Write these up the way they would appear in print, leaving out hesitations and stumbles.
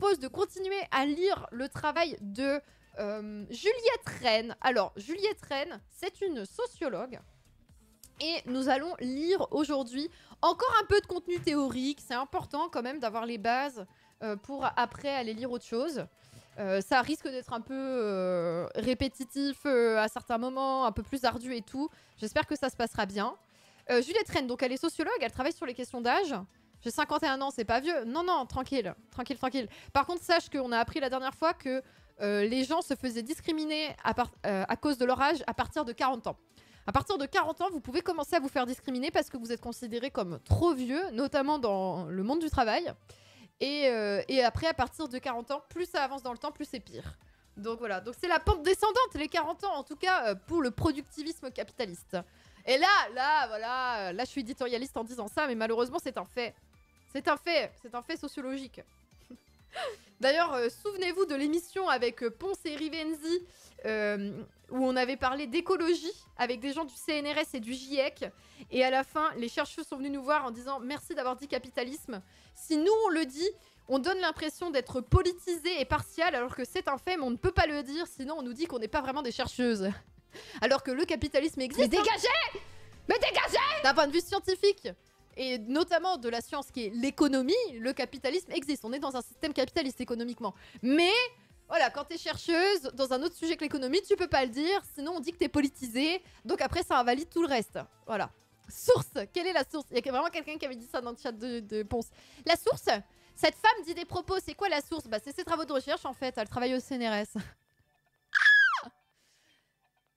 propose de continuer à lire le travail de Juliette Rennes. Alors, Juliette Rennes, c'est une sociologue. Et nous allons lire aujourd'hui encore un peu de contenu théorique. C'est important quand même d'avoir les bases pour après aller lire autre chose. Ça risque d'être un peu répétitif à certains moments, un peu plus ardu et tout. J'espère que ça se passera bien. Juliette Rennes, donc elle est sociologue, elle travaille sur les questions d'âge. J'ai 51 ans, c'est pas vieux. Non, non, tranquille, tranquille, tranquille. Par contre, sache qu'on a appris la dernière fois que les gens se faisaient discriminer à cause de leur âge à partir de 40 ans. À partir de 40 ans, vous pouvez commencer à vous faire discriminer parce que vous êtes considéré comme trop vieux, notamment dans le monde du travail. Et après, à partir de 40 ans, plus ça avance dans le temps, plus c'est pire. Donc voilà, donc c'est la pente descendante, les 40 ans, en tout cas, pour le productivisme capitaliste. Et là, voilà, là je suis éditorialiste en disant ça, mais malheureusement c'est un fait. C'est un fait sociologique. D'ailleurs, souvenez-vous de l'émission avec Ponce et Rivenzi, où on avait parlé d'écologie avec des gens du CNRS et du GIEC. Et à la fin, les chercheurs sont venus nous voir en disant « Merci d'avoir dit capitalisme. Si nous, on le dit, on donne l'impression d'être politisé et partial, alors que c'est un fait, mais on ne peut pas le dire, sinon on nous dit qu'on n'est pas vraiment des chercheuses. » Alors que le capitalisme existe. Mais dégagez! Mais dégagez! D'un point de vue scientifique et notamment de la science qui est l'économie, le capitalisme existe. On est dans un système capitaliste économiquement. Mais voilà, quand t'es chercheuse dans un autre sujet que l'économie, tu peux pas le dire, sinon on dit que t'es politisée. Donc après, ça invalide tout le reste. Voilà. Source. Quelle est la source? Il y a vraiment quelqu'un qui avait dit ça dans le chat de Ponce. La source? Cette femme dit des propos. C'est quoi la source? Bah, c'est ses travaux de recherche en fait. Elle travaille au CNRS.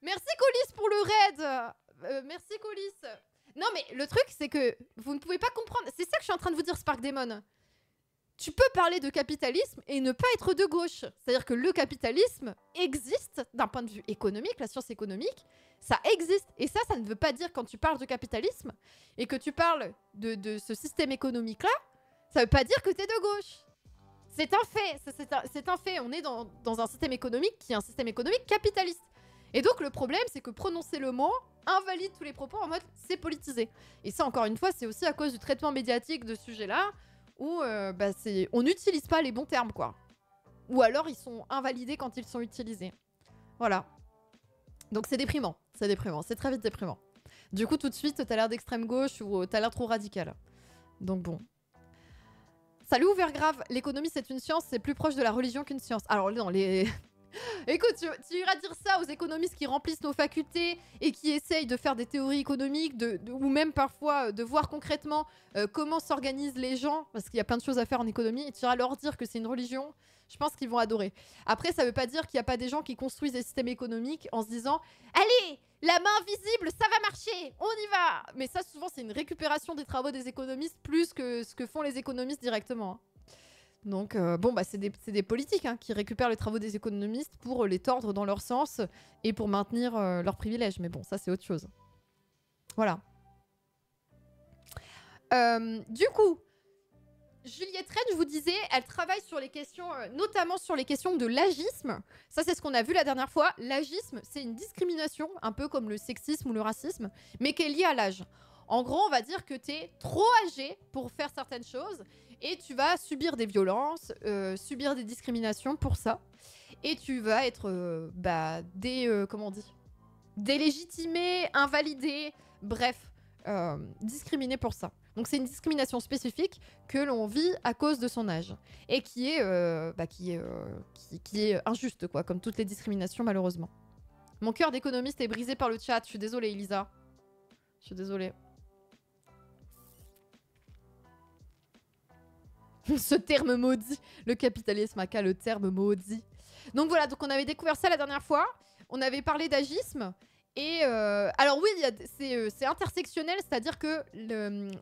Merci Colis pour le raid. Merci Colis. Non mais le truc c'est que vous ne pouvez pas comprendre. C'est ça que je suis en train de vous dire, Spark Demon. Tu peux parler de capitalisme et ne pas être de gauche. C'est-à-dire que le capitalisme existe d'un point de vue économique, la science économique, ça existe. Et ça ne veut pas dire quand tu parles de capitalisme et que tu parles de ce système économique-là, ça veut pas dire que t'es de gauche. C'est un fait. C'est un fait. On est dans un système économique qui est un système économique capitaliste. Et donc le problème, c'est que prononcer le mot invalide tous les propos en mode c'est politisé. Et ça, encore une fois, c'est aussi à cause du traitement médiatique de ce sujet-là, où on n'utilise pas les bons termes, quoi. Ou alors ils sont invalidés quand ils sont utilisés. Voilà. Donc c'est déprimant, c'est très vite déprimant. Du coup, tout de suite, t'as l'air d'extrême gauche ou t'as l'air trop radical. Donc bon. Salut Ouvergrave, l'économie c'est une science, c'est plus proche de la religion qu'une science. Alors non, les... Écoute, tu iras dire ça aux économistes qui remplissent nos facultés et qui essayent de faire des théories économiques, ou même parfois de voir concrètement comment s'organisent les gens, parce qu'il y a plein de choses à faire en économie, et tu iras leur dire que c'est une religion, je pense qu'ils vont adorer. Après, ça veut pas dire qu'il n'y a pas des gens qui construisent des systèmes économiques en se disant « Allez, la main visible, ça va marcher, on y va !» Mais ça, souvent, c'est une récupération des travaux des économistes plus que ce que font les économistes directement, hein. Donc, bon, bah, c'est des politiques qui récupèrent les travaux des économistes pour les tordre dans leur sens et pour maintenir leurs privilèges. Mais bon, ça, c'est autre chose. Voilà. Du coup, Juliette Rennes, je vous disais, elle travaille sur les questions, notamment sur les questions de l'agisme. Ça, c'est ce qu'on a vu la dernière fois. L'agisme, c'est une discrimination, un peu comme le sexisme ou le racisme, mais qui est liée à l'âge. En gros, on va dire que t'es trop âgé pour faire certaines choses et tu vas subir des violences, subir des discriminations pour ça. Et tu vas être, comment on dit, délégitimé, invalidé, bref, discriminé pour ça. Donc c'est une discrimination spécifique que l'on vit à cause de son âge et qui est injuste, quoi, comme toutes les discriminations malheureusement. Mon cœur d'économiste est brisé par le chat. Je suis désolée, Elisa. Je suis désolée. Ce terme maudit. Le capitalisme a qu'à le terme maudit. Donc voilà, donc on avait découvert ça la dernière fois. On avait parlé d'agisme. Et alors oui, c'est intersectionnel, c'est-à-dire que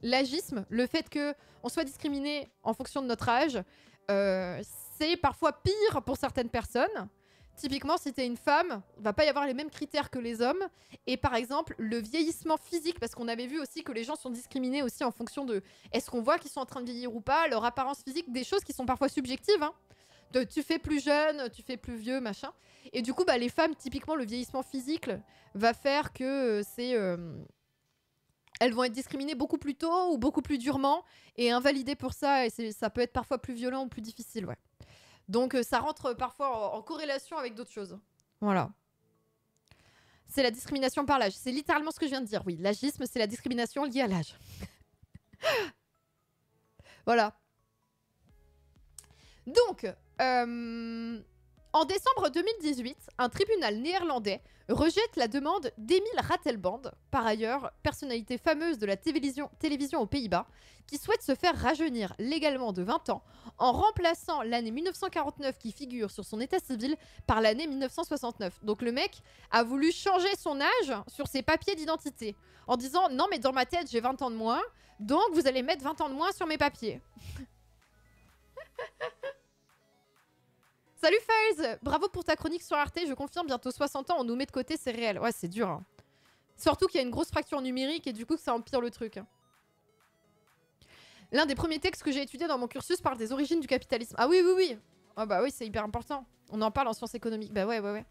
l'agisme, le fait qu'on soit discriminé en fonction de notre âge, c'est parfois pire pour certaines personnes. Typiquement, si t'es une femme, il va pas y avoir les mêmes critères que les hommes. Et par exemple, le vieillissement physique, parce qu'on avait vu aussi que les gens sont discriminés aussi en fonction de est-ce qu'on voit qu'ils sont en train de vieillir ou pas, leur apparence physique, des choses qui sont parfois subjectives, hein. Tu fais plus jeune, tu fais plus vieux, machin. Et du coup, bah, les femmes, typiquement, le vieillissement physique va faire que elles vont être discriminées beaucoup plus tôt ou beaucoup plus durement et invalidées pour ça. Et ça peut être parfois plus violent ou plus difficile, ouais. Donc ça rentre parfois en corrélation avec d'autres choses. Voilà. C'est la discrimination par l'âge. C'est littéralement ce que je viens de dire, oui. L'agisme, c'est la discrimination liée à l'âge. Voilà. Donc, en décembre 2018, un tribunal néerlandais rejette la demande d'Emile Ratelband, par ailleurs personnalité fameuse de la télévision aux Pays-Bas, qui souhaite se faire rajeunir légalement de 20 ans en remplaçant l'année 1949 qui figure sur son état civil par l'année 1969. Donc le mec a voulu changer son âge sur ses papiers d'identité en disant non mais dans ma tête j'ai 20 ans de moins, donc vous allez mettre 20 ans de moins sur mes papiers. Salut Fails, bravo pour ta chronique sur Arte, je confirme, bientôt 60 ans, on nous met de côté, c'est réel. Ouais, c'est dur. Hein. Surtout qu'il y a une grosse fracture numérique et du coup que ça empire le truc. Hein. L'un des premiers textes que j'ai étudiés dans mon cursus parle des origines du capitalisme. Ah oui, oui, oui. Ah bah oui, c'est hyper important. On en parle en sciences économiques. Bah ouais, ouais, ouais.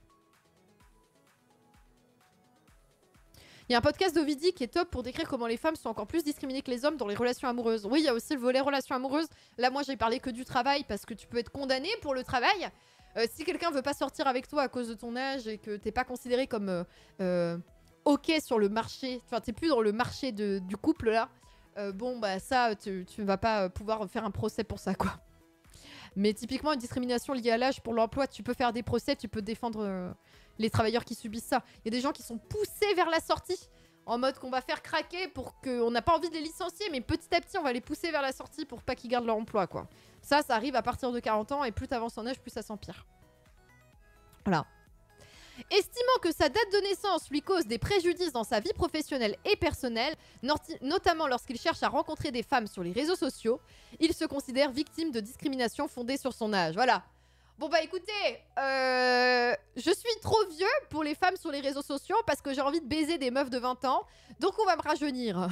Il y a un podcast d'Ovidie qui est top pour décrire comment les femmes sont encore plus discriminées que les hommes dans les relations amoureuses. Oui, il y a aussi le volet relations amoureuses. Là, moi, j'ai parlé que du travail parce que tu peux être condamné pour le travail. Si quelqu'un veut pas sortir avec toi à cause de ton âge et que t'es pas considéré comme ok sur le marché, enfin, t'es plus dans le marché du couple là, bon, bah ça, tu vas pas pouvoir faire un procès pour ça, quoi. Mais typiquement, une discrimination liée à l'âge pour l'emploi, tu peux faire des procès, tu peux défendre les travailleurs qui subissent ça. Il y a des gens qui sont poussés vers la sortie, en mode qu'on va faire craquer pour qu'on n'a pas envie de les licencier, mais petit à petit, on va les pousser vers la sortie pour pas qu'ils gardent leur emploi, quoi. Ça arrive à partir de 40 ans, et plus t'avances en âge, plus ça s'empire. Voilà. Estimant que sa date de naissance lui cause des préjudices dans sa vie professionnelle et personnelle, notamment lorsqu'il cherche à rencontrer des femmes sur les réseaux sociaux, il se considère victime de discrimination fondée sur son âge. Voilà. Bon bah écoutez, je suis trop vieux pour les femmes sur les réseaux sociaux parce que j'ai envie de baiser des meufs de 20 ans, donc on va me rajeunir.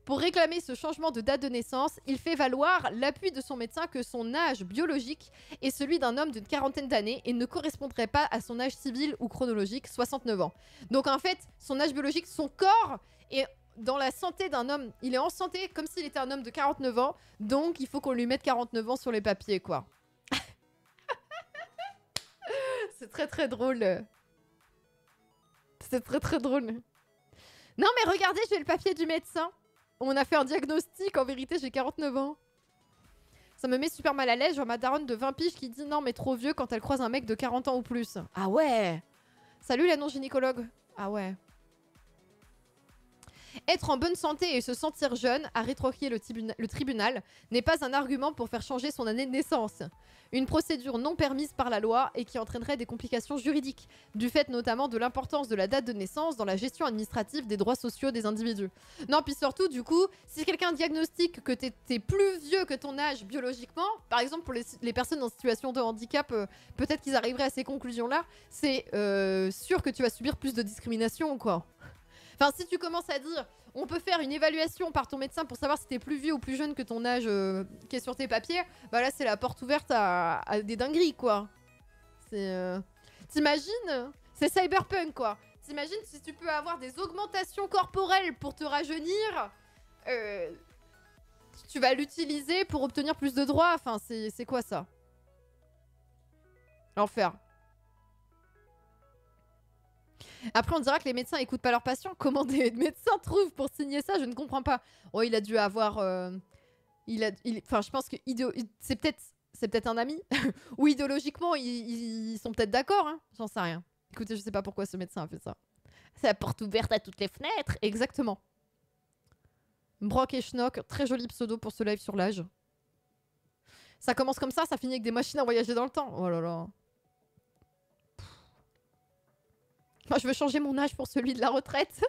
Pour réclamer ce changement de date de naissance, il fait valoir l'appui de son médecin que son âge biologique est celui d'un homme d'une quarantaine d'années et ne correspondrait pas à son âge civil ou chronologique, 69 ans. Donc en fait, son âge biologique, son corps est dans la santé d'un homme. Il est en santé comme s'il était un homme de 49 ans, donc il faut qu'on lui mette 49 ans sur les papiers, quoi. C'est très très drôle. C'est très très drôle. Non mais regardez, j'ai le papier du médecin. On a fait un diagnostic, en vérité j'ai 49 ans. Ça me met super mal à l'aise, je vois ma daronne de 20 piges qui dit non mais trop vieux quand elle croise un mec de 40 ans ou plus. Ah ouais. Salut la non-gynécologue. Ah ouais. Être en bonne santé et se sentir jeune, a rétorqué le tribunal, n'est pas un argument pour faire changer son année de naissance. Une procédure non permise par la loi et qui entraînerait des complications juridiques, du fait notamment de l'importance de la date de naissance dans la gestion administrative des droits sociaux des individus. Non, puis surtout, du coup, si quelqu'un diagnostique que t'es plus vieux que ton âge biologiquement, par exemple pour les personnes en situation de handicap, peut-être qu'ils arriveraient à ces conclusions-là, c'est sûr que tu vas subir plus de discrimination, quoi. Enfin, si tu commences à dire, on peut faire une évaluation par ton médecin pour savoir si t'es plus vieux ou plus jeune que ton âge qui est sur tes papiers, bah là, c'est la porte ouverte à des dingueries, quoi. C'est... T'imagines? C'est cyberpunk, quoi. T'imagines si tu peux avoir des augmentations corporelles pour te rajeunir, tu vas l'utiliser pour obtenir plus de droits. Enfin, c'est quoi, ça? L'enfer. Après, on dira que les médecins écoutent pas leurs patients. Comment des médecins trouvent pour signer ça? Je ne comprends pas. Oh, il a dû avoir... Enfin, je pense que c'est peut-être un ami. Ou idéologiquement, ils sont peut-être d'accord. Hein, j'en sais rien. Écoutez, je sais pas pourquoi ce médecin a fait ça. C'est la porte ouverte à toutes les fenêtres. Exactement. Brock et Schnock, très joli pseudo pour ce live sur l'âge. Ça commence comme ça finit avec des machines à voyager dans le temps. Oh là là. Moi, je veux changer mon âge pour celui de la retraite.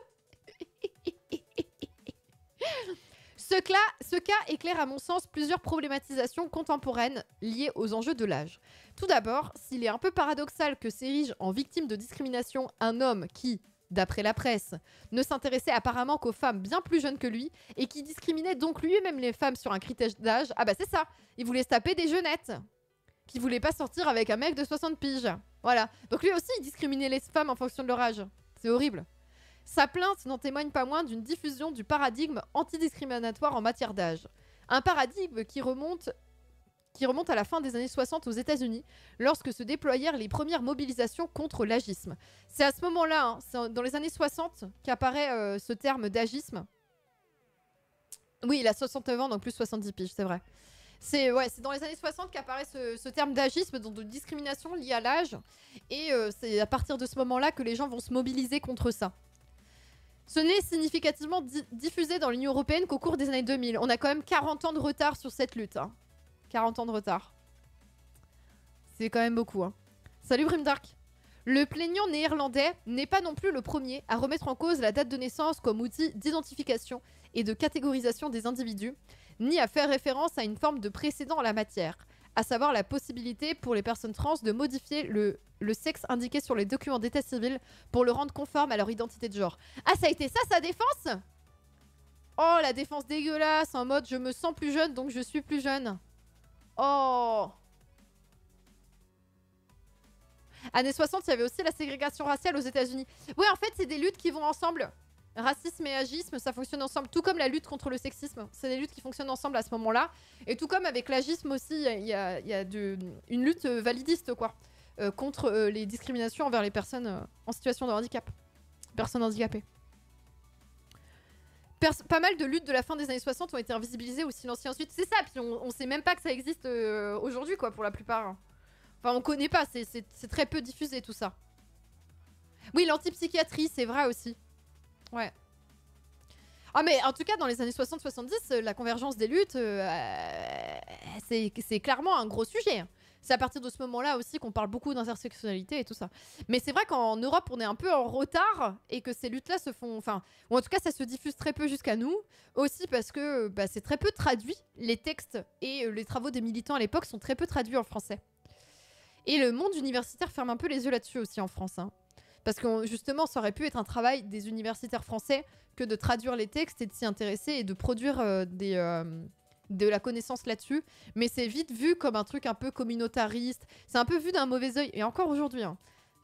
Ce cas éclaire à mon sens plusieurs problématisations contemporaines liées aux enjeux de l'âge. Tout d'abord, s'il est un peu paradoxal que s'érige en victime de discrimination un homme qui, d'après la presse, ne s'intéressait apparemment qu'aux femmes bien plus jeunes que lui et qui discriminait donc lui-même les femmes sur un critère d'âge, ah bah c'est ça, il voulait se taper des jeunettes qui voulaient pas sortir avec un mec de 60 piges. Voilà. Donc lui aussi, il discriminait les femmes en fonction de leur âge. C'est horrible. Sa plainte n'en témoigne pas moins d'une diffusion du paradigme antidiscriminatoire en matière d'âge. Un paradigme qui remonte qui remonte à la fin des années 60 aux États-Unis, lorsque se déployèrent les premières mobilisations contre l'agisme. C'est à ce moment-là, hein, c'est dans les années 60, qu'apparaît ce terme d'agisme. Oui, il a 69 ans, donc plus 70 piges, c'est vrai. C'est dans les années 60 qu'apparaît ce terme d'agisme, donc de discrimination liée à l'âge. Et c'est à partir de ce moment-là que les gens vont se mobiliser contre ça. Ce n'est significativement diffusé dans l'Union Européenne qu'au cours des années 2000. On a quand même 40 ans de retard sur cette lutte. Hein. 40 ans de retard. C'est quand même beaucoup. Hein. Salut Grimdark. Le plaignant néerlandais n'est pas non plus le premier à remettre en cause la date de naissance comme outil d'identification et de catégorisation des individus, ni à faire référence à une forme de précédent en la matière, à savoir la possibilité pour les personnes trans de modifier le sexe indiqué sur les documents d'état civil pour le rendre conforme à leur identité de genre. Ah, ça a été ça, sa défense? Oh, la défense dégueulasse, en mode je me sens plus jeune donc je suis plus jeune. Oh. Années 60, il y avait aussi la ségrégation raciale aux États-Unis. Oui, en fait, c'est des luttes qui vont ensemble. Racisme et agisme, ça fonctionne ensemble. Tout comme la lutte contre le sexisme. C'est des luttes qui fonctionnent ensemble à ce moment-là. Et tout comme avec l'agisme aussi, il y a une lutte validiste, quoi. Contre les discriminations envers les personnes en situation de handicap. Personnes handicapées. Pas mal de luttes de la fin des années 60 ont été invisibilisées ou silenciées ensuite. C'est ça, puis on sait même pas que ça existe aujourd'hui, quoi, pour la plupart. Enfin, on connaît pas, c'est très peu diffusé tout ça. Oui, l'antipsychiatrie, c'est vrai aussi. Ouais. Ah, mais en tout cas, dans les années 60-70, la convergence des luttes, c'est clairement un gros sujet. C'est à partir de ce moment-là aussi qu'on parle beaucoup d'intersectionnalité et tout ça. Mais c'est vrai qu'en Europe, on est un peu en retard et que ces luttes-là se font... Enfin, ou en tout cas, ça se diffuse très peu jusqu'à nous. Aussi parce que c'est très peu traduit. Les textes et les travaux des militants à l'époque sont très peu traduits en français. Et le monde universitaire ferme un peu les yeux là-dessus aussi en France. Hein. Parce que justement, ça aurait pu être un travail des universitaires français que de traduire les textes et de s'y intéresser et de produire de la connaissance là-dessus. Mais c'est vite vu comme un truc un peu communautariste. C'est un peu vu d'un mauvais œil. Et encore aujourd'hui, hein,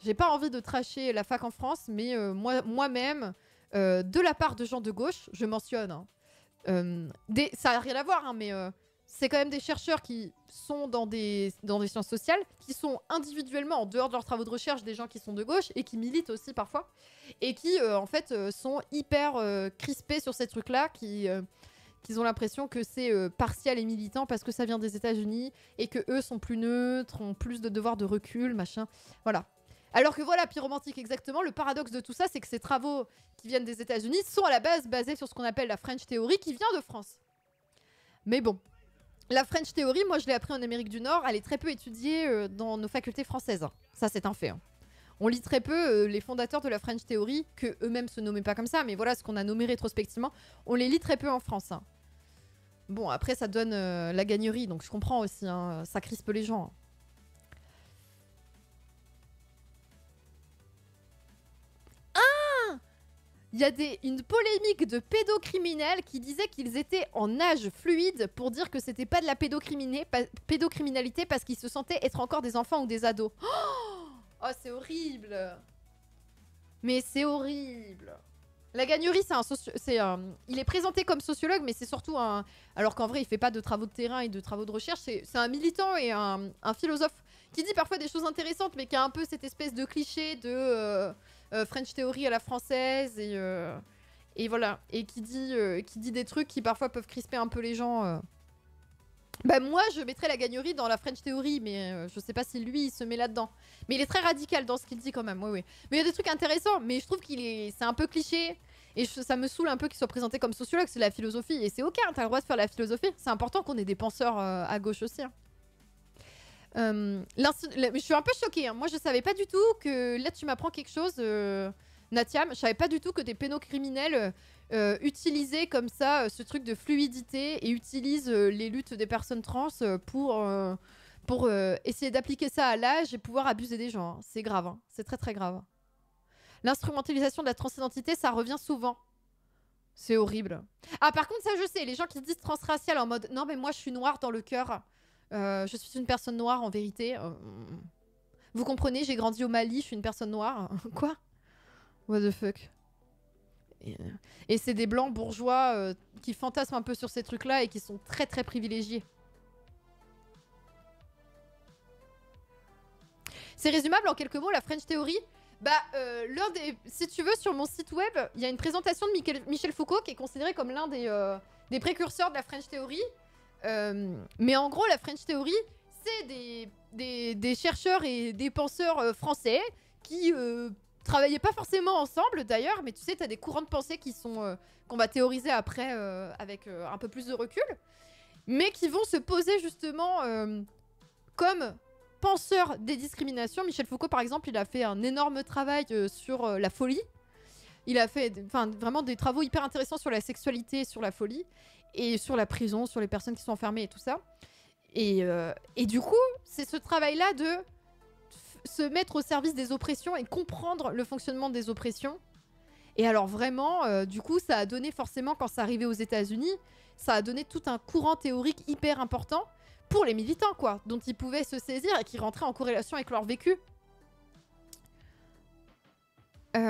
j'ai pas envie de tracher la fac en France, mais moi-même, de la part de gens de gauche, je mentionne. Hein, ça n'a rien à voir, hein, mais... c'est quand même des chercheurs qui sont dans des sciences sociales, qui sont individuellement, en dehors de leurs travaux de recherche, des gens qui sont de gauche et qui militent aussi parfois, et qui, en fait, sont hyper crispés sur ces trucs-là, qu'ils ont l'impression que c'est partial et militant parce que ça vient des États-Unis et que eux sont plus neutres, ont plus de devoirs de recul, machin. Voilà. Alors que voilà, Pyromantique, exactement, le paradoxe de tout ça, c'est que ces travaux qui viennent des États-Unis sont à la base basés sur ce qu'on appelle la French Theory, qui vient de France. Mais bon. La French Theory, moi je l'ai appris en Amérique du Nord, elle est très peu étudiée dans nos facultés françaises. Ça c'est un fait. Hein. On lit très peu les fondateurs de la French Theory, que eux-mêmes se nommaient pas comme ça, mais voilà ce qu'on a nommé rétrospectivement, on les lit très peu en France. Hein. Bon, après ça donne la gagnerie, donc je comprends aussi, hein, ça crispe les gens. Hein. Il y a une polémique de pédocriminels qui disaient qu'ils étaient en âge fluide pour dire que c'était pas de la pédocriminalité parce qu'ils se sentaient être encore des enfants ou des ados. Oh, c'est horrible. Mais c'est horrible. La Gagnerie, il est présenté comme sociologue, mais c'est surtout un... Alors qu'en vrai, il fait pas de travaux de terrain et de travaux de recherche. C'est un militant et un philosophe qui dit parfois des choses intéressantes, mais qui a un peu cette espèce de cliché de... French Theory à la française et voilà, et qui dit des trucs qui parfois peuvent crisper un peu les gens. Bah moi je mettrais la Gagnerie dans la French Theory, mais je sais pas si lui il se met là-dedans. Mais il est très radical dans ce qu'il dit quand même, oui. Mais il y a des trucs intéressants, mais je trouve c'est un peu cliché. Et ça me saoule un peu qu'il soit présenté comme sociologue, c'est la philosophie. Et c'est ok, hein, t'as le droit de faire la philosophie. C'est important qu'on ait des penseurs à gauche aussi. Hein. Je suis un peu choquée. Hein. Moi, je savais pas du tout que... Là, tu m'apprends quelque chose, Natiam. Je savais pas du tout que des pédocriminels utilisaient comme ça ce truc de fluidité et utilisent les luttes des personnes trans pour essayer d'appliquer ça à l'âge et pouvoir abuser des gens. Hein. C'est grave. Hein. C'est très, très grave. L'instrumentalisation de la transidentité, ça revient souvent. C'est horrible. Ah, par contre, ça, je sais. Les gens qui disent transracial en mode « Non, mais moi, je suis noire dans le cœur. » je suis une personne noire en vérité. Vous comprenez, j'ai grandi au Mali, je suis une personne noire. Quoi? What the fuck? Et c'est des blancs bourgeois qui fantasment un peu sur ces trucs-là et qui sont très très privilégiés. C'est résumable en quelques mots, la French Theory. Si tu veux, sur mon site web, il y a une présentation de Michel Foucault qui est considéré comme l'un des précurseurs de la French Theory. Mais en gros, la French Theory, c'est des chercheurs et des penseurs français qui travaillaient pas forcément ensemble d'ailleurs, mais tu sais, t'as des courants de pensée qui sont qu'on va théoriser après avec un peu plus de recul, mais qui vont se poser justement comme penseurs des discriminations. Michel Foucault, par exemple, il a fait un énorme travail sur la folie. Il a fait vraiment des travaux hyper intéressants sur la sexualité, sur la folie, et sur la prison, sur les personnes qui sont enfermées et tout ça. Et du coup, c'est ce travail-là de se mettre au service des oppressions et comprendre le fonctionnement des oppressions. Et alors vraiment, du coup, ça a donné forcément, quand ça arrivait aux États-Unis, ça a donné tout un courant théorique hyper important pour les militants, quoi, dont ils pouvaient se saisir et qui rentraient en corrélation avec leur vécu.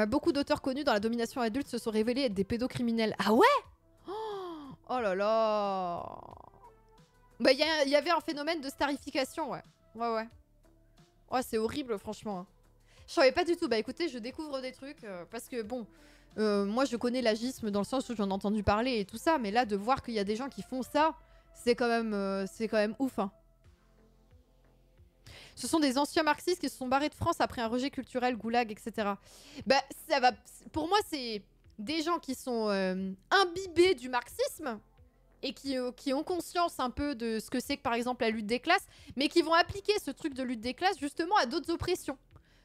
Beaucoup d'auteurs connus dans la domination adulte se sont révélés être des pédocriminels. Ah ouais? Oh là là. Bah, il y avait un phénomène de starification, ouais. Ouais. Ouais, c'est horrible, franchement. Je savais pas du tout. Bah écoutez, je découvre des trucs, parce que bon, moi je connais l'agisme dans le sens où j'en ai entendu parler et tout ça, mais là, de voir qu'il y a des gens qui font ça, c'est quand même ouf, hein. Ce sont des anciens marxistes qui se sont barrés de France après un rejet culturel, goulag, etc. Bah, ça va. Pour moi, c'est des gens qui sont imbibés du marxisme et qui ont conscience un peu de ce que c'est que, par exemple, la lutte des classes, mais qui vont appliquer ce truc de lutte des classes justement à d'autres oppressions.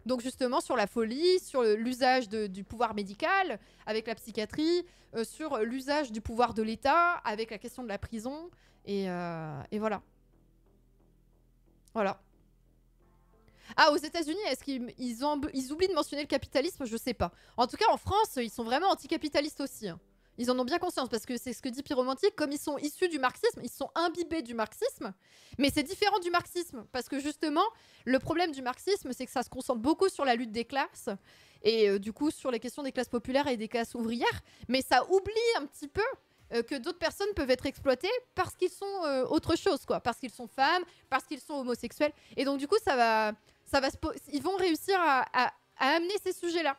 Donc justement sur la folie, sur l'usage du pouvoir médical avec la psychiatrie, sur l'usage du pouvoir de l'État avec la question de la prison, et voilà. Voilà. Ah, aux États-Unis, est-ce qu'ils oublient de mentionner le capitalisme? Je sais pas. En tout cas, en France, ils sont vraiment anticapitalistes aussi, hein. Ils en ont bien conscience, parce que c'est ce que dit Pyromantique, comme ils sont issus du marxisme, ils sont imbibés du marxisme, mais c'est différent du marxisme, parce que justement, le problème du marxisme, c'est que ça se concentre beaucoup sur la lutte des classes, et du coup sur les questions des classes populaires et des classes ouvrières, mais ça oublie un petit peu que d'autres personnes peuvent être exploitées parce qu'ils sont autre chose, quoi, parce qu'ils sont femmes, parce qu'ils sont homosexuels, et donc du coup ils vont réussir à amener ces sujets-là.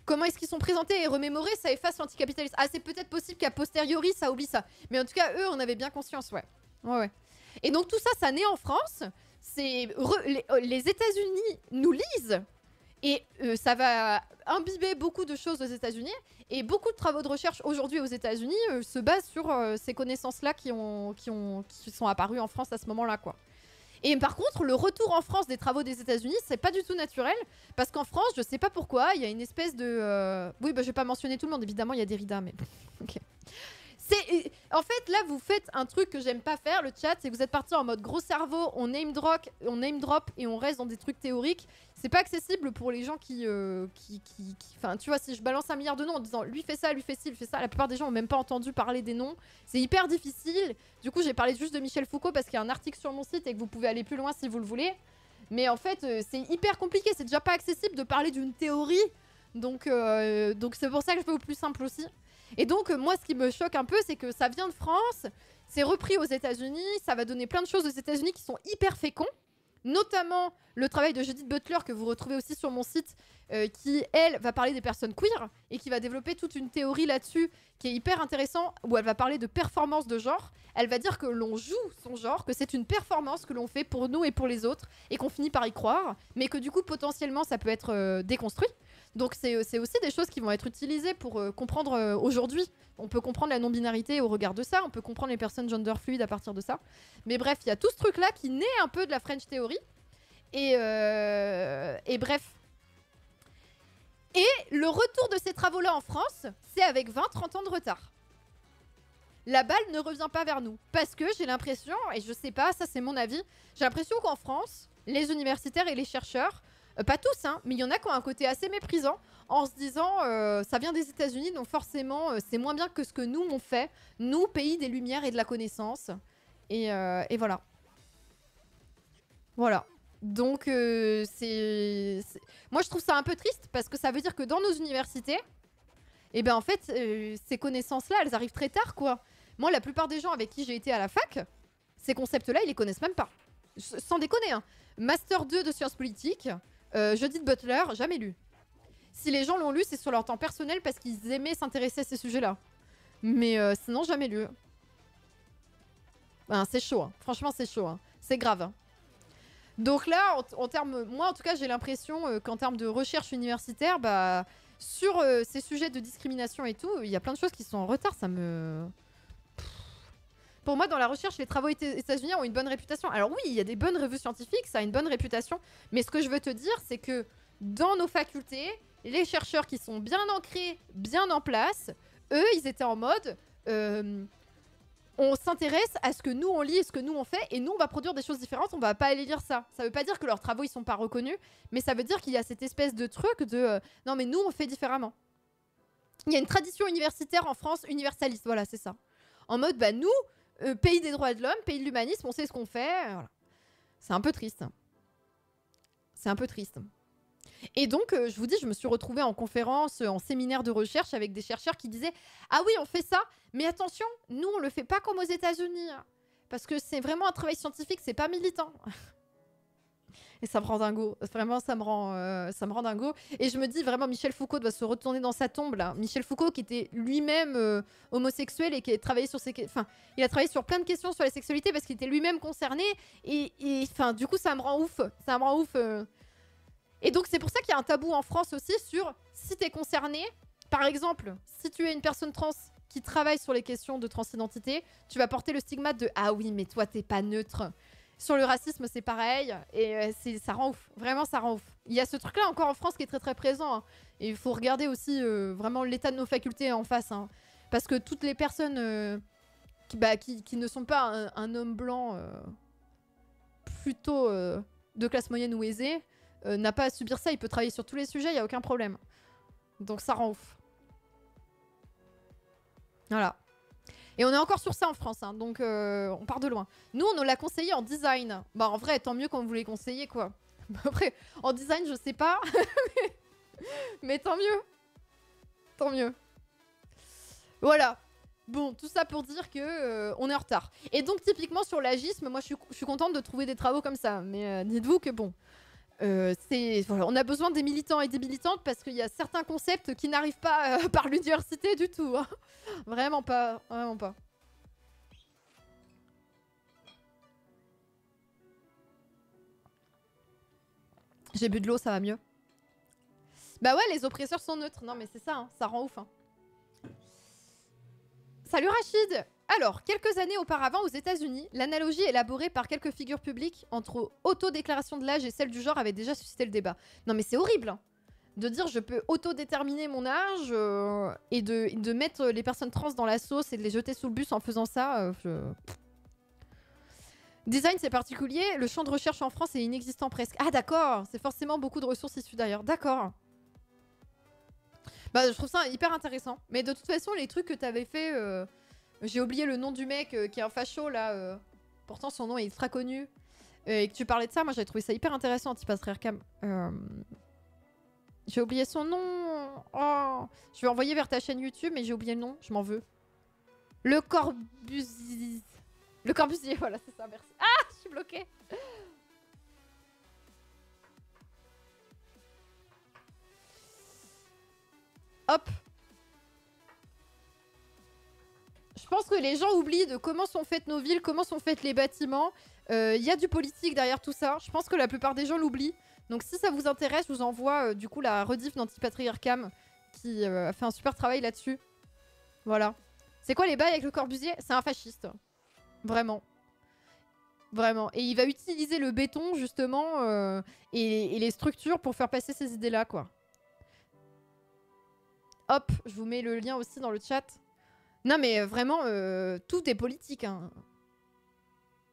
Comment est-ce qu'ils sont présentés et remémorés, ça efface l'anticapitalisme. Ah, c'est peut-être possible qu'à posteriori, ça oublie ça. Mais en tout cas, eux, on avait bien conscience, ouais. Ouais. Et donc tout ça, ça naît en France. Les États-Unis nous lisent. Et ça va imbiber beaucoup de choses aux États-Unis. Et beaucoup de travaux de recherche aujourd'hui aux États-Unis se basent sur ces connaissances-là qui sont apparues en France à ce moment-là, quoi. Et par contre, le retour en France des travaux des États-Unis, c'est pas du tout naturel, parce qu'en France, je sais pas pourquoi, il y a une espèce de... Oui, bah je vais pas mentionner tout le monde, évidemment, il y a Derrida, mais... Ok. En fait, là, vous faites un truc que j'aime pas faire, le chat, c'est que vous êtes parti en mode gros cerveau, on name drop et on reste dans des trucs théoriques. C'est pas accessible pour les gens qui... Enfin, tu vois, si je balance un milliard de noms en disant lui fait ça, lui fait ci, lui fait ça, la plupart des gens ont même pas entendu parler des noms. C'est hyper difficile. Du coup, j'ai parlé juste de Michel Foucault parce qu'il y a un article sur mon site et que vous pouvez aller plus loin si vous le voulez. Mais en fait, c'est hyper compliqué. C'est déjà pas accessible de parler d'une théorie. Donc c'est pour ça que je fais au plus simple aussi. Et donc, moi, ce qui me choque un peu, c'est que ça vient de France, c'est repris aux États-Unis, ça va donner plein de choses aux États-Unis qui sont hyper féconds, notamment le travail de Judith Butler, que vous retrouvez aussi sur mon site, qui, elle, va parler des personnes queer, et qui va développer toute une théorie là-dessus, qui est hyper intéressant, où elle va parler de performance de genre. Elle va dire que l'on joue son genre, que c'est une performance que l'on fait pour nous et pour les autres, et qu'on finit par y croire, mais que du coup, potentiellement, ça peut être déconstruit. Donc c'est aussi des choses qui vont être utilisées pour comprendre aujourd'hui. On peut comprendre la non-binarité au regard de ça, on peut comprendre les personnes gender fluides à partir de ça. Mais bref, il y a tout ce truc-là qui naît un peu de la French Theory. Et bref. Et le retour de ces travaux-là en France, c'est avec 20-30 ans de retard. La balle ne revient pas vers nous. Parce que j'ai l'impression, et je sais pas, ça c'est mon avis, j'ai l'impression qu'en France, les universitaires et les chercheurs, pas tous, hein, mais il y en a qui ont un côté assez méprisant en se disant ça vient des États-Unis, donc forcément c'est moins bien que ce que nous on fait, nous, pays des lumières et de la connaissance. Et voilà. Voilà. Donc moi je trouve ça un peu triste parce que ça veut dire que dans nos universités, et ben en fait ces connaissances-là, elles arrivent très tard, quoi. Moi, la plupart des gens avec qui j'ai été à la fac, ces concepts-là, ils les connaissent même pas. Sans déconner, hein. Master 2 de sciences politiques, Judith Butler, jamais lu. Si les gens l'ont lu, c'est sur leur temps personnel parce qu'ils aimaient s'intéresser à ces sujets-là. Mais sinon, jamais lu. Ben, c'est chaud, hein. Franchement, c'est chaud. Hein. C'est grave. Hein. Donc là, en termes, moi en tout cas, j'ai l'impression qu'en termes de recherche universitaire, bah, sur ces sujets de discrimination et tout, il y a plein de choses qui sont en retard. Ça me... Pour moi, dans la recherche, les travaux états-uniens ont une bonne réputation. Alors oui, il y a des bonnes revues scientifiques, ça a une bonne réputation. Mais ce que je veux te dire, c'est que dans nos facultés, les chercheurs qui sont bien ancrés, bien en place, eux, ils étaient en mode... on s'intéresse à ce que nous, on lit et ce que nous, on fait. Et nous, on va produire des choses différentes, on va pas aller lire ça. Ça veut pas dire que leurs travaux, ils sont pas reconnus. Mais ça veut dire qu'il y a cette espèce de truc de... non, mais nous, on fait différemment. Il y a une tradition universitaire en France, universaliste. Voilà, c'est ça. En mode, bah nous... pays des droits de l'homme, pays de l'humanisme, on sait ce qu'on fait. Voilà. C'est un peu triste. C'est un peu triste. Et donc, je vous dis, je me suis retrouvée en conférence, en séminaire de recherche avec des chercheurs qui disaient « Ah oui, on fait ça, mais attention, nous, on le fait pas comme aux États-Unis. Parce que c'est vraiment un travail scientifique, c'est pas militant. » Et ça me rend dingo. Vraiment, ça me rend dingo. Et je me dis, vraiment, Michel Foucault doit se retourner dans sa tombe, là. Michel Foucault, qui était lui-même homosexuel et qui a travaillé sur ces... Enfin, il a travaillé sur plein de questions sur la sexualité parce qu'il était lui-même concerné. Et enfin, du coup, ça me rend ouf. Ça me rend ouf. Et donc, c'est pour ça qu'il y a un tabou en France aussi sur si t'es concerné. Par exemple, si tu es une personne trans qui travaille sur les questions de transidentité, tu vas porter le stigmate de « Ah oui, mais toi, t'es pas neutre ». Sur le racisme, c'est pareil. Et ça rend ouf. Vraiment, ça rend ouf. Il y a ce truc-là encore en France qui est très très présent. Hein. Et il faut regarder aussi vraiment l'état de nos facultés en face. Hein. Parce que toutes les personnes qui ne sont pas un homme blanc plutôt de classe moyenne ou aisée n'a pas à subir ça. Il peut travailler sur tous les sujets, il n'y a aucun problème. Donc ça rend ouf. Voilà. Et on est encore sur ça en France, hein, donc on part de loin. Nous, on nous l'a conseillé en design. Bah en vrai, tant mieux qu'on vous l'ait conseillé, quoi. Après, en design, je sais pas. mais tant mieux. Tant mieux. Voilà. Bon, tout ça pour dire que on est en retard. Et donc, typiquement, sur l'agisme, moi, je suis contente de trouver des travaux comme ça. Mais dites-vous que bon... voilà, on a besoin des militants et des militantes parce qu'il y a certains concepts qui n'arrivent pas par l'université du tout. Hein. Vraiment pas. Vraiment pas. J'ai bu de l'eau, ça va mieux. Bah ouais, les oppresseurs sont neutres. Non mais c'est ça, hein, ça rend ouf. Hein. Salut Rachid. Alors, quelques années auparavant aux États-Unis, l'analogie élaborée par quelques figures publiques entre autodéclaration de l'âge et celle du genre avait déjà suscité le débat. Non mais c'est horrible hein, de dire je peux autodéterminer mon âge et de mettre les personnes trans dans la sauce et de les jeter sous le bus en faisant ça. Design c'est particulier, le champ de recherche en France est inexistant presque. Ah d'accord, c'est forcément beaucoup de ressources issues d'ailleurs. D'accord. Bah je trouve ça hyper intéressant. Mais de toute façon les trucs que t'avais fait... J'ai oublié le nom du mec qui est un facho là. Pourtant son nom est ultra connu. Et que tu parlais de ça, moi j'avais trouvé ça hyper intéressant, Antipass Rare-Cam. J'ai oublié son nom. Oh. Je vais envoyer vers ta chaîne YouTube, mais j'ai oublié le nom, je m'en veux. Le Corbusier. Le Corbusier, voilà, c'est ça, merci. Ah, je suis bloquée. Hop. Je pense que les gens oublient de comment sont faites nos villes, comment sont faites les bâtiments. Y a du politique derrière tout ça. Je pense que la plupart des gens l'oublient. Donc si ça vous intéresse, je vous envoie du coup la rediff d'Antipatriarcam qui a fait un super travail là-dessus. Voilà. C'est quoi les bails avec le Corbusier? C'est un fasciste. Vraiment. Vraiment. Et il va utiliser le béton justement et les structures pour faire passer ces idées-là, quoi. Hop, je vous mets le lien aussi dans le chat. Non mais vraiment, tout est politique. Hein.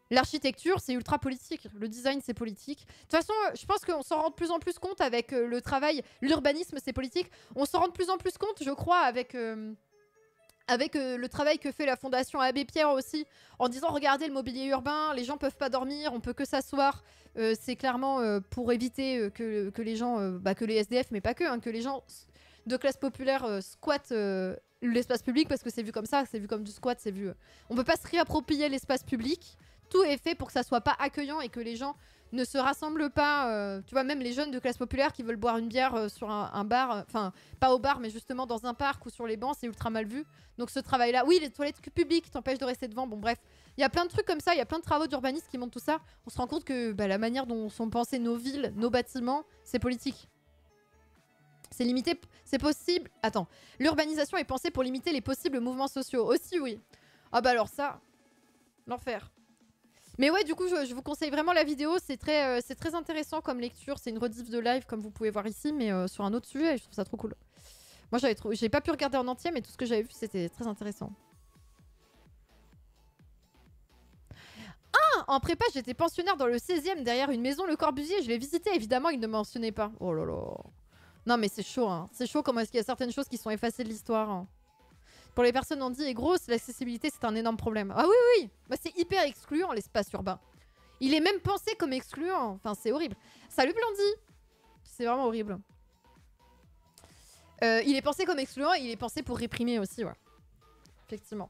L'architecture, c'est ultra politique. Le design, c'est politique. De toute façon, je pense qu'on s'en rend de plus en plus compte avec le travail. L'urbanisme, c'est politique. On s'en rend de plus en plus compte, je crois, avec le travail que fait la Fondation Abbé Pierre aussi, en disant, regardez le mobilier urbain, les gens peuvent pas dormir, on peut que s'asseoir. C'est clairement pour éviter que les gens, que les SDF, mais pas que, hein, que les gens de classe populaire squattent l'espace public parce que c'est vu comme ça, c'est vu comme du squat, c'est vu... On peut pas se réapproprier l'espace public tout est fait pour que ça soit pas accueillant et que les gens ne se rassemblent pas. Tu vois, même les jeunes de classe populaire qui veulent boire une bière sur un bar, enfin, pas au bar, mais justement dans un parc ou sur les bancs, c'est ultra mal vu. Donc ce travail-là, oui, les toilettes publiques t'empêchent de rester devant. Bon, bref, il y a plein de trucs comme ça, il y a plein de travaux d'urbanisme qui montrent tout ça. On se rend compte que la manière dont sont pensées nos villes, nos bâtiments, c'est politique. C'est limité, c'est possible. Attends, l'urbanisation est pensée pour limiter les possibles mouvements sociaux. Aussi, oui. Ah bah alors ça, l'enfer. Mais ouais, du coup, je vous conseille vraiment la vidéo. C'est très intéressant comme lecture. C'est une rediff de live, comme vous pouvez voir ici, mais sur un autre sujet. Et je trouve ça trop cool. Moi, j'ai pas pu regarder en entier, mais tout ce que j'avais vu, c'était très intéressant. Ah, en prépa, j'étais pensionnaire dans le 16e, derrière une maison Le Corbusier. Je l'ai visité, évidemment, il ne mentionnait pas. Oh là là. Non, mais c'est chaud, hein. C'est chaud comment est-ce qu'il y a certaines choses qui sont effacées de l'histoire. Hein. Pour les personnes handies et grosses, l'accessibilité, c'est un énorme problème. Ah oui, oui, bah, c'est hyper excluant, l'espace urbain. Il est même pensé comme excluant. Enfin, c'est horrible. Salut Blondie. C'est vraiment horrible. Il est pensé comme excluant et il est pensé pour réprimer aussi, ouais. Effectivement.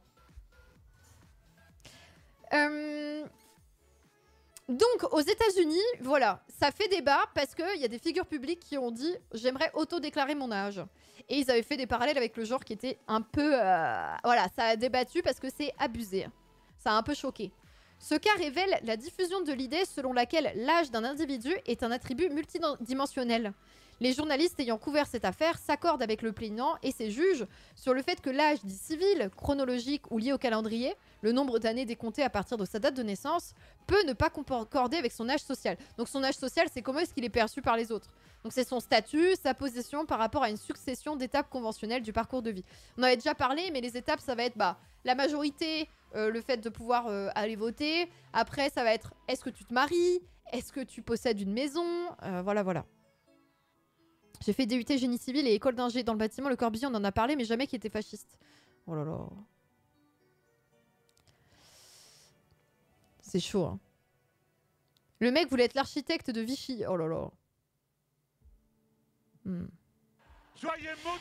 Donc, aux États-Unis, voilà, ça fait débat parce qu'il y a des figures publiques qui ont dit « J'aimerais auto-déclarer mon âge ». Et ils avaient fait des parallèles avec le genre qui était un peu... voilà, ça a débattu parce que c'est abusé. Ça a un peu choqué. Ce cas révèle la diffusion de l'idée selon laquelle l'âge d'un individu est un attribut multidimensionnel. Les journalistes ayant couvert cette affaire s'accordent avec le plaignant et ses juges sur le fait que l'âge dit civil, chronologique ou lié au calendrier, le nombre d'années décomptées à partir de sa date de naissance, peut ne pas concorder avec son âge social. Donc son âge social, c'est comment est-ce qu'il est perçu par les autres. Donc c'est son statut, sa position par rapport à une succession d'étapes conventionnelles du parcours de vie. On en avait déjà parlé, mais les étapes, ça va être la majorité, le fait de pouvoir aller voter. Après, ça va être est-ce que tu te maries? Est-ce que tu possèdes une maison? Voilà, voilà. J'ai fait DUT génie civil et école d'ingé dans le bâtiment. Le Corbusier, on en a parlé, mais jamais qui était fasciste. Oh là là. C'est chaud, hein. Le mec voulait être l'architecte de Vichy. Oh là là.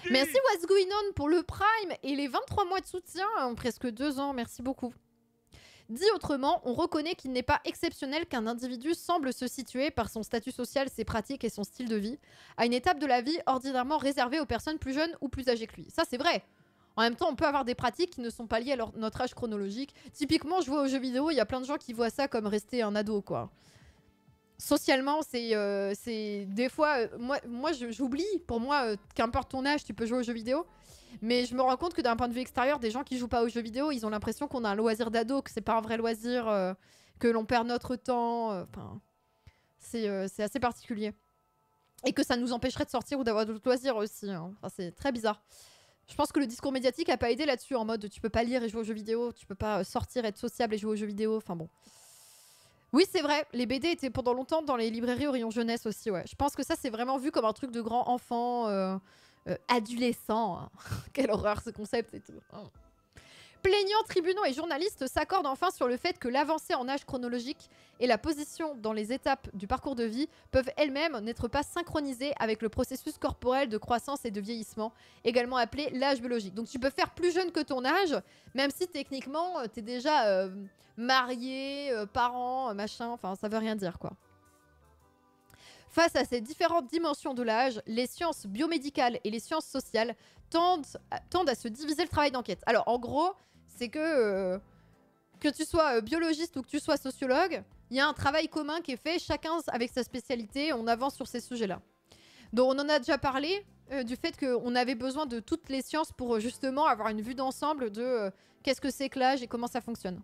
Merci What's Going On pour le Prime et les 23 mois de soutien en presque 2 ans. Merci beaucoup. Dit autrement, on reconnaît qu'il n'est pas exceptionnel qu'un individu semble se situer, par son statut social, ses pratiques et son style de vie, à une étape de la vie ordinairement réservée aux personnes plus jeunes ou plus âgées que lui. Ça, c'est vrai. En même temps, on peut avoir des pratiques qui ne sont pas liées à notre âge chronologique. Typiquement, jouer aux jeux vidéo, il y a plein de gens qui voient ça comme rester un ado, quoi. Socialement, c'est des fois... moi j'oublie. Pour moi, qu'importe ton âge, tu peux jouer aux jeux vidéo. Mais je me rends compte que d'un point de vue extérieur, des gens qui jouent pas aux jeux vidéo, ils ont l'impression qu'on a un loisir d'ado, que c'est pas un vrai loisir, que l'on perd notre temps. Enfin, c'est assez particulier. Et que ça nous empêcherait de sortir ou d'avoir d'autres loisirs aussi. Hein. Enfin, c'est très bizarre. Je pense que le discours médiatique a pas aidé là-dessus, en mode tu peux pas lire et jouer aux jeux vidéo, tu peux pas sortir, être sociable et jouer aux jeux vidéo. Enfin bon. Oui, c'est vrai, les BD étaient pendant longtemps dans les librairies au rayon jeunesse aussi, ouais. Je pense que ça, c'est vraiment vu comme un truc de grand enfant, adolescent. Hein. Quelle horreur, ce concept et tout. Oh. Plaignants, tribunaux et journalistes s'accordent enfin sur le fait que l'avancée en âge chronologique et la position dans les étapes du parcours de vie peuvent elles-mêmes n'être pas synchronisées avec le processus corporel de croissance et de vieillissement, également appelé l'âge biologique. Donc tu peux faire plus jeune que ton âge, même si techniquement t'es déjà marié, parent, machin, enfin ça veut rien dire quoi. Face à ces différentes dimensions de l'âge, les sciences biomédicales et les sciences sociales tendent à se diviser le travail d'enquête. Alors en gros, c'est que tu sois biologiste ou que tu sois sociologue, il y a un travail commun qui est fait, chacun avec sa spécialité, on avance sur ces sujets-là. Donc on en a déjà parlé, du fait qu'on avait besoin de toutes les sciences pour justement avoir une vue d'ensemble de qu'est-ce que c'est que l'âge et comment ça fonctionne.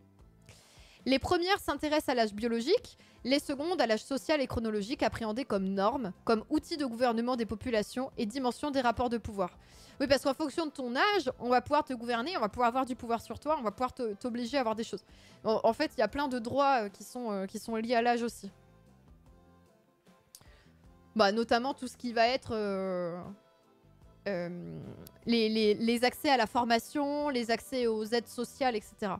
Les premières s'intéressent à l'âge biologique, les secondes à l'âge social et chronologique appréhendé comme norme, comme outil de gouvernement des populations et dimension des rapports de pouvoir. Oui, parce qu'en fonction de ton âge, on va pouvoir te gouverner, on va pouvoir avoir du pouvoir sur toi, on va pouvoir t'obliger à avoir des choses. En fait, il y a plein de droits qui sont liés à l'âge aussi. Bah, notamment tout ce qui va être les accès à la formation, les accès aux aides sociales, etc.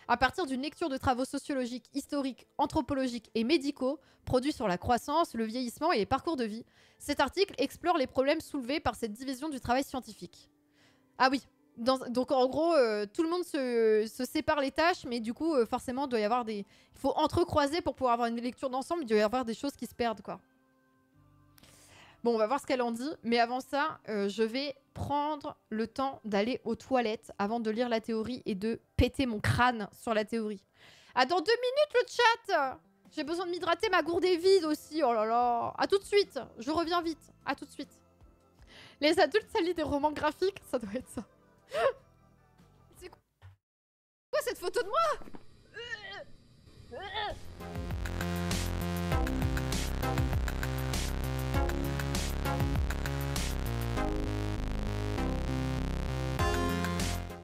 À partir d'une lecture de travaux sociologiques, historiques, anthropologiques et médicaux produits sur la croissance, le vieillissement et les parcours de vie, cet article explore les problèmes soulevés par cette division du travail scientifique. Ah oui, Donc en gros, tout le monde se sépare les tâches, mais du coup, forcément, il doit y avoir des... Il faut entrecroiser pour pouvoir avoir une lecture d'ensemble, il doit y avoir des choses qui se perdent, quoi. Bon, on va voir ce qu'elle en dit, mais avant ça, je vais prendre le temps d'aller aux toilettes avant de lire la théorie et de péter mon crâne sur la théorie. Ah, dans 2 minutes, le chat! J'ai besoin de m'hydrater, ma gourde est vide aussi, oh là là. À tout de suite, je reviens vite, à tout de suite. Les adultes, ça lit des romans graphiques, ça doit être ça. C'est quoi cette photo de moi?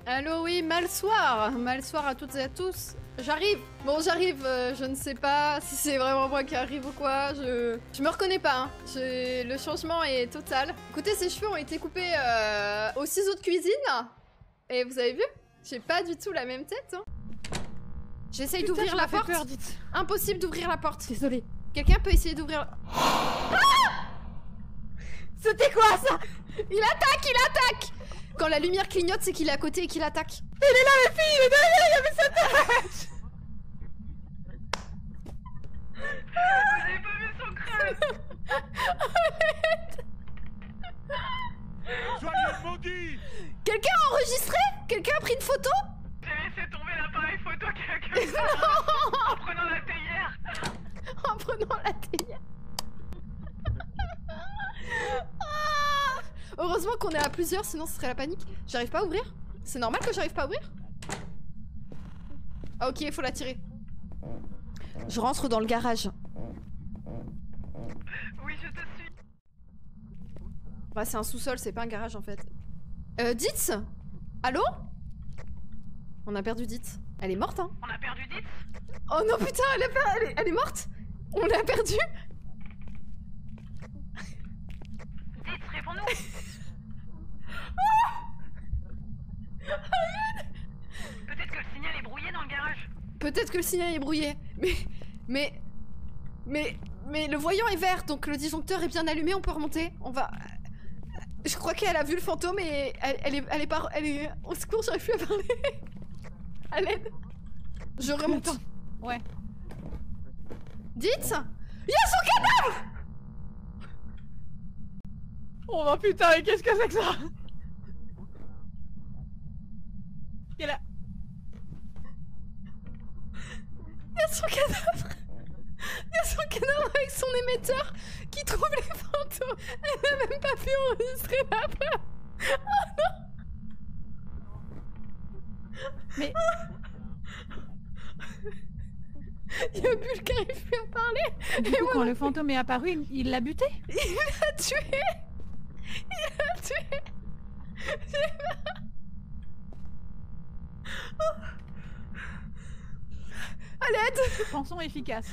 Allô, oui, mal soir à toutes et à tous. J'arrive. Bon, j'arrive, je ne sais pas si c'est vraiment moi qui arrive ou quoi, je me reconnais pas, hein. Le changement est total. Écoutez, ses cheveux ont été coupés au ciseau de cuisine. Et vous avez vu? J'ai pas du tout la même tête, hein. J'essaye d'ouvrir la porte. Peur, impossible d'ouvrir la porte. Désolée. Quelqu'un peut essayer d'ouvrir... Ah! C'était quoi, ça? Il attaque! Quand la lumière clignote, c'est qu'il est à côté et qu'il attaque. Il est là, les filles, il est derrière, il y avait sa tête. Vous avez pas vu son crâne? Soyez maudits! Quelqu'un a enregistré? Quelqu'un a pris une photo? J'ai laissé tomber l'appareil photo quelque part en prenant la théière. En prenant la théière. Ah, heureusement qu'on est à plusieurs, sinon ce serait la panique. J'arrive pas à ouvrir? C'est normal que j'arrive pas à ouvrir? Ah ok, il faut la tirer. Je rentre dans le garage. Oui, je te suis. Bah c'est un sous-sol, c'est pas un garage en fait. Ditz? Allô? On a perdu Ditz. Elle est morte, hein? On a perdu Ditz? Oh non putain, elle est morte? On l'a perdue? Ditz, réponds-nous. Peut-être que le signal est brouillé dans le garage. Peut-être que le signal est brouillé. Mais le voyant est vert, donc le disjoncteur est bien allumé, on peut remonter. On va... Je crois qu'elle a vu le fantôme et elle est... Au secours, j'arrive plus à parler. À l'aide. Je remonte. Ouais. Dites, il y a son cadavre. Oh bah putain, mais qu'est-ce que c'est que ça? Il y a son cadavre. Il y a son cadavre avec son émetteur qui trouve les fantômes. Elle n'a même pas pu enregistrer la preuve. Oh non. Mais... Il y a Bulle qui arrive plus à parler. Du coup, quand le fantôme est apparu, il l'a buté? Il l'a tué. À l'aide. Pensons efficace.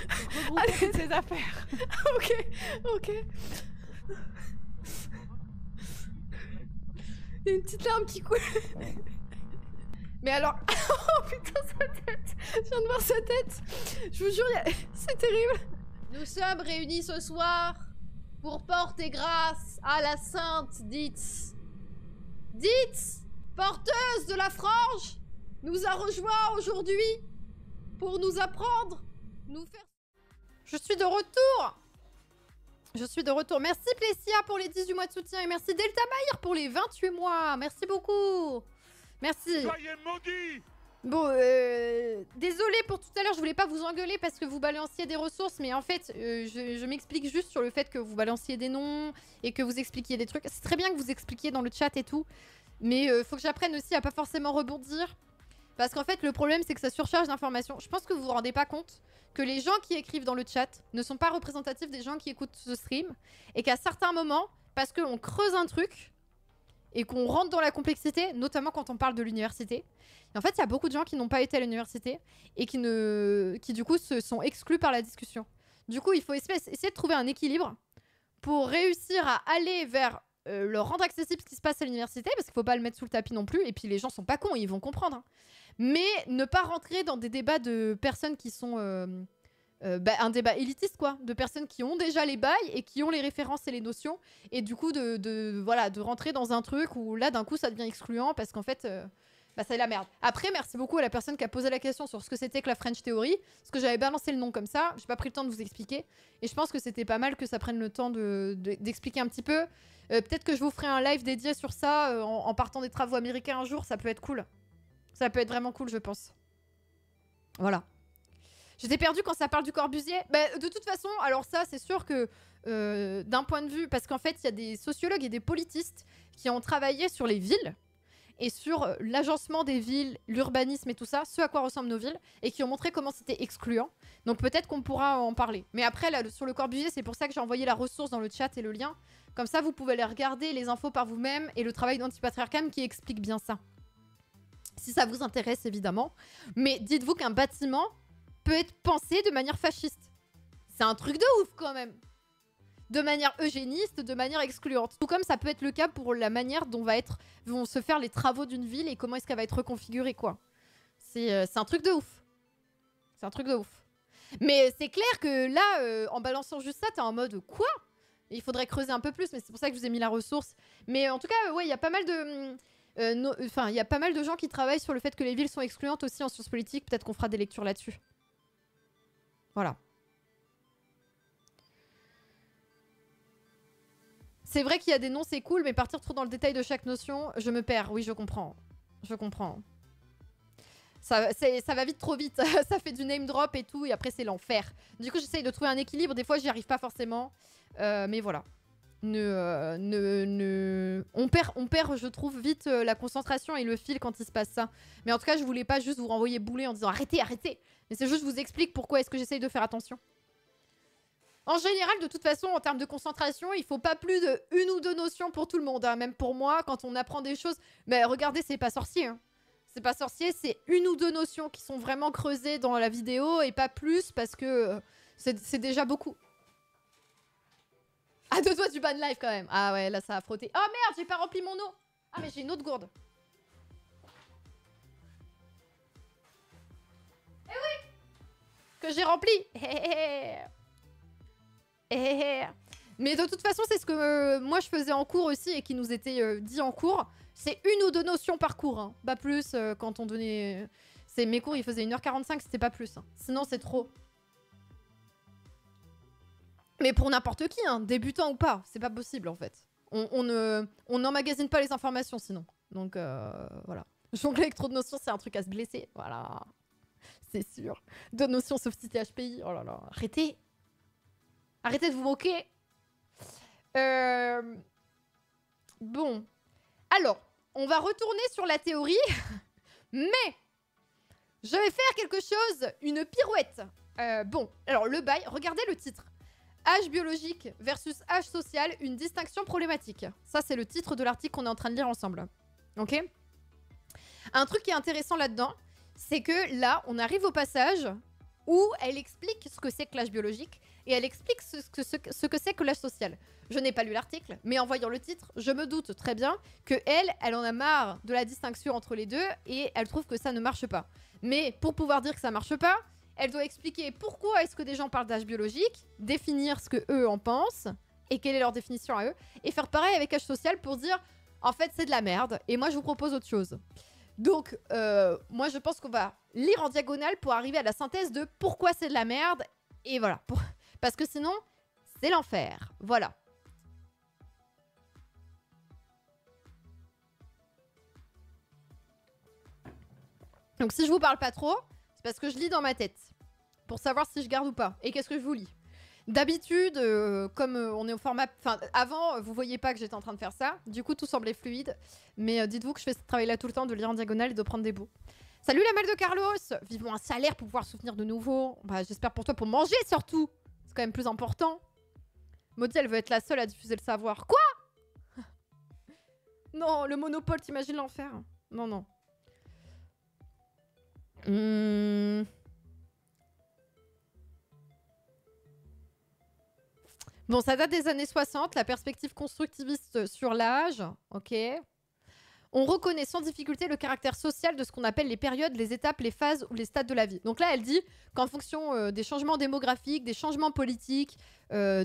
Regroupons toutes ces affaires. Ok. Il y a une petite larme qui coule. Mais alors... Oh putain, sa tête. Je viens de voir sa tête. Je vous jure, c'est terrible. Nous sommes réunis ce soir pour porter grâce à la sainte Ditz. Ditz, porteuse de la frange, nous a rejoints aujourd'hui pour nous apprendre, nous faire... Je suis de retour. Merci Plessia pour les 18 mois de soutien et merci Delta Maïr pour les 28 mois. Merci beaucoup. Merci. Soyez maudits! Bon, désolé pour tout à l'heure, je voulais pas vous engueuler parce que vous balanciez des ressources, mais en fait, je m'explique juste sur le fait que vous balanciez des noms et que vous expliquiez des trucs. C'est très bien que vous expliquiez dans le chat et tout, mais faut que j'apprenne aussi à pas forcément rebondir. Parce qu'en fait, le problème, c'est que ça surcharge d'informations. Je pense que vous vous rendez pas compte que les gens qui écrivent dans le chat ne sont pas représentatifs des gens qui écoutent ce stream et qu'à certains moments, parce qu'on creuse un truc et qu'on rentre dans la complexité, notamment quand on parle de l'université. Et en fait, il y a beaucoup de gens qui n'ont pas été à l'université et qui du coup se sont exclus par la discussion. Du coup, il faut essayer de trouver un équilibre pour réussir à aller vers leur rendre accessible ce qui se passe à l'université, parce qu'il faut pas le mettre sous le tapis non plus, et puis les gens sont pas cons, ils vont comprendre. Hein. Mais ne pas rentrer dans des débats de personnes qui sont un débat élitiste, quoi, de personnes qui ont déjà les bails et qui ont les références et les notions, et du coup voilà, de rentrer dans un truc où là d'un coup ça devient excluant parce qu'en fait c'est la merde. Après, merci beaucoup à la personne qui a posé la question sur ce que c'était que la French Theory, parce que j'avais balancé le nom comme ça, j'ai pas pris le temps de vous expliquer, et je pense que c'était pas mal que ça prenne le temps d'expliquer un petit peu. Peut-être que je vous ferai un live dédié sur ça en partant des travaux américains un jour, ça peut être cool. Ça peut être vraiment cool, je pense. Voilà. J'étais perdue quand ça parle du Corbusier. De toute façon, alors ça, c'est sûr que d'un point de vue... Parce qu'en fait, il y a des sociologues et des politistes qui ont travaillé sur les villes et sur l'agencement des villes, l'urbanisme et tout ça, ce à quoi ressemblent nos villes, et qui ont montré comment c'était excluant. Donc peut-être qu'on pourra en parler. Mais après, là, sur le Corbusier, c'est pour ça que j'ai envoyé la ressource dans le chat et le lien. Comme ça, vous pouvez aller regarder les infos par vous-même et le travail d'Antipatriarcam qui explique bien ça. Si ça vous intéresse, évidemment. Mais dites-vous qu'un bâtiment peut être pensé de manière fasciste. C'est un truc de ouf quand même. De manière eugéniste, de manière excluante. Tout comme ça peut être le cas pour la manière dont vont se faire les travaux d'une ville et comment est-ce qu'elle va être reconfigurée, quoi. C'est un truc de ouf. C'est un truc de ouf. Mais c'est clair que là, en balançant juste ça, t'es en mode quoi? Il faudrait creuser un peu plus, mais c'est pour ça que je vous ai mis la ressource. Mais en tout cas, ouais, il y a pas mal de... il y a pas mal de gens qui travaillent sur le fait que les villes sont excluantes aussi en sciences politiques. Peut-être qu'on fera des lectures là-dessus. Voilà. C'est vrai qu'il y a des noms, c'est cool, mais partir trop dans le détail de chaque notion, je me perds. Oui, je comprends. Je comprends. Ça va vite trop vite. Ça fait du name drop et tout, et après c'est l'enfer. Du coup, j'essaye de trouver un équilibre. Des fois, j'y arrive pas forcément. Mais voilà. On perd, je trouve, vite la concentration et le fil quand il se passe ça. Mais en tout cas, je voulais pas juste vous renvoyer bouler en disant arrêtez, arrêtez. Mais c'est juste je vous explique pourquoi est-ce que j'essaye de faire attention. En général, de toute façon, en termes de concentration, il faut pas plus de 1 ou 2 notions pour tout le monde. Hein. Même pour moi, quand on apprend des choses... Mais regardez, c'est pas sorcier. Hein. C'est pas sorcier, c'est 1 ou 2 notions qui sont vraiment creusées dans la vidéo et pas plus parce que c'est déjà beaucoup. À 2 doigts du ban live quand même. Ah ouais, là ça a frotté. Oh merde, j'ai pas rempli mon eau. Ah mais j'ai une autre gourde. Eh oui, que j'ai rempli. Mais de toute façon, c'est ce que moi je faisais en cours aussi et qui nous était dit en cours. C'est 1 ou 2 notions par cours. Hein. Pas plus quand on donnait... Mes cours, ils faisaient 1h45, c'était pas plus. Hein. Sinon, c'est trop. Mais pour n'importe qui, hein, débutant ou pas, c'est pas possible en fait. On n'emmagasine pas les informations sinon. Donc voilà. Jongler avec trop de notions, c'est un truc à se blesser. Voilà. C'est sûr. 2 notions sauf si t'es HPI. Oh là là. Arrêtez. Arrêtez de vous moquer. Bon. Alors, on va retourner sur la théorie. Mais je vais faire quelque chose, une pirouette. Bon, alors le bail, regardez le titre. Âge biologique versus âge social, une distinction problématique. Ça, c'est le titre de l'article qu'on est en train de lire ensemble. Ok? Un truc qui est intéressant là-dedans, c'est que là, on arrive au passage où elle explique ce que c'est que l'âge biologique et elle explique ce que c'est que l'âge social. Je n'ai pas lu l'article, mais en voyant le titre, je me doute très bien que elle en a marre de la distinction entre les deux et elle trouve que ça ne marche pas. Mais pour pouvoir dire que ça marche pas, elle doit expliquer pourquoi est-ce que des gens parlent d'âge biologique, définir ce que eux en pensent et quelle est leur définition à eux, et faire pareil avec âge social pour dire en fait c'est de la merde et moi je vous propose autre chose. Donc moi je pense qu'on va lire en diagonale pour arriver à la synthèse de pourquoi c'est de la merde et voilà. Parce que sinon c'est l'enfer. Voilà. Donc si je vous parle pas trop, c'est parce que je lis dans ma tête. Pour savoir si je garde ou pas. Et qu'est-ce que je vous lis. D'habitude, comme on est au format... Enfin, avant, vous voyez pas que j'étais en train de faire ça. Du coup, tout semblait fluide. Mais dites-vous que je fais ce travail-là tout le temps, de lire en diagonale et de prendre des bouts. Salut la malle de Carlos. Vivons un salaire pour pouvoir soutenir de nouveau. Bah, j'espère pour toi, pour manger surtout. C'est quand même plus important. Maudit, elle veut être la seule à diffuser le savoir. Quoi? Non, le monopole, t'imagines l'enfer? Non, non. Bon, ça date des années 60, la perspective constructiviste sur l'âge, ok. On reconnaît sans difficulté le caractère social de ce qu'on appelle les périodes, les étapes, les phases ou les stades de la vie. Donc là, elle dit qu'en fonction des changements démographiques, des changements politiques, des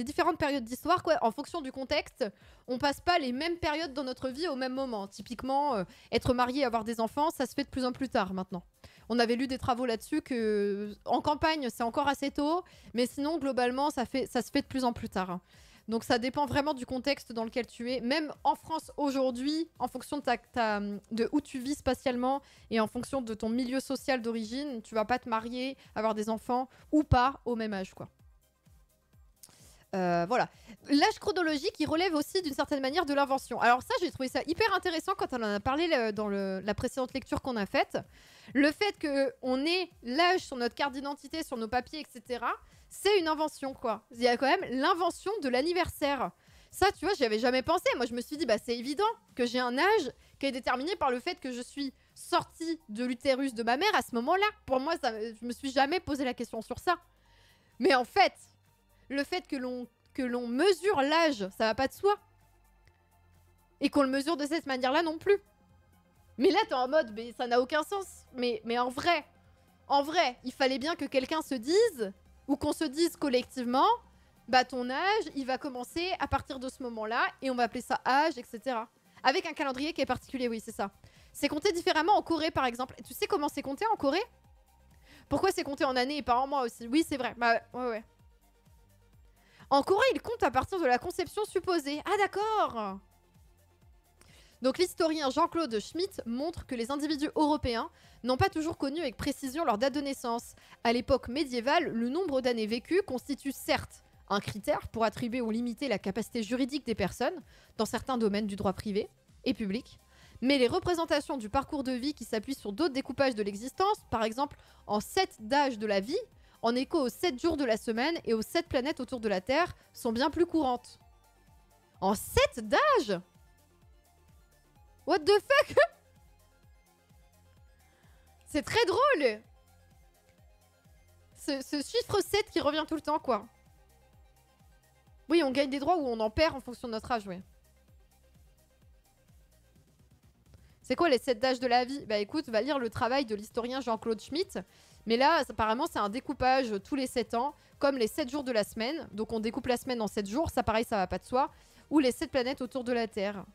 différentes périodes d'histoire, quoi, en fonction du contexte, on passe pas les mêmes périodes dans notre vie au même moment. Typiquement, être marié, avoir des enfants, ça se fait de plus en plus tard maintenant. On avait lu des travaux là-dessus que en campagne, c'est encore assez tôt, mais sinon, globalement, ça se fait de plus en plus tard. Donc ça dépend vraiment du contexte dans lequel tu es. Même en France aujourd'hui, en fonction de où tu vis spatialement et en fonction de ton milieu social d'origine, tu vas pas te marier, avoir des enfants ou pas au même âge, quoi. Voilà. L'âge chronologique, il relève aussi d'une certaine manière de l'invention. Alors ça, j'ai trouvé ça hyper intéressant quand on en a parlé dans la précédente lecture qu'on a faite. Le fait qu'on ait l'âge sur notre carte d'identité, sur nos papiers, etc., c'est une invention, quoi. Il y a quand même l'invention de l'anniversaire. Ça, tu vois, j'y avais jamais pensé. Moi, je me suis dit, bah, c'est évident que j'ai un âge qui est déterminé par le fait que je suis sortie de l'utérus de ma mère à ce moment-là. Pour moi, je me suis jamais posé la question sur ça. Mais en fait, le fait que l'on mesure l'âge, ça va pas de soi. Et qu'on le mesure de cette manière-là non plus. Mais là, t'es en mode, mais ça n'a aucun sens. Mais en vrai, il fallait bien que quelqu'un se dise, ou qu'on se dise collectivement, bah ton âge, il va commencer à partir de ce moment-là, et on va appeler ça âge, etc. Avec un calendrier qui est particulier, oui, c'est ça. C'est compté différemment en Corée, par exemple. Tu sais comment c'est compté en Corée? Pourquoi c'est compté en années et pas en mois aussi? Oui, c'est vrai. Bah, ouais. En Corée, ils comptent à partir de la conception supposée. Ah, d'accord. Donc l'historien Jean-Claude Schmitt montre que les individus européens n'ont pas toujours connu avec précision leur date de naissance. À l'époque médiévale, le nombre d'années vécues constitue certes un critère pour attribuer ou limiter la capacité juridique des personnes dans certains domaines du droit privé et public, mais les représentations du parcours de vie qui s'appuient sur d'autres découpages de l'existence, par exemple en 7 d'âge de la vie, en écho aux 7 jours de la semaine et aux 7 planètes autour de la Terre, sont bien plus courantes. En 7 d'âge ? What the fuck? C'est très drôle. Ce chiffre 7 qui revient tout le temps, quoi. Oui, on gagne des droits ou on en perd en fonction de notre âge, oui. C'est quoi les 7 d'âge de la vie? Bah écoute, va lire le travail de l'historien Jean-Claude Schmitt. Mais là, apparemment, c'est un découpage tous les 7 ans, comme les 7 jours de la semaine. Donc on découpe la semaine en 7 jours, ça pareil, ça va pas de soi. Ou les 7 planètes autour de la Terre.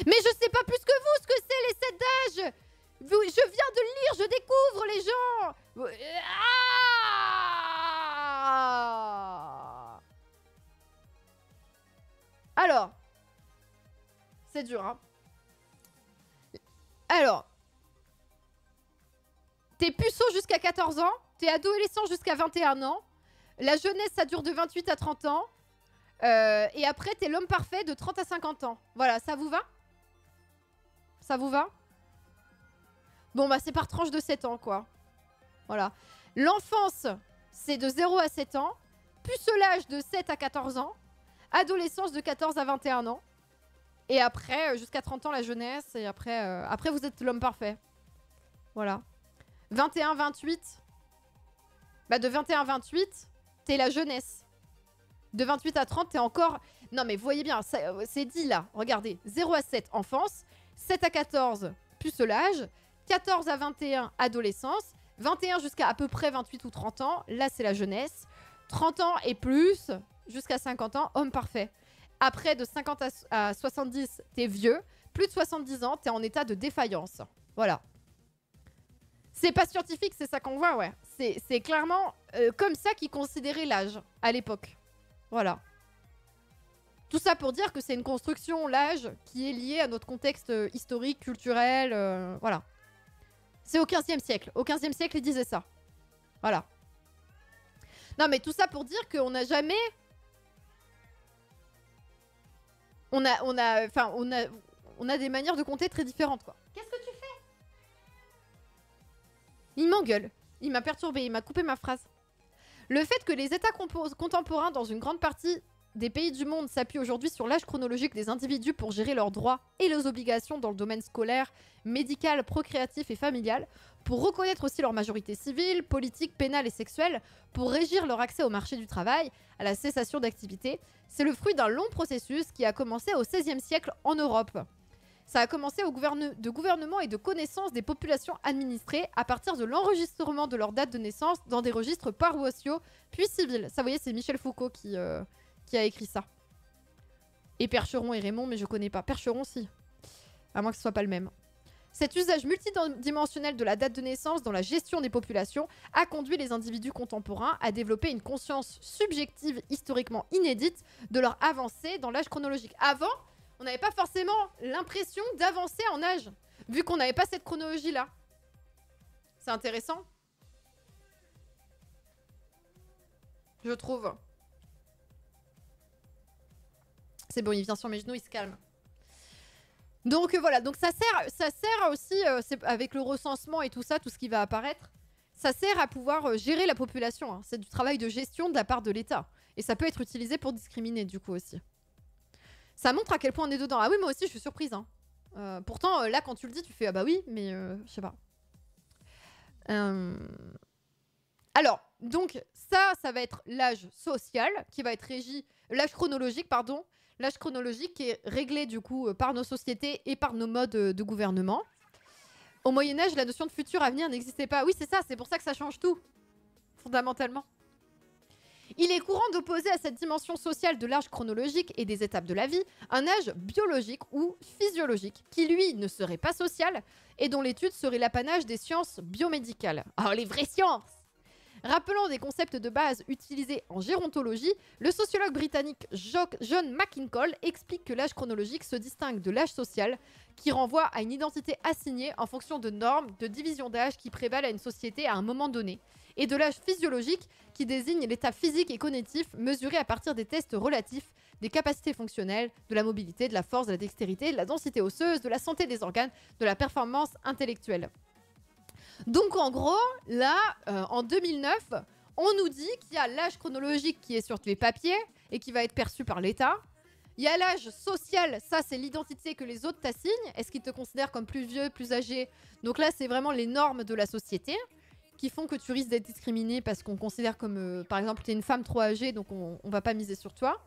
Mais je sais pas plus que vous ce que c'est les 7 d'âge. Je viens de le lire, je découvre les gens. Ah. Alors, c'est dur, hein. Alors, t'es puceau jusqu'à 14 ans, t'es adolescent jusqu'à 21 ans, la jeunesse ça dure de 28 à 30 ans, et après t'es l'homme parfait de 30 à 50 ans. Voilà, ça vous va? Ça vous va? Bon bah c'est par tranche de 7 ans quoi. Voilà. L'enfance c'est de 0 à 7 ans, pucelage de 7 à 14 ans, adolescence de 14 à 21 ans, et après jusqu'à 30 ans la jeunesse, et après vous êtes l'homme parfait. Voilà. 21-28. Bah de 21 à 28, t'es la jeunesse. De 28 à 30, t'es encore... Non mais vous voyez bien, c'est dit là. Regardez, 0 à 7, enfance. 7 à 14, pucelage. 14 à 21, adolescence. 21 jusqu'à à peu près 28 ou 30 ans, là c'est la jeunesse. 30 ans et plus, jusqu'à 50 ans, homme parfait. Après, de 50 à 70, t'es vieux. Plus de 70 ans, t'es en état de défaillance. Voilà. C'est pas scientifique, c'est ça qu'on voit, ouais. C'est clairement comme ça qu'ils considéraient l'âge à l'époque. Voilà. Tout ça pour dire que c'est une construction, l'âge, qui est liée à notre contexte historique, culturel, voilà. C'est au 15e siècle. Au 15e siècle, ils disaient ça. Voilà. Non, mais tout ça pour dire qu'on n'a jamais... On a des manières de compter très différentes, quoi. Qu'est-ce que tu fais? Il m'engueule. Il m'a perturbé. Il m'a coupé ma phrase. Le fait que les États contemporains, dans une grande partie, des pays du monde s'appuient aujourd'hui sur l'âge chronologique des individus pour gérer leurs droits et leurs obligations dans le domaine scolaire, médical, procréatif et familial, pour reconnaître aussi leur majorité civile, politique, pénale et sexuelle, pour régir leur accès au marché du travail, à la cessation d'activité. C'est le fruit d'un long processus qui a commencé au XVIe siècle en Europe. Ça a commencé de gouvernement et de connaissance des populations administrées à partir de l'enregistrement de leur date de naissance dans des registres paroissiaux puis civils. Ça, vous voyez, c'est Michel Foucault qui a écrit ça. Et Percheron et Raymond, mais je connais pas. Percheron, si. À moins que ce soit pas le même. Cet usage multidimensionnel de la date de naissance dans la gestion des populations a conduit les individus contemporains à développer une conscience subjective historiquement inédite de leur avancée dans l'âge chronologique. Avant, on n'avait pas forcément l'impression d'avancer en âge, vu qu'on n'avait pas cette chronologie-là. C'est intéressant. Je trouve. C'est bon, il vient sur mes genoux, il se calme. Donc voilà, donc ça sert aussi, avec le recensement et tout ça, tout ce qui va apparaître, ça sert à pouvoir gérer la population. Hein. C'est du travail de gestion de la part de l'État. Et ça peut être utilisé pour discriminer, du coup, aussi. Ça montre à quel point on est dedans. Ah oui, moi aussi, je suis surprise. Hein. Pourtant, là, quand tu le dis, tu fais « Ah bah oui, mais je sais pas. » Alors, donc, ça va être l'âge social, qui va être régi... L'âge chronologique, pardon. L'âge chronologique qui est réglé, du coup, par nos sociétés et par nos modes de gouvernement. Au Moyen-Âge, la notion de futur avenir n'existait pas. Oui, c'est ça, c'est pour ça que ça change tout, fondamentalement. Il est courant d'opposer à cette dimension sociale de l'âge chronologique et des étapes de la vie un âge biologique ou physiologique, qui lui ne serait pas social et dont l'étude serait l'apanage des sciences biomédicales. Oh, les vraies sciences! Rappelant des concepts de base utilisés en gérontologie, le sociologue britannique John McIncoll explique que l'âge chronologique se distingue de l'âge social, qui renvoie à une identité assignée en fonction de normes de division d'âge qui prévalent à une société à un moment donné, et de l'âge physiologique, qui désigne l'état physique et cognitif mesuré à partir des tests relatifs des capacités fonctionnelles, de la mobilité, de la force, de la dextérité, de la densité osseuse, de la santé des organes, de la performance intellectuelle. Donc en gros, là, en 2009, on nous dit qu'il y a l'âge chronologique qui est sur les papiers et qui va être perçu par l'État. Il y a l'âge social, ça c'est l'identité que les autres t'assignent. Est-ce qu'ils te considèrent comme plus vieux, plus âgé? Donc là, c'est vraiment les normes de la société qui font que tu risques d'être discriminé parce qu'on considère comme, par exemple, tu es une femme trop âgée, donc on va pas miser sur toi.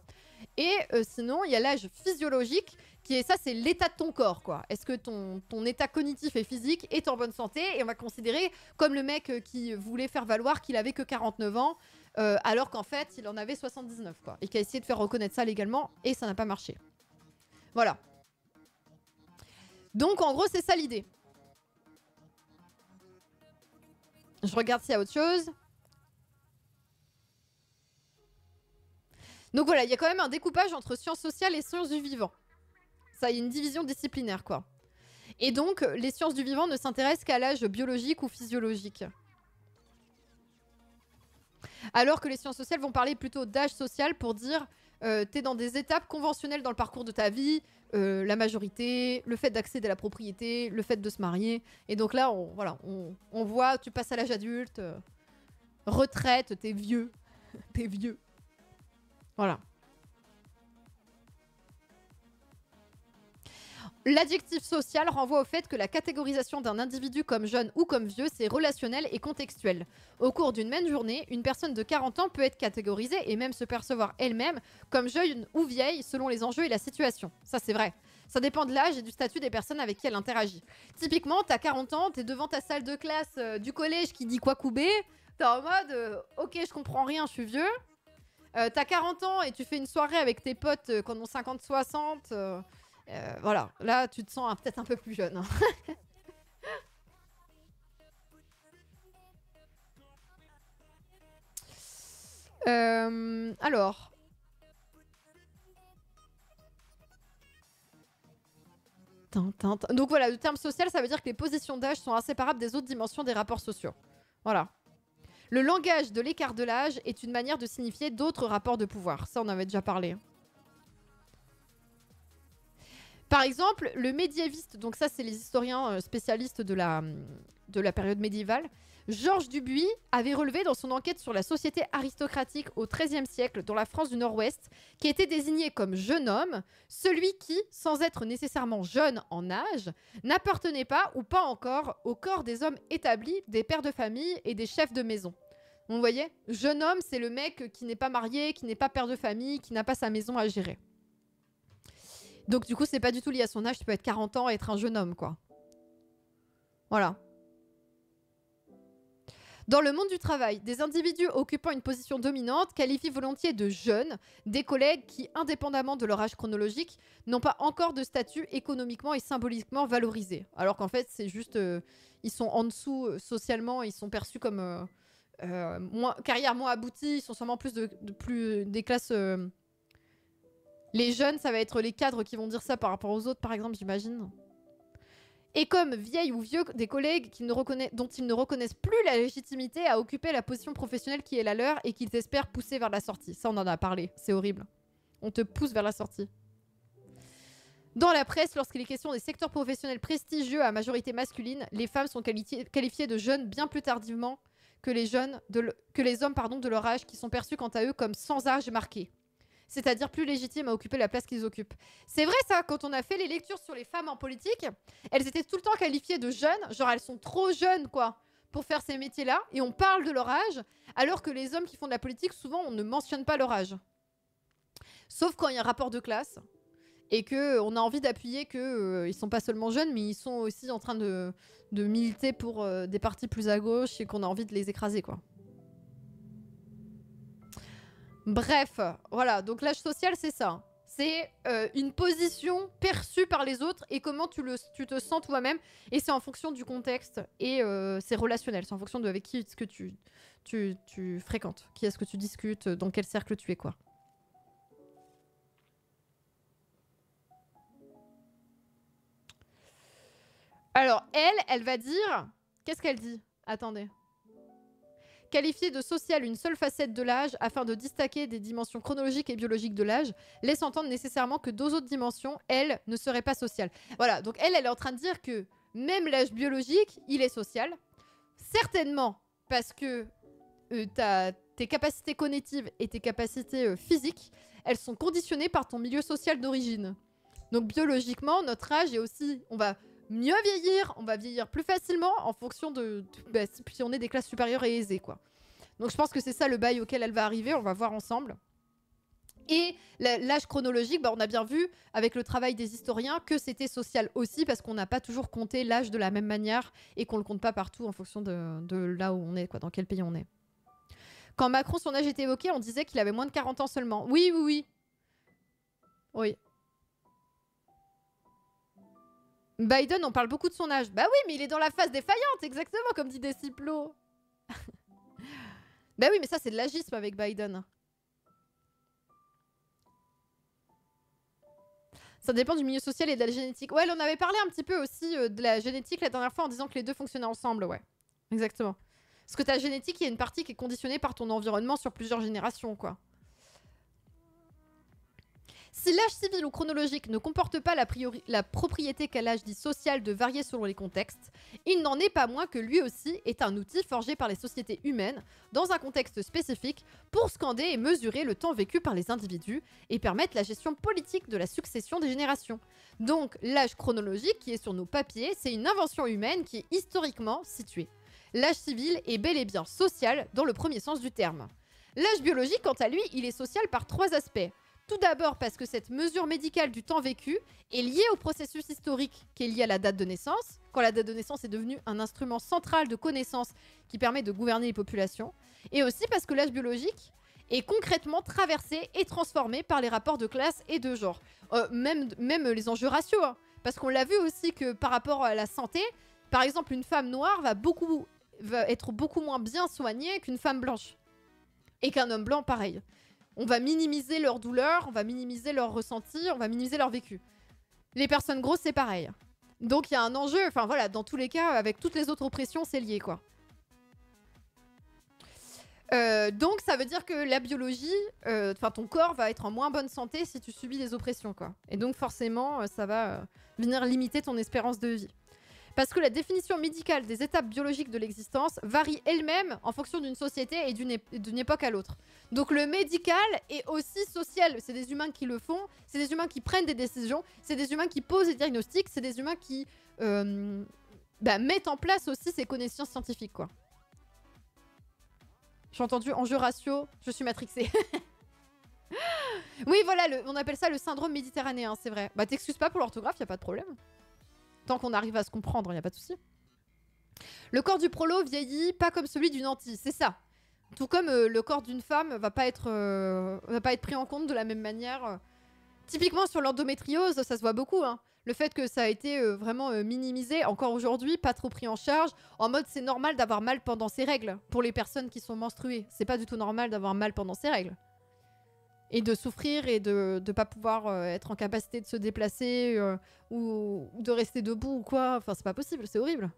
Et sinon, il y a l'âge physiologique, qui est ça, c'est l'état de ton corps, quoi. Est-ce que ton état cognitif et physique est en bonne santé? Et on va considérer comme le mec qui voulait faire valoir qu'il avait que 49 ans, alors qu'en fait, il en avait 79, quoi. Et qui a essayé de faire reconnaître ça légalement, et ça n'a pas marché. Voilà. Donc, en gros, c'est ça l'idée. Je regarde s'il y a autre chose. Donc voilà, il y a quand même un découpage entre sciences sociales et sciences du vivant. Ça, il y a une division disciplinaire, quoi. Et donc, les sciences du vivant ne s'intéressent qu'à l'âge biologique ou physiologique. Alors que les sciences sociales vont parler plutôt d'âge social pour dire t'es dans des étapes conventionnelles dans le parcours de ta vie, la majorité, le fait d'accéder à la propriété, le fait de se marier. Et donc là, on voit, tu passes à l'âge adulte, retraite, t'es vieux. T'es vieux. Voilà. L'adjectif social renvoie au fait que la catégorisation d'un individu comme jeune ou comme vieux, c'est relationnel et contextuel. Au cours d'une même journée, une personne de 40 ans peut être catégorisée et même se percevoir elle-même comme jeune ou vieille selon les enjeux et la situation. Ça, c'est vrai. Ça dépend de l'âge et du statut des personnes avec qui elle interagit. Typiquement, t'as 40 ans, t'es devant ta salle de classe du collège qui dit quoi couper, t'es en mode ok, je comprends rien, je suis vieux. T'as 40 ans et tu fais une soirée avec tes potes qui ont 50-60. Voilà, là tu te sens peut-être un peu plus jeune. Alors. Donc voilà, le terme social, ça veut dire que les positions d'âge sont inséparables des autres dimensions des rapports sociaux. Voilà. Le langage de l'écart de l'âge est une manière de signifier d'autres rapports de pouvoir. Ça, on avait déjà parlé. Par exemple, le médiéviste, donc ça, c'est les historiens spécialistes de la période médiévale. Georges Dubuis avait relevé dans son enquête sur la société aristocratique au XIIIe siècle dans la France du Nord-Ouest, qui était désigné comme jeune homme, celui qui, sans être nécessairement jeune en âge, n'appartenait pas ou pas encore au corps des hommes établis, des pères de famille et des chefs de maison. Vous voyez, jeune homme, c'est le mec qui n'est pas marié, qui n'est pas père de famille, qui n'a pas sa maison à gérer. Donc du coup, c'est pas du tout lié à son âge, tu peux être 40 ans et être un jeune homme, quoi. Voilà. Dans le monde du travail, des individus occupant une position dominante qualifient volontiers de jeunes des collègues qui, indépendamment de leur âge chronologique, n'ont pas encore de statut économiquement et symboliquement valorisé. Alors qu'en fait, c'est juste... ils sont en dessous socialement, ils sont perçus comme carrière moins aboutie, ils sont sûrement plus des classes... Les jeunes, ça va être les cadres qui vont dire ça par rapport aux autres, par exemple, j'imagine. Et comme vieilles ou vieux des collègues dont ils ne reconnaissent plus la légitimité à occuper la position professionnelle qui est la leur et qu'ils espèrent pousser vers la sortie. Ça, on en a parlé. C'est horrible. On te pousse vers la sortie. Dans la presse, lorsqu'il est question des secteurs professionnels prestigieux à majorité masculine, les femmes sont qualifiées de jeunes bien plus tardivement que les hommes de leur âge, qui sont perçus quant à eux comme sans âge marqué. C'est-à-dire plus légitimes à occuper la place qu'ils occupent. C'est vrai ça, quand on a fait les lectures sur les femmes en politique, elles étaient tout le temps qualifiées de jeunes, genre elles sont trop jeunes quoi, pour faire ces métiers-là, et on parle de leur âge, alors que les hommes qui font de la politique, souvent on ne mentionne pas leur âge. Sauf quand il y a un rapport de classe, et qu'on a envie d'appuyer qu'ils sont pas seulement jeunes, mais ils sont aussi en train de militer pour des partis plus à gauche, et qu'on a envie de les écraser quoi. Bref, voilà, donc l'âge social, c'est ça. C'est une position perçue par les autres et comment tu te sens toi-même. Et c'est en fonction du contexte et c'est relationnel. C'est en fonction de avec qui est-ce que tu fréquentes, qui est-ce que tu discutes, dans quel cercle tu es, quoi. Alors, elle va dire... Qu'est-ce qu'elle dit? Attendez. Qualifier de social une seule facette de l'âge afin de distinguer des dimensions chronologiques et biologiques de l'âge, laisse entendre nécessairement que deux autres dimensions, elles, ne seraient pas sociales. Voilà, donc elle est en train de dire que même l'âge biologique, il est social. Certainement parce que tes capacités cognitives et tes capacités physiques, elles sont conditionnées par ton milieu social d'origine. Donc biologiquement, notre âge est aussi... On va mieux vieillir, on va vieillir plus facilement en fonction de si on est des classes supérieures et aisées, quoi. Donc je pense que c'est ça le bail auquel elle va arriver, on va voir ensemble. Et l'âge chronologique, on a bien vu avec le travail des historiens que c'était social aussi parce qu'on n'a pas toujours compté l'âge de la même manière et qu'on le compte pas partout en fonction de là où on est, quoi, dans quel pays on est. Quand Macron, son âge était évoqué, on disait qu'il avait moins de 40 ans seulement. Oui, oui, oui. Oui. Biden, on parle beaucoup de son âge. Bah oui, mais il est dans la phase défaillante, exactement, comme dit Desciplo. Bah oui, mais ça, c'est de l'agisme avec Biden. Ça dépend du milieu social et de la génétique. Ouais, on avait parlé un petit peu aussi de la génétique la dernière fois en disant que les deux fonctionnaient ensemble, ouais. Exactement. Parce que ta génétique, il y a une partie qui est conditionnée par ton environnement sur plusieurs générations, quoi. Si l'âge civil ou chronologique ne comporte pas la propriété qu'a l'âge dit social de varier selon les contextes, il n'en est pas moins que lui aussi est un outil forgé par les sociétés humaines dans un contexte spécifique pour scander et mesurer le temps vécu par les individus et permettre la gestion politique de la succession des générations. Donc l'âge chronologique qui est sur nos papiers, c'est une invention humaine qui est historiquement située. L'âge civil est bel et bien social dans le premier sens du terme. L'âge biologique, quant à lui, il est social par trois aspects. Tout d'abord parce que cette mesure médicale du temps vécu est liée au processus historique qui est lié à la date de naissance, quand la date de naissance est devenue un instrument central de connaissance qui permet de gouverner les populations, et aussi parce que l'âge biologique est concrètement traversé et transformé par les rapports de classe et de genre. Même les enjeux raciaux, hein, parce qu'on l'a vu aussi que par rapport à la santé, par exemple une femme noire va être beaucoup moins bien soignée qu'une femme blanche, et qu'un homme blanc pareil. On va minimiser leur douleur, on va minimiser leur ressenti, on va minimiser leur vécu. Les personnes grosses, c'est pareil. Donc il y a un enjeu, enfin voilà, dans tous les cas, avec toutes les autres oppressions, c'est lié, quoi. Donc ça veut dire que la biologie, ton corps va être en moins bonne santé si tu subis des oppressions, quoi. Et donc forcément, ça va venir limiter ton espérance de vie. Parce que la définition médicale des étapes biologiques de l'existence varie elle-même en fonction d'une société et d'une époque à l'autre. Donc le médical est aussi social. C'est des humains qui le font, c'est des humains qui prennent des décisions, c'est des humains qui posent des diagnostics, c'est des humains qui mettent en place aussi ces connaissances scientifiques, quoi. J'ai entendu enjeu ratio, je suis matrixée. Oui, voilà, on appelle ça le syndrome méditerranéen, c'est vrai. Bah t'excuses pas pour l'orthographe, y a pas de problème. Tant qu'on arrive à se comprendre, y a pas de souci. Le corps du prolo vieillit pas comme celui d'une hantille, c'est ça. Tout comme le corps d'une femme va pas être pris en compte de la même manière. Typiquement sur l'endométriose, ça se voit beaucoup, hein. Le fait que ça a été vraiment minimisé, encore aujourd'hui, pas trop pris en charge, en mode c'est normal d'avoir mal pendant ses règles, pour les personnes qui sont menstruées. C'est pas du tout normal d'avoir mal pendant ses règles. Et de souffrir et de pas pouvoir être en capacité de se déplacer ou de rester debout ou quoi. Enfin, c'est pas possible, c'est horrible.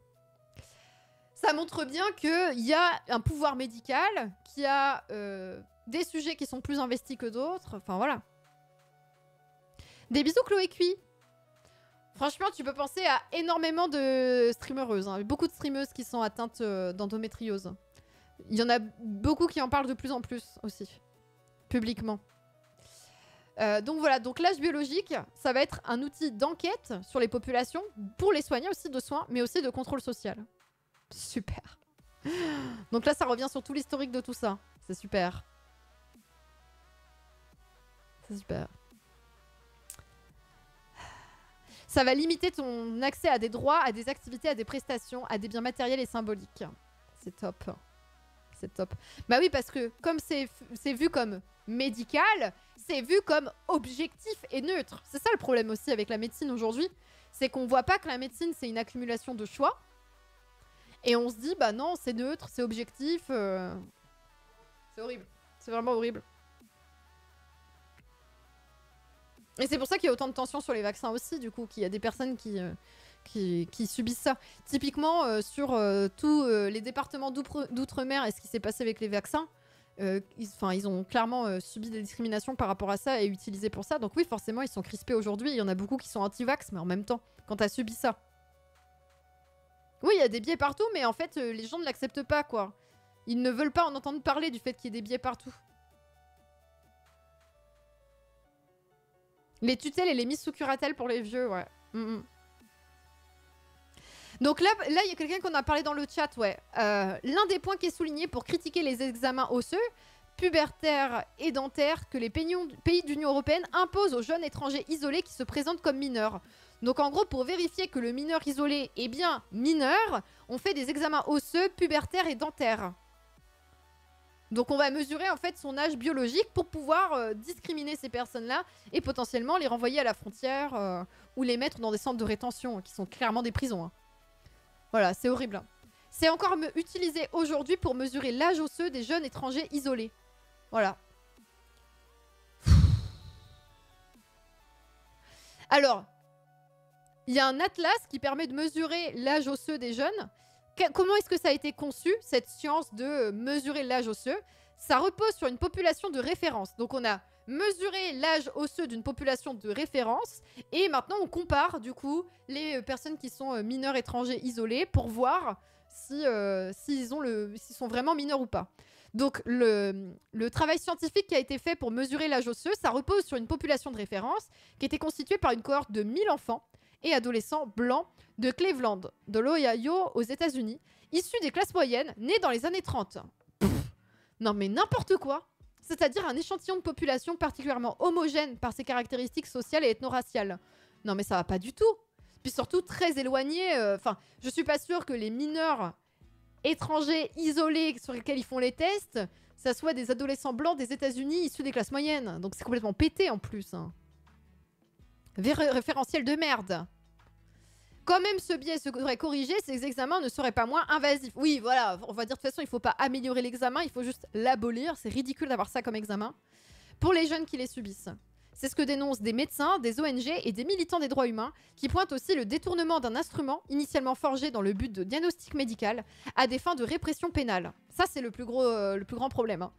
Ça montre bien qu'il y a un pouvoir médical, qu'il y a des sujets qui sont plus investis que d'autres. Enfin, voilà. Des bisous, Chloé Cui. Franchement, tu peux penser à énormément de streamereuses. Hein. Beaucoup de streameuses qui sont atteintes d'endométriose. Il y en a beaucoup qui en parlent de plus en plus aussi. Publiquement. Donc voilà, donc l'âge biologique, ça va être un outil d'enquête sur les populations pour les soigner aussi de soins, mais aussi de contrôle social. Super. Donc là, ça revient sur tout l'historique de tout ça. C'est super. C'est super. Ça va limiter ton accès à des droits, à des activités, à des prestations, à des biens matériels et symboliques. C'est top. C'est top. Bah oui, parce que comme c'est vu comme médical, c'est vu comme objectif et neutre. C'est ça le problème aussi avec la médecine aujourd'hui. C'est qu'on voit pas que la médecine, c'est une accumulation de choix. Et on se dit, bah non, c'est neutre, c'est objectif. C'est horrible. C'est vraiment horrible. Et c'est pour ça qu'il y a autant de tensions sur les vaccins aussi, du coup, qu'il y a des personnes qui subissent ça. Typiquement, sur tous les départements d'outre-mer et ce qui s'est passé avec les vaccins, ils ont clairement subi des discriminations par rapport à ça et utilisé pour ça. Donc oui, forcément, ils sont crispés aujourd'hui. Il y en a beaucoup qui sont anti-vax, mais en même temps, quand t'as subi ça. Oui, il y a des biais partout, mais en fait, les gens ne l'acceptent pas, quoi. Ils ne veulent pas en entendre parler du fait qu'il y ait des biais partout. Les tutelles et les mises sous curatelle pour les vieux, ouais. Donc là, il y a quelqu'un qu'on a parlé dans le chat, ouais. L'un des points qui est souligné pour critiquer les examens osseux, pubertaires et dentaires que les pays de l'Union européenne imposent aux jeunes étrangers isolés qui se présentent comme mineurs. Donc en gros, pour vérifier que le mineur isolé est bien mineur, on fait des examens osseux, pubertaires et dentaires. Donc on va mesurer en fait son âge biologique pour pouvoir discriminer ces personnes-là et potentiellement les renvoyer à la frontière ou les mettre dans des centres de rétention qui sont clairement des prisons. Hein. Voilà, c'est horrible. C'est encore utilisé aujourd'hui pour mesurer l'âge osseux des jeunes étrangers isolés. Voilà. Alors, il y a un atlas qui permet de mesurer l'âge osseux des jeunes. Comment est-ce que ça a été conçu, cette science de mesurer l'âge osseux? Ça repose sur une population de référence. Donc on a mesuré l'âge osseux d'une population de référence et maintenant on compare du coup les personnes qui sont mineurs étrangers isolés pour voir s'ils sont vraiment mineurs ou pas. Donc le travail scientifique qui a été fait pour mesurer l'âge osseux, ça repose sur une population de référence qui était constituée par une cohorte de 1000 enfants et adolescents blancs de Cleveland, de l'Ohio aux États-Unis, issus des classes moyennes, nés dans les années 30. Pff, non mais n'importe quoi. C'est-à-dire un échantillon de population particulièrement homogène par ses caractéristiques sociales et ethno-raciales. Non mais ça va pas du tout. Puis surtout très éloigné. Enfin, je suis pas sûre que les mineurs étrangers isolés sur lesquels ils font les tests, ça soit des adolescents blancs des États-Unis issus des classes moyennes. Donc c'est complètement pété en plus. Hein. Référentiel de merde. Quand même ce biais serait corrigé, ces examens ne seraient pas moins invasifs. Oui, voilà, on va dire de toute façon, il ne faut pas améliorer l'examen, il faut juste l'abolir. C'est ridicule d'avoir ça comme examen. Pour les jeunes qui les subissent. C'est ce que dénoncent des médecins, des ONG et des militants des droits humains, qui pointent aussi le détournement d'un instrument initialement forgé dans le but de diagnostic médical à des fins de répression pénale. Ça, c'est le plus grand problème. Hein.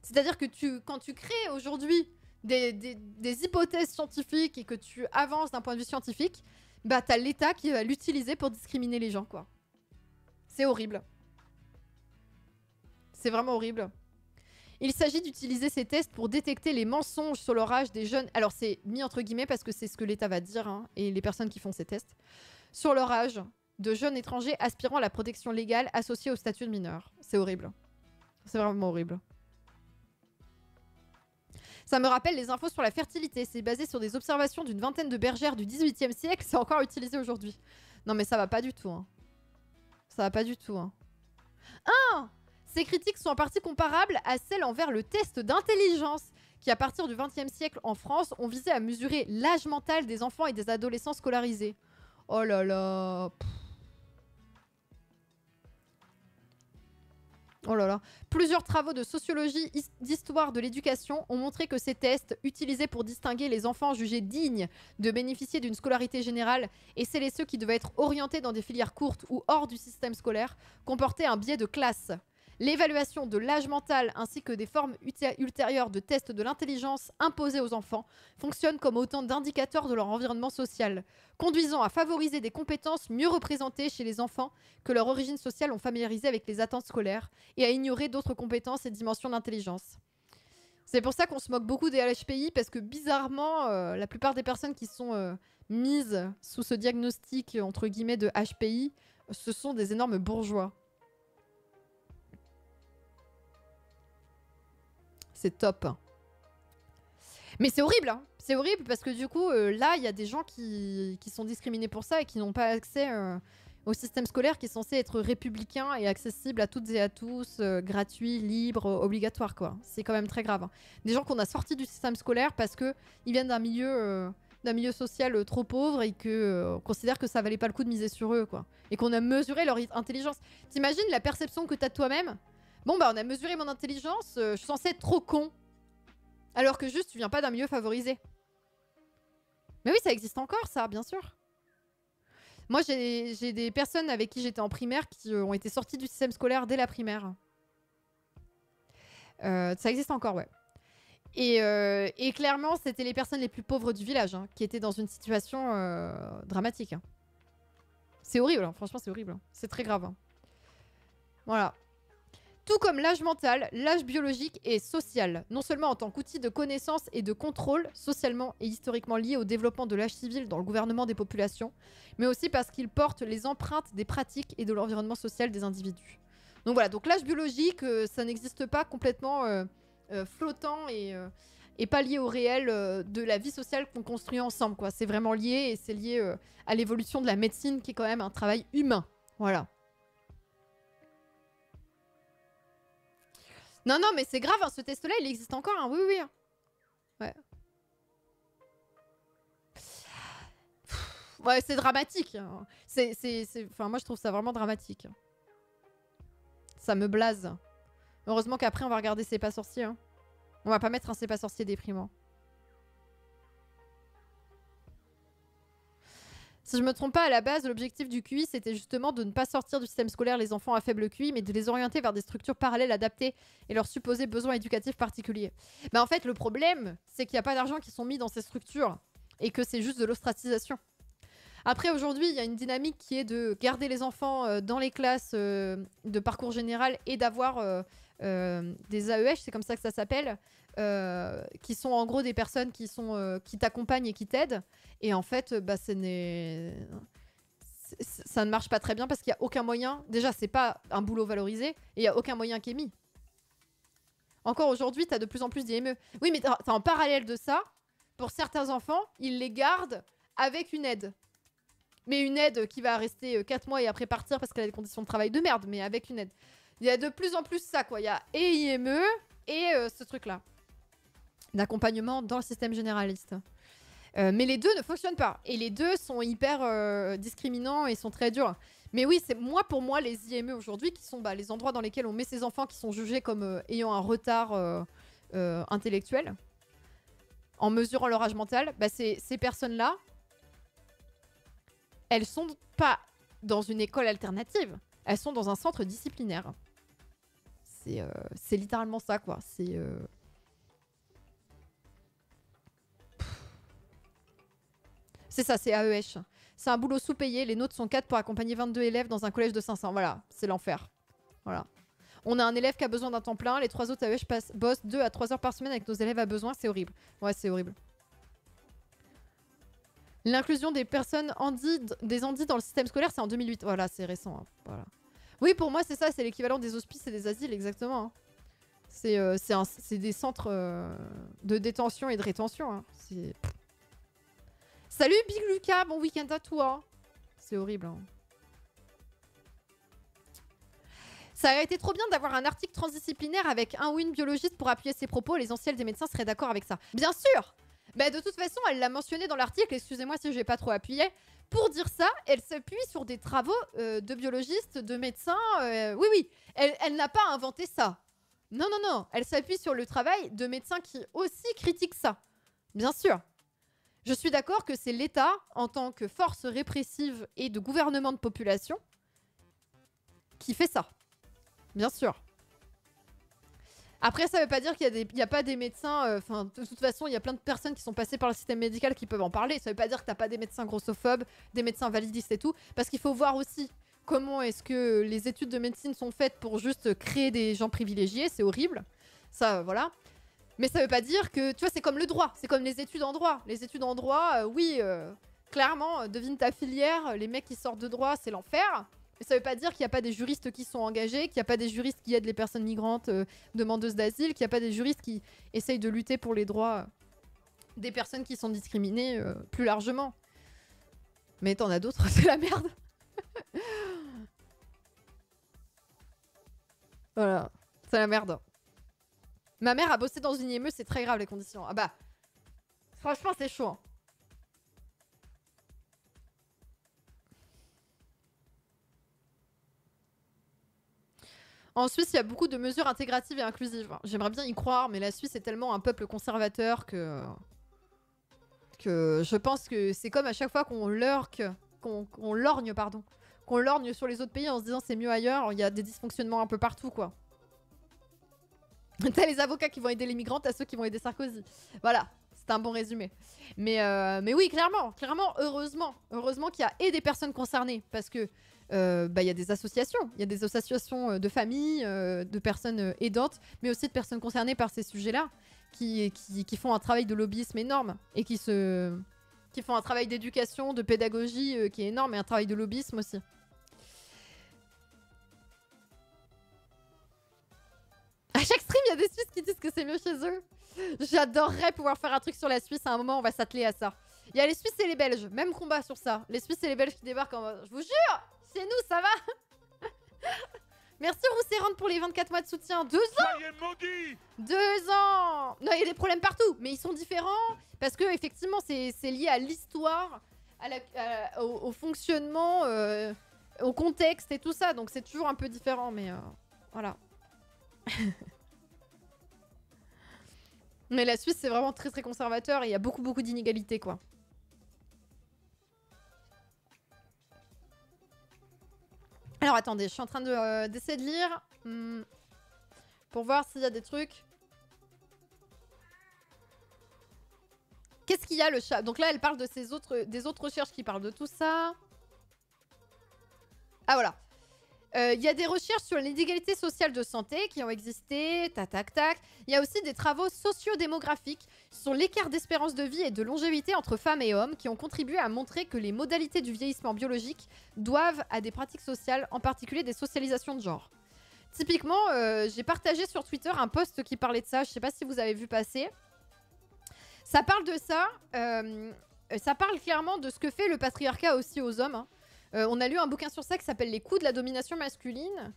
C'est-à-dire que quand tu crées aujourd'hui des hypothèses scientifiques et que tu avances d'un point de vue scientifique, bah t'as l'État qui va l'utiliser pour discriminer les gens, quoi. C'est horrible. C'est vraiment horrible. Il s'agit d'utiliser ces tests pour détecter les mensonges sur leur âge des jeunes. Alors c'est mis entre guillemets parce que c'est ce que l'État va dire, hein, et les personnes qui font ces tests. Sur leur âge de jeunes étrangers aspirant à la protection légale associée au statut de mineur. C'est horrible. C'est vraiment horrible. Ça me rappelle les infos sur la fertilité. C'est basé sur des observations d'une vingtaine de bergères du XVIIIe siècle. C'est encore utilisé aujourd'hui. Non mais ça va pas du tout. Hein. Ça va pas du tout. Hein. Ah, ces critiques sont en partie comparables à celles envers le test d'intelligence qui, à partir du XXe siècle en France, ont visé à mesurer l'âge mental des enfants et des adolescents scolarisés. Oh là là. Oh là là. Plusieurs travaux de sociologie, d'histoire de l'éducation ont montré que ces tests, utilisés pour distinguer les enfants jugés dignes de bénéficier d'une scolarité générale et ceux qui devaient être orientés dans des filières courtes ou hors du système scolaire, comportaient un biais de classe. L'évaluation de l'âge mental ainsi que des formes ultérieures de tests de l'intelligence imposés aux enfants fonctionnent comme autant d'indicateurs de leur environnement social, conduisant à favoriser des compétences mieux représentées chez les enfants que leur origine sociale ont familiarisé avec les attentes scolaires et à ignorer d'autres compétences et dimensions d'intelligence. C'est pour ça qu'on se moque beaucoup des HPI parce que bizarrement, la plupart des personnes qui sont mises sous ce diagnostic entre guillemets de HPI, ce sont des énormes bourgeois. C'est top. Mais c'est horrible, hein. C'est horrible parce que du coup, là, il y a des gens qui sont discriminés pour ça et qui n'ont pas accès au système scolaire qui est censé être républicain et accessible à toutes et à tous, gratuit, libre, obligatoire, quoi. C'est quand même très grave. Hein. Des gens qu'on a sortis du système scolaire parce qu'ils viennent d'un milieu social trop pauvre et qu'on considère que ça valait pas le coup de miser sur eux, quoi. Et qu'on a mesuré leur intelligence. T'imagines la perception que t'as de toi-même ? Bon bah on a mesuré mon intelligence, je suis censée être trop con. Alors que juste tu viens pas d'un milieu favorisé. Mais oui, ça existe encore ça, bien sûr. Moi j'ai des personnes avec qui j'étais en primaire qui ont été sorties du système scolaire dès la primaire. Ça existe encore, ouais. Et clairement c'était les personnes les plus pauvres du village hein, qui étaient dans une situation dramatique. Hein. C'est horrible, hein. Franchement c'est horrible. Hein. C'est très grave. Hein. Voilà. Tout comme l'âge mental, l'âge biologique et social, non seulement en tant qu'outil de connaissance et de contrôle socialement et historiquement lié au développement de l'âge civil dans le gouvernement des populations, mais aussi parce qu'il porte les empreintes des pratiques et de l'environnement social des individus. Donc voilà, donc l'âge biologique, ça n'existe pas complètement flottant et pas lié au réel de la vie sociale qu'on construit ensemble, quoi. C'est vraiment lié et c'est lié à l'évolution de la médecine qui est quand même un travail humain. Voilà. Non, non, mais c'est grave, hein, ce test-là, il existe encore, hein, oui, oui. Ouais. Ouais, c'est dramatique. Hein. Enfin, moi, je trouve ça vraiment dramatique. Ça me blase. Heureusement qu'après, on va regarder C'est pas sorcier. Hein. On va pas mettre un C'est pas sorcier déprimant. Si je me trompe pas, à la base, l'objectif du QI, c'était justement de ne pas sortir du système scolaire les enfants à faible QI, mais de les orienter vers des structures parallèles adaptées et leurs supposés besoins éducatifs particuliers. Ben en fait, le problème, c'est qu'il n'y a pas d'argent qui sont mis dans ces structures et que c'est juste de l'ostracisation. Après, aujourd'hui, il y a une dynamique qui est de garder les enfants dans les classes de parcours général et d'avoir des AEH, c'est comme ça que ça s'appelle, qui sont en gros des personnes qui t'accompagnent et qui t'aident. Et en fait, bah, ça ne marche pas très bien parce qu'il n'y a aucun moyen. Déjà, c'est pas un boulot valorisé et il n'y a aucun moyen qui est mis. Encore aujourd'hui, tu as de plus en plus d'IME. Oui, mais t'as en parallèle de ça, pour certains enfants, ils les gardent avec une aide. Mais une aide qui va rester 4 mois et après partir parce qu'elle a des conditions de travail de merde, mais avec une aide. Il y a de plus en plus ça, quoi. Il y a et IME et ce truc-là. D'accompagnement dans le système généraliste. Mais les deux ne fonctionnent pas. Et les deux sont hyper discriminants et sont très durs. Mais oui, c'est pour moi, les IME aujourd'hui, qui sont les endroits dans lesquels on met ces enfants qui sont jugés comme ayant un retard intellectuel, en mesurant leur âge mental, ces personnes-là, elles sont pas dans une école alternative. Elles sont dans un centre disciplinaire. C'est littéralement ça, quoi. C'est ça, c'est AEH. C'est un boulot sous-payé. Les nôtres sont 4 pour accompagner 22 élèves dans un collège de 500. Voilà, c'est l'enfer. Voilà. On a un élève qui a besoin d'un temps plein. Les 3 autres AEH bossent 2 à 3 heures par semaine avec nos élèves à besoin. C'est horrible. Ouais, c'est horrible. L'inclusion des personnes des handis dans le système scolaire, c'est en 2008. Voilà, c'est récent. Hein. Voilà. Oui, pour moi, c'est ça. C'est l'équivalent des hospices et des asiles, exactement. Hein. C'est des centres de détention et de rétention. Hein. Salut Big Lucas, bon week-end à toi. C'est horrible. Hein. Ça aurait été trop bien d'avoir un article transdisciplinaire avec un ou une biologiste pour appuyer ses propos. Les anciens des médecins seraient d'accord avec ça. Bien sûr. Bah, de toute façon, elle l'a mentionné dans l'article. Excusez-moi si je n'ai pas trop appuyé. Pour dire ça, elle s'appuie sur des travaux de biologistes, de médecins. Oui, oui. Elle n'a pas inventé ça. Non, non, non. Elle s'appuie sur le travail de médecins qui aussi critiquent ça. Bien sûr. Je suis d'accord que c'est l'État, en tant que force répressive et de gouvernement de population, qui fait ça. Bien sûr. Après, ça veut pas dire qu'il y a pas des médecins... Enfin, de toute façon, il y a plein de personnes qui sont passées par le système médical qui peuvent en parler. Ça veut pas dire que t'as pas des médecins grossophobes, des médecins validistes et tout. Parce qu'il faut voir aussi comment est-ce que les études de médecine sont faites pour juste créer des gens privilégiés. C'est horrible. Ça, voilà. Mais ça veut pas dire que... Tu vois, c'est comme le droit. C'est comme les études en droit. Les études en droit, oui, clairement, devine ta filière. Les mecs qui sortent de droit, c'est l'enfer. Mais ça veut pas dire qu'il n'y a pas des juristes qui sont engagés, qu'il n'y a pas des juristes qui aident les personnes migrantes, demandeuses d'asile, qu'il n'y a pas des juristes qui essayent de lutter pour les droits des personnes qui sont discriminées plus largement. Mais t'en as d'autres, c'est la merde. Voilà, c'est la merde. Ma mère a bossé dans une IME, c'est très grave les conditions. Ah bah, franchement c'est chaud. Hein. En Suisse, il y a beaucoup de mesures intégratives et inclusives. J'aimerais bien y croire, mais la Suisse est tellement un peuple conservateur que je pense que c'est comme à chaque fois qu'on lorgne, pardon, qu'on lorgne sur les autres pays en se disant c'est mieux ailleurs, il y a des dysfonctionnements un peu partout, quoi. T'as les avocats qui vont aider les migrants, t'as ceux qui vont aider Sarkozy. Voilà, c'est un bon résumé. Mais oui, clairement, heureusement qu'il y a et des personnes concernées, parce que il y a des associations. Il y a des associations de familles, de personnes aidantes, mais aussi de personnes concernées par ces sujets-là, qui font un travail de lobbyisme énorme et qui font un travail d'éducation, de pédagogie qui est énorme et un travail de lobbyisme aussi. À chaque stream, il y a des Suisses qui disent que c'est mieux chez eux. J'adorerais pouvoir faire un truc sur la Suisse. À un moment, on va s'atteler à ça. Il y a les Suisses et les Belges. Même combat sur ça. Les Suisses et les Belges qui débarquent en mode... Je vous jure, chez nous, ça va. Merci Rousserand pour les 24 mois de soutien. 2 ans. Ça y est, maudit. 2 ans. Non, il y a des problèmes partout. Mais ils sont différents. Parce que effectivement, c'est lié à l'histoire, au fonctionnement, au contexte et tout ça. Donc c'est toujours un peu différent. Mais voilà. Mais la Suisse, c'est vraiment très très conservateur et il y a beaucoup d'inégalités, quoi. Alors attendez, je suis en train d'essayer de lire pour voir s'il y a des trucs. Qu'est-ce qu'il y a le chat? Donc là, elle parle de des autres recherches qui parlent de tout ça. Ah voilà. Il y a des recherches sur l'inégalité sociale de santé qui ont existé, tac. Il y a aussi des travaux sociodémographiques sur l'écart d'espérance de vie et de longévité entre femmes et hommes qui ont contribué à montrer que les modalités du vieillissement biologique doivent à des pratiques sociales, en particulier des socialisations de genre. Typiquement, j'ai partagé sur Twitter un post qui parlait de ça, je sais pas si vous avez vu passer. Ça parle de ça, ça parle clairement de ce que fait le patriarcat aussi aux hommes, hein. On a lu un bouquin sur ça qui s'appelle Les coups de la domination masculine.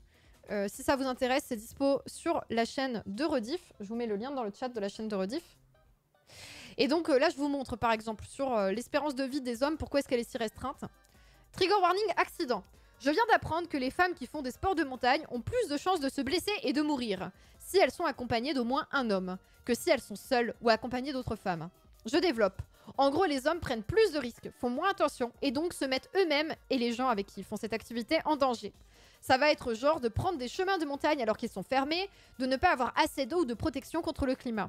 Si ça vous intéresse, c'est dispo sur la chaîne de Rediff. Je vous mets le lien dans le chat de la chaîne de Rediff. Et donc là, je vous montre par exemple sur l'espérance de vie des hommes, pourquoi est-ce qu'elle est si restreinte. Trigger warning, accident. Je viens d'apprendre que les femmes qui font des sports de montagne ont plus de chances de se blesser et de mourir si elles sont accompagnées d'au moins un homme que si elles sont seules ou accompagnées d'autres femmes. Je développe. En gros, les hommes prennent plus de risques, font moins attention et donc se mettent eux-mêmes et les gens avec qui ils font cette activité en danger. Ça va être genre de prendre des chemins de montagne alors qu'ils sont fermés, de ne pas avoir assez d'eau ou de protection contre le climat.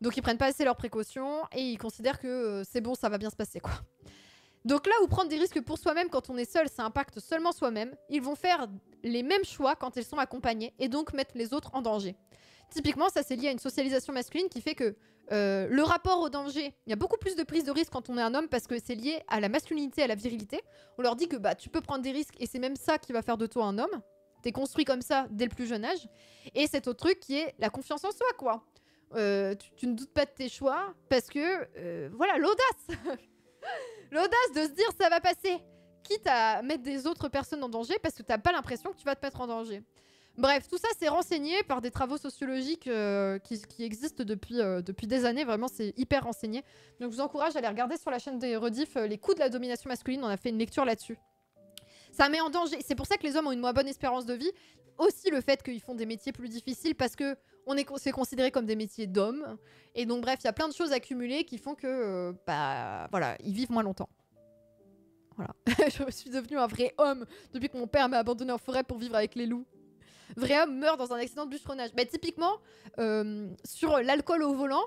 Donc ils prennent pas assez leurs précautions et ils considèrent que c'est bon, ça va bien se passer, quoi. Donc là où prendre des risques pour soi-même quand on est seul, ça impacte seulement soi-même, ils vont faire les mêmes choix quand ils sont accompagnés et donc mettre les autres en danger. Typiquement, ça c'est lié à une socialisation masculine qui fait que le rapport au danger, il y a beaucoup plus de prise de risque quand on est un homme parce que c'est lié à la masculinité, à la virilité. On leur dit que bah, tu peux prendre des risques et c'est même ça qui va faire de toi un homme. T'es construit comme ça dès le plus jeune âge. Et cet autre truc qui est la confiance en soi, quoi. Tu ne doutes pas de tes choix parce que, voilà, l'audace. L'audace de se dire ça va passer, quitte à mettre des autres personnes en danger parce que t'as pas l'impression que tu vas te mettre en danger. Bref, tout ça c'est renseigné par des travaux sociologiques qui existent depuis des années, vraiment c'est hyper renseigné. Donc je vous encourage à aller regarder sur la chaîne des rediffs les coûts de la domination masculine, on a fait une lecture là-dessus. Ça met en danger, c'est pour ça que les hommes ont une moins bonne espérance de vie, aussi le fait qu'ils font des métiers plus difficiles parce que c'est considéré comme des métiers d'hommes. Et donc bref, il y a plein de choses accumulées qui font que, bah voilà, ils vivent moins longtemps. Voilà. Je suis devenue un vrai homme depuis que mon père m'a abandonné en forêt pour vivre avec les loups. Vrai homme meurt dans un accident de bûcheronnage. Bah typiquement, sur l'alcool au volant,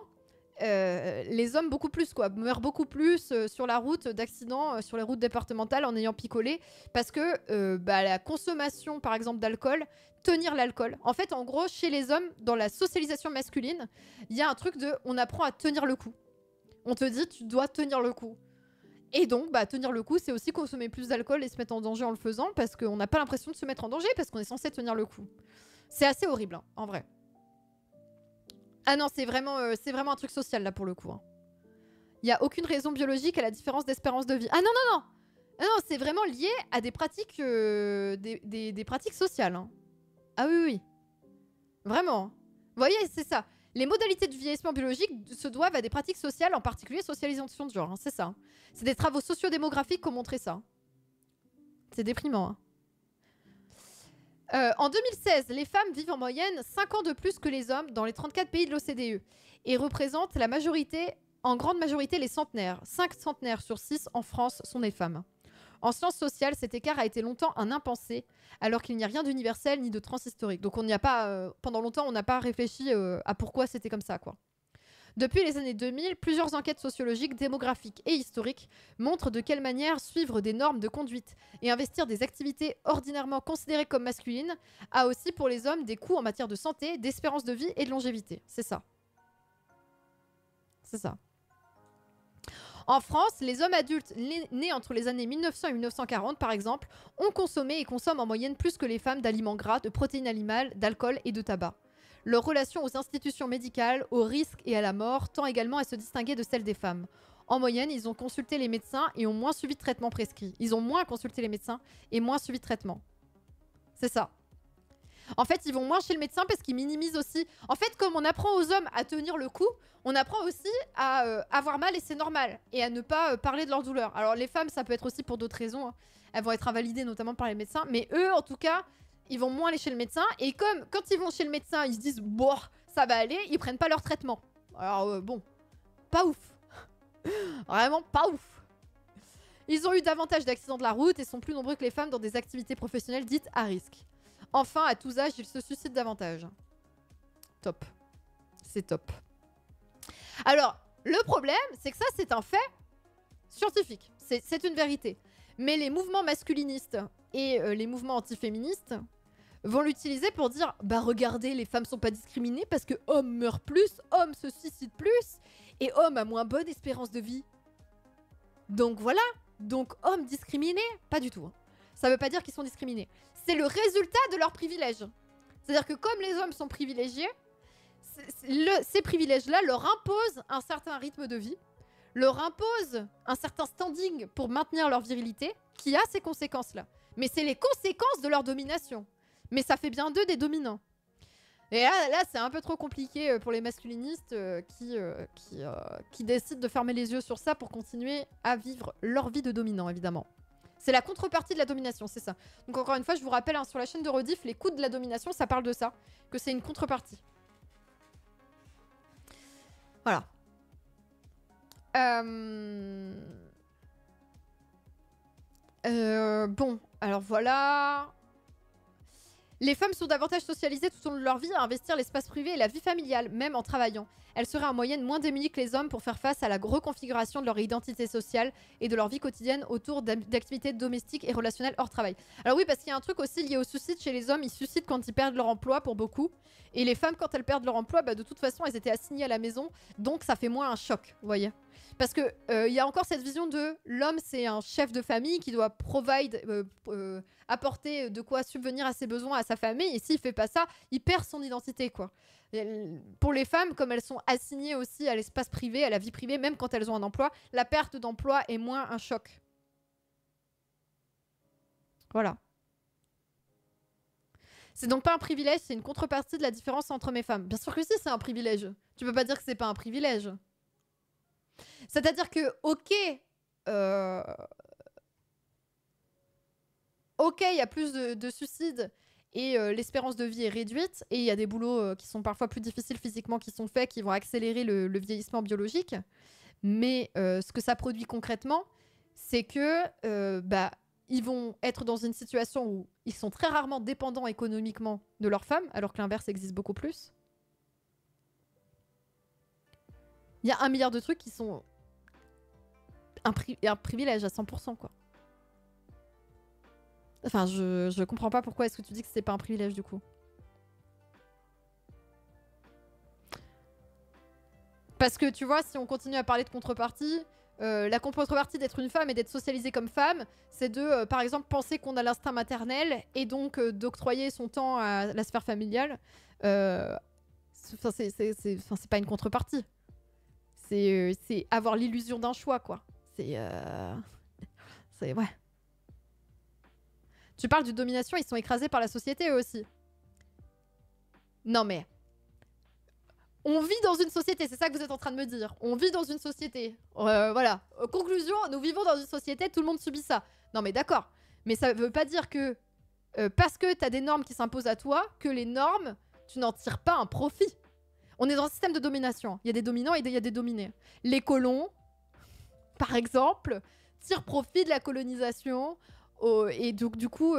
les hommes beaucoup plus quoi, meurent beaucoup plus sur la route d'accidents, sur les routes départementales en ayant picolé parce que bah, la consommation par exemple d'alcool, tenir l'alcool. En fait, en gros, chez les hommes, dans la socialisation masculine, il y a un truc de on apprend à tenir le coup. On te dit tu dois tenir le coup. Et donc, bah, tenir le coup, c'est aussi consommer plus d'alcool et se mettre en danger en le faisant parce qu'on n'a pas l'impression de se mettre en danger parce qu'on est censé tenir le coup. C'est assez horrible, hein, en vrai. Ah non, c'est vraiment un truc social, là, pour le coup. Il n'y a aucune raison biologique à la différence d'espérance de vie. Ah non, non, non! Ah non, c'est vraiment lié à des pratiques, des pratiques sociales. Hein. Ah oui, oui. Vraiment. Vous voyez, c'est ça. Les modalités de vieillissement biologique se doivent à des pratiques sociales, en particulier socialisation de genre. Hein, c'est ça. C'est des travaux sociodémographiques qui ont montré ça. C'est déprimant. Hein. En 2016, les femmes vivent en moyenne 5 ans de plus que les hommes dans les 34 pays de l'OCDE et représentent la majorité, en grande majorité les centenaires. 5 centenaires sur 6 en France sont des femmes. En sciences sociales, cet écart a été longtemps un impensé, alors qu'il n'y a rien d'universel ni de transhistorique. Donc on n'y a pas, pendant longtemps, on n'a pas réfléchi à pourquoi c'était comme ça, quoi. Depuis les années 2000, plusieurs enquêtes sociologiques, démographiques et historiques montrent de quelle manière suivre des normes de conduite et investir des activités ordinairement considérées comme masculines a aussi pour les hommes des coûts en matière de santé, d'espérance de vie et de longévité. C'est ça. C'est ça. En France, les hommes adultes nés entre les années 1900 et 1940, par exemple, ont consommé et consomment en moyenne plus que les femmes d'aliments gras, de protéines animales, d'alcool et de tabac. Leur relation aux institutions médicales, aux risques et à la mort tend également à se distinguer de celle des femmes. En moyenne, ils ont consulté les médecins et ont moins suivi de traitement prescrit. Ils ont moins consulté les médecins et moins suivi de traitement. C'est ça. En fait, ils vont moins chez le médecin parce qu'ils minimisent aussi. En fait, comme on apprend aux hommes à tenir le coup, on apprend aussi à avoir mal et c'est normal. Et à ne pas parler de leur douleur. Alors, les femmes, ça peut être aussi pour d'autres raisons. Hein. Elles vont être invalidées notamment par les médecins. Mais eux, en tout cas, ils vont moins aller chez le médecin. Et comme quand ils vont chez le médecin, ils se disent, bon, ça va aller, ils prennent pas leur traitement. Alors, bon, pas ouf. Vraiment pas ouf. Ils ont eu davantage d'accidents de la route et sont plus nombreux que les femmes dans des activités professionnelles dites à risque. Enfin, à tous âges, ils se suicident davantage. Top. C'est top. Alors, le problème, c'est que ça, c'est un fait scientifique. C'est une vérité. Mais les mouvements masculinistes et les mouvements antiféministes vont l'utiliser pour dire « Bah regardez, les femmes sont pas discriminées parce que hommes meurent plus, hommes se suicident plus, et hommes a moins bonne espérance de vie. » Donc voilà. Donc hommes discriminés, pas du tout. Hein. Ça veut pas dire qu'ils sont discriminés. C'est le résultat de leurs privilèges. C'est-à-dire que comme les hommes sont privilégiés, ces privilèges-là leur imposent un certain rythme de vie, leur imposent un certain standing pour maintenir leur virilité, qui a ces conséquences-là. Mais c'est les conséquences de leur domination. Mais ça fait bien d'eux des dominants. Et là c'est un peu trop compliqué pour les masculinistes qui décident de fermer les yeux sur ça pour continuer à vivre leur vie de dominant, évidemment. C'est la contrepartie de la domination, c'est ça. Donc encore une fois, je vous rappelle, hein, sur la chaîne de Rediff, les coups de la domination, ça parle de ça. Que c'est une contrepartie. Voilà. Bon, alors voilà. Les femmes sont davantage socialisées tout au long de leur vie à investir l'espace privé et la vie familiale, même en travaillant. Elles seraient en moyenne moins démunies que les hommes pour faire face à la reconfiguration de leur identité sociale et de leur vie quotidienne autour d'activités domestiques et relationnelles hors travail. Alors oui, parce qu'il y a un truc aussi lié au suicide chez les hommes, ils suicident quand ils perdent leur emploi pour beaucoup. Et les femmes, quand elles perdent leur emploi, bah, de toute façon, elles étaient assignées à la maison, donc ça fait moins un choc, vous voyez. Parce que il y a encore cette vision de l'homme, c'est un chef de famille qui doit apporter de quoi subvenir à ses besoins, à sa famille. Et s'il fait pas ça, il perd son identité, quoi. Pour les femmes, comme elles sont assignées aussi à l'espace privé, à la vie privée, même quand elles ont un emploi, la perte d'emploi est moins un choc. Voilà. C'est donc pas un privilège, c'est une contrepartie de la différence entre mes femmes. Bien sûr que si, c'est un privilège. Tu peux pas dire que c'est pas un privilège. C'est-à-dire que, ok, il y a plus de suicides et l'espérance de vie est réduite et il y a des boulots qui sont parfois plus difficiles physiquement qui sont faits, qui vont accélérer le vieillissement biologique. Mais ce que ça produit concrètement, c'est que ils vont être dans une situation où ils sont très rarement dépendants économiquement de leur femme, alors que l'inverse existe beaucoup plus. Il y a 1 milliard de trucs qui sont un privilège à 100%, quoi. Enfin, je comprends pas pourquoi est-ce que tu dis que c'est pas un privilège, du coup. Parce que, tu vois, si on continue à parler de contrepartie, la contrepartie d'être une femme et d'être socialisée comme femme, c'est de, par exemple, penser qu'on a l'instinct maternel et donc d'octroyer son temps à la sphère familiale. C'est pas une contrepartie. C'est avoir l'illusion d'un choix, quoi. C'est ouais. Tu parles de domination, ils sont écrasés par la société, eux aussi. Non, mais... On vit dans une société, c'est ça que vous êtes en train de me dire. On vit dans une société. Voilà. Conclusion, nous vivons dans une société, tout le monde subit ça. Non, mais d'accord. Mais ça veut pas dire que... parce que t'as des normes qui s'imposent à toi, que les normes, tu n'en tires pas un profit. On est dans un système de domination. Il y a des dominants et il y a des dominés. Les colons, par exemple, tirent profit de la colonisation et donc, du coup,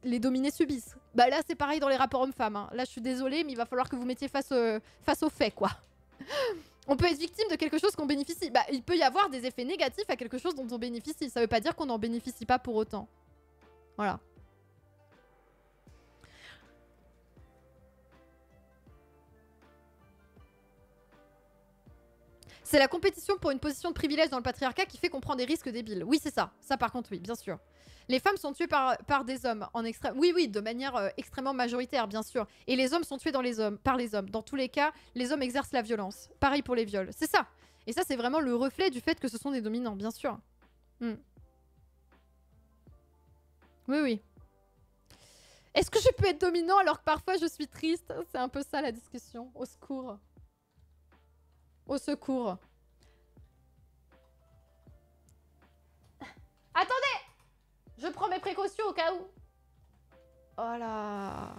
les dominés subissent. Bah là, c'est pareil dans les rapports hommes-femmes. Hein. Là, je suis désolée, mais il va falloir que vous mettiez face aux faits, quoi. On peut être victime de quelque chose qu'on bénéficie. Bah, il peut y avoir des effets négatifs à quelque chose dont on bénéficie. Ça veut pas dire qu'on n'en bénéficie pas pour autant. Voilà. C'est la compétition pour une position de privilège dans le patriarcat qui fait qu'on prend des risques débiles. Oui, c'est ça. Ça, par contre, oui, bien sûr. Les femmes sont tuées par des hommes en extrême. Oui, de manière extrêmement majoritaire, bien sûr. Et les hommes sont tués par les hommes. Dans tous les cas, les hommes exercent la violence. Pareil pour les viols. C'est ça. Et ça, c'est vraiment le reflet du fait que ce sont des dominants, bien sûr. Oui. Est-ce que je peux être dominant alors que parfois je suis triste? C'est un peu ça la discussion. Au secours. Au secours. Attendez! Je prends mes précautions au cas où. Oh là.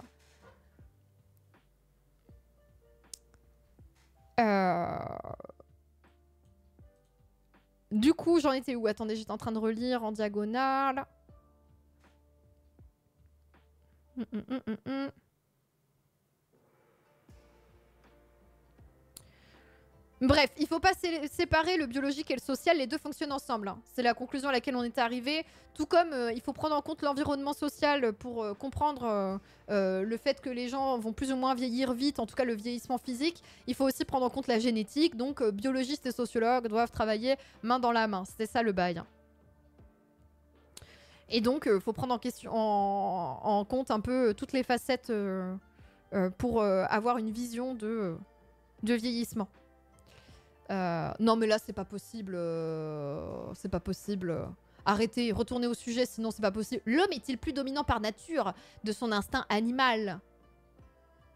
Du coup, j'en étais où? Attendez, j'étais en train de relire en diagonale. Bref, il faut pas séparer le biologique et le social, les deux fonctionnent ensemble. Hein. C'est la conclusion à laquelle on est arrivé. Tout comme il faut prendre en compte l'environnement social pour comprendre le fait que les gens vont plus ou moins vieillir vite, en tout cas le vieillissement physique. Il faut aussi prendre en compte la génétique. Donc biologistes et sociologues doivent travailler main dans la main. C'était ça le bail. Et donc il faut prendre en compte un peu toutes les facettes pour avoir une vision de vieillissement. Non mais là c'est pas possible, c'est pas possible. Arrêtez, retournez au sujet, sinon c'est pas possible. L'homme est-il plus dominant par nature de son instinct animal?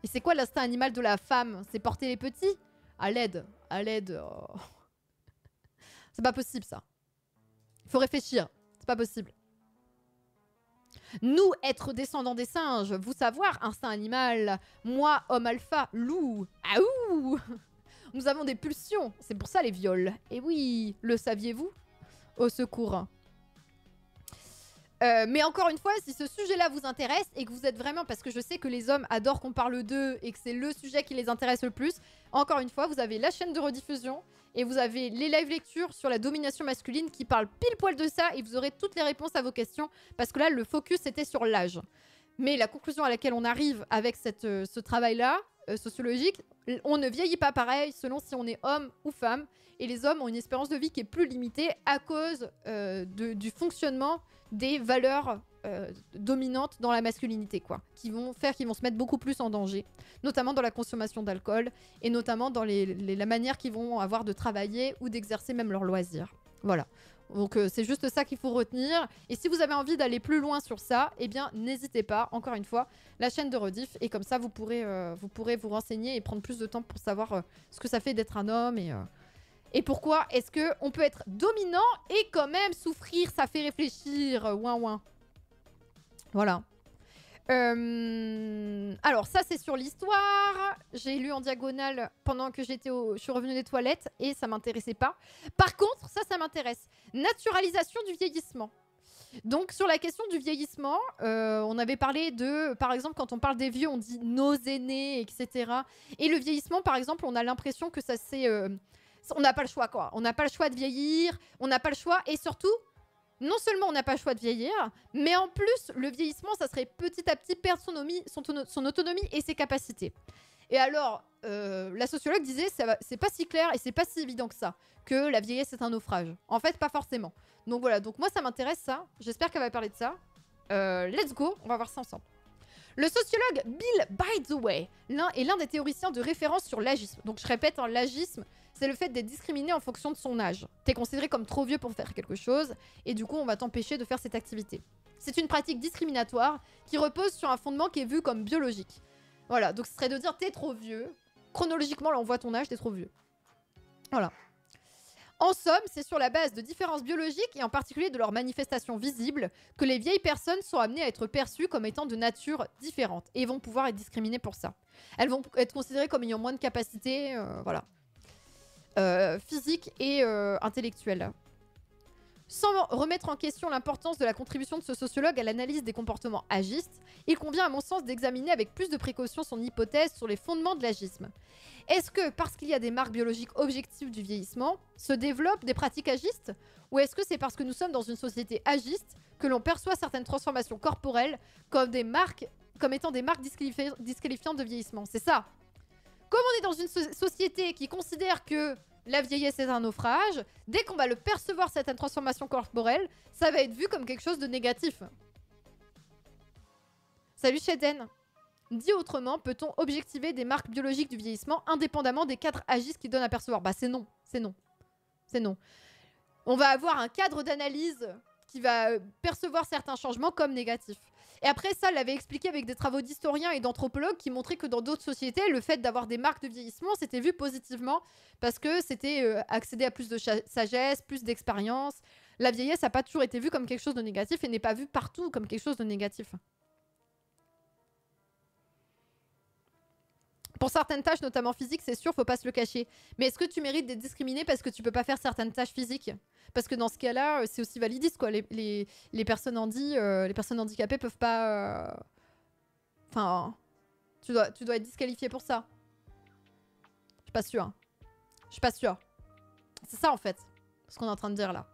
Et c'est quoi l'instinct animal de la femme? C'est porter les petits? À l'aide, oh. C'est pas possible ça. Il faut réfléchir, c'est pas possible. Nous, être descendants des singes, vous savoir, instinct animal. Moi, homme alpha, loup, aouh. Nous avons des pulsions, c'est pour ça les viols. Et oui, le saviez-vous? Au secours. Mais encore une fois, si ce sujet-là vous intéresse et que vous êtes vraiment, parce que je sais que les hommes adorent qu'on parle d'eux et que c'est le sujet qui les intéresse le plus, encore une fois, vous avez la chaîne de rediffusion et vous avez les live lectures sur la domination masculine qui parlent pile poil de ça et vous aurez toutes les réponses à vos questions parce que là, le focus était sur l'âge. Mais la conclusion à laquelle on arrive avec ce travail-là, sociologique, on ne vieillit pas pareil selon si on est homme ou femme et les hommes ont une espérance de vie qui est plus limitée à cause du fonctionnement des valeurs dominantes dans la masculinité, quoi, qui vont faire qu'ils vont se mettre beaucoup plus en danger, notamment dans la consommation d'alcool et notamment dans la manière qu'ils vont avoir de travailler ou d'exercer même leurs loisirs. Voilà. Donc c'est juste ça qu'il faut retenir. Et si vous avez envie d'aller plus loin sur ça, eh bien n'hésitez pas, encore une fois, la chaîne de rediff, et comme ça vous pourrez vous renseigner et prendre plus de temps pour savoir ce que ça fait d'être un homme et pourquoi est-ce qu'on peut être dominant et quand même souffrir, ça fait réfléchir, ouin ouin. Voilà. Alors ça c'est sur l'histoire. J'ai lu en diagonale pendant que je suis revenue des toilettes et ça m'intéressait pas. Par contre, ça m'intéresse. Naturalisation du vieillissement. Donc sur la question du vieillissement, on avait parlé de, par exemple, quand on parle des vieux, on dit nos aînés, etc. Et le vieillissement, par exemple, on a l'impression que ça c'est... on n'a pas le choix, quoi. On n'a pas le choix de vieillir, on n'a pas le choix, et surtout, non seulement on n'a pas le choix de vieillir, mais en plus, le vieillissement, ça serait petit à petit perdre son autonomie et ses capacités. Et alors, la sociologue disait, c'est pas si clair et c'est pas si évident que ça, que la vieillesse est un naufrage. En fait, pas forcément. Donc voilà, donc moi ça m'intéresse ça, j'espère qu'elle va parler de ça. Let's go, on va voir ça ensemble. Le sociologue Bill Bideway est l'un des théoriciens de référence sur l'agisme. Donc je répète, hein, l'agisme, c'est le fait d'être discriminé en fonction de son âge. T'es considéré comme trop vieux pour faire quelque chose, et du coup on va t'empêcher de faire cette activité. C'est une pratique discriminatoire qui repose sur un fondement qui est vu comme biologique. Voilà, donc ce serait de dire t'es trop vieux. Chronologiquement, là on voit ton âge, t'es trop vieux. Voilà. En somme, c'est sur la base de différences biologiques et en particulier de leurs manifestations visibles que les vieilles personnes sont amenées à être perçues comme étant de nature différente et vont pouvoir être discriminées pour ça. Elles vont être considérées comme ayant moins de capacités, voilà, physiques et intellectuelles. Sans remettre en question l'importance de la contribution de ce sociologue à l'analyse des comportements agistes, il convient à mon sens d'examiner avec plus de précaution son hypothèse sur les fondements de l'agisme. Est-ce que, parce qu'il y a des marques biologiques objectives du vieillissement, se développent des pratiques agistes? Ou est-ce que c'est parce que nous sommes dans une société agiste que l'on perçoit certaines transformations corporelles comme étant des marques disqualifiantes de vieillissement? C'est ça. Comme on est dans une société qui considère que la vieillesse est un naufrage, dès qu'on va le percevoir certaines transformations corporelles, ça va être vu comme quelque chose de négatif. Salut Sheden. Dit autrement, peut-on objectiver des marques biologiques du vieillissement indépendamment des cadres agistes qui donnent à percevoir? Bah c'est non, c'est non. C'est non. On va avoir un cadre d'analyse qui va percevoir certains changements comme négatifs. Et après ça, elle l'avait expliqué avec des travaux d'historiens et d'anthropologues qui montraient que dans d'autres sociétés, le fait d'avoir des marques de vieillissement, c'était vu positivement parce que c'était accéder à plus de sagesse, plus d'expérience. La vieillesse n'a pas toujours été vue comme quelque chose de négatif et n'est pas vue partout comme quelque chose de négatif. Pour certaines tâches, notamment physiques, c'est sûr, faut pas se le cacher. Mais est-ce que tu mérites d'être discriminé parce que tu peux pas faire certaines tâches physiques? Parce que dans ce cas-là, c'est aussi validiste, quoi. Les personnes les personnes handicapées peuvent pas... Enfin... Tu dois être disqualifié pour ça. Je suis pas sûre. Je suis pas sûre. C'est ça, en fait, ce qu'on est en train de dire, là.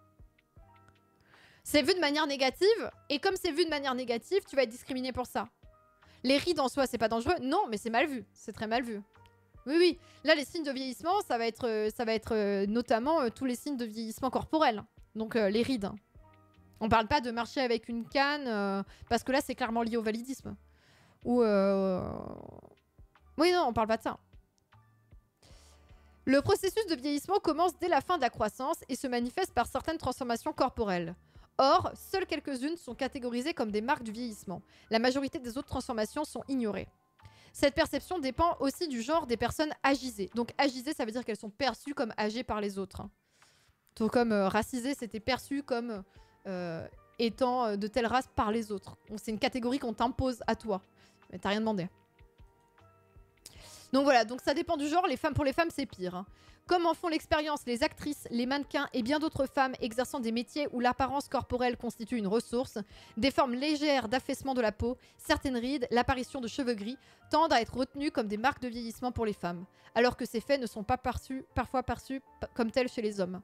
C'est vu de manière négative, et comme c'est vu de manière négative, tu vas être discriminé pour ça. Les rides en soi, c'est pas dangereux? Non, mais c'est mal vu. C'est très mal vu. Oui, oui. Là, les signes de vieillissement, ça va être notamment tous les signes de vieillissement corporel. Donc, les rides. On parle pas de marcher avec une canne, parce que là, c'est clairement lié au validisme. Ou... Oui, non, on parle pas de ça. Le processus de vieillissement commence dès la fin de la croissance et se manifeste par certaines transformations corporelles. Or, seules quelques-unes sont catégorisées comme des marques du vieillissement. La majorité des autres transformations sont ignorées. Cette perception dépend aussi du genre des personnes agisées. Donc agisées, ça veut dire qu'elles sont perçues comme âgées par les autres. Tout comme racisées, c'était perçu comme étant de telle race par les autres. C'est une catégorie qu'on t'impose à toi. Mais t'as rien demandé. Donc voilà, donc ça dépend du genre, pour les femmes c'est pire. Hein. Comme en font l'expérience les actrices, les mannequins et bien d'autres femmes exerçant des métiers où l'apparence corporelle constitue une ressource, des formes légères d'affaissement de la peau, certaines rides, l'apparition de cheveux gris, tendent à être retenues comme des marques de vieillissement pour les femmes, alors que ces faits ne sont pas parfois perçus comme tels chez les hommes.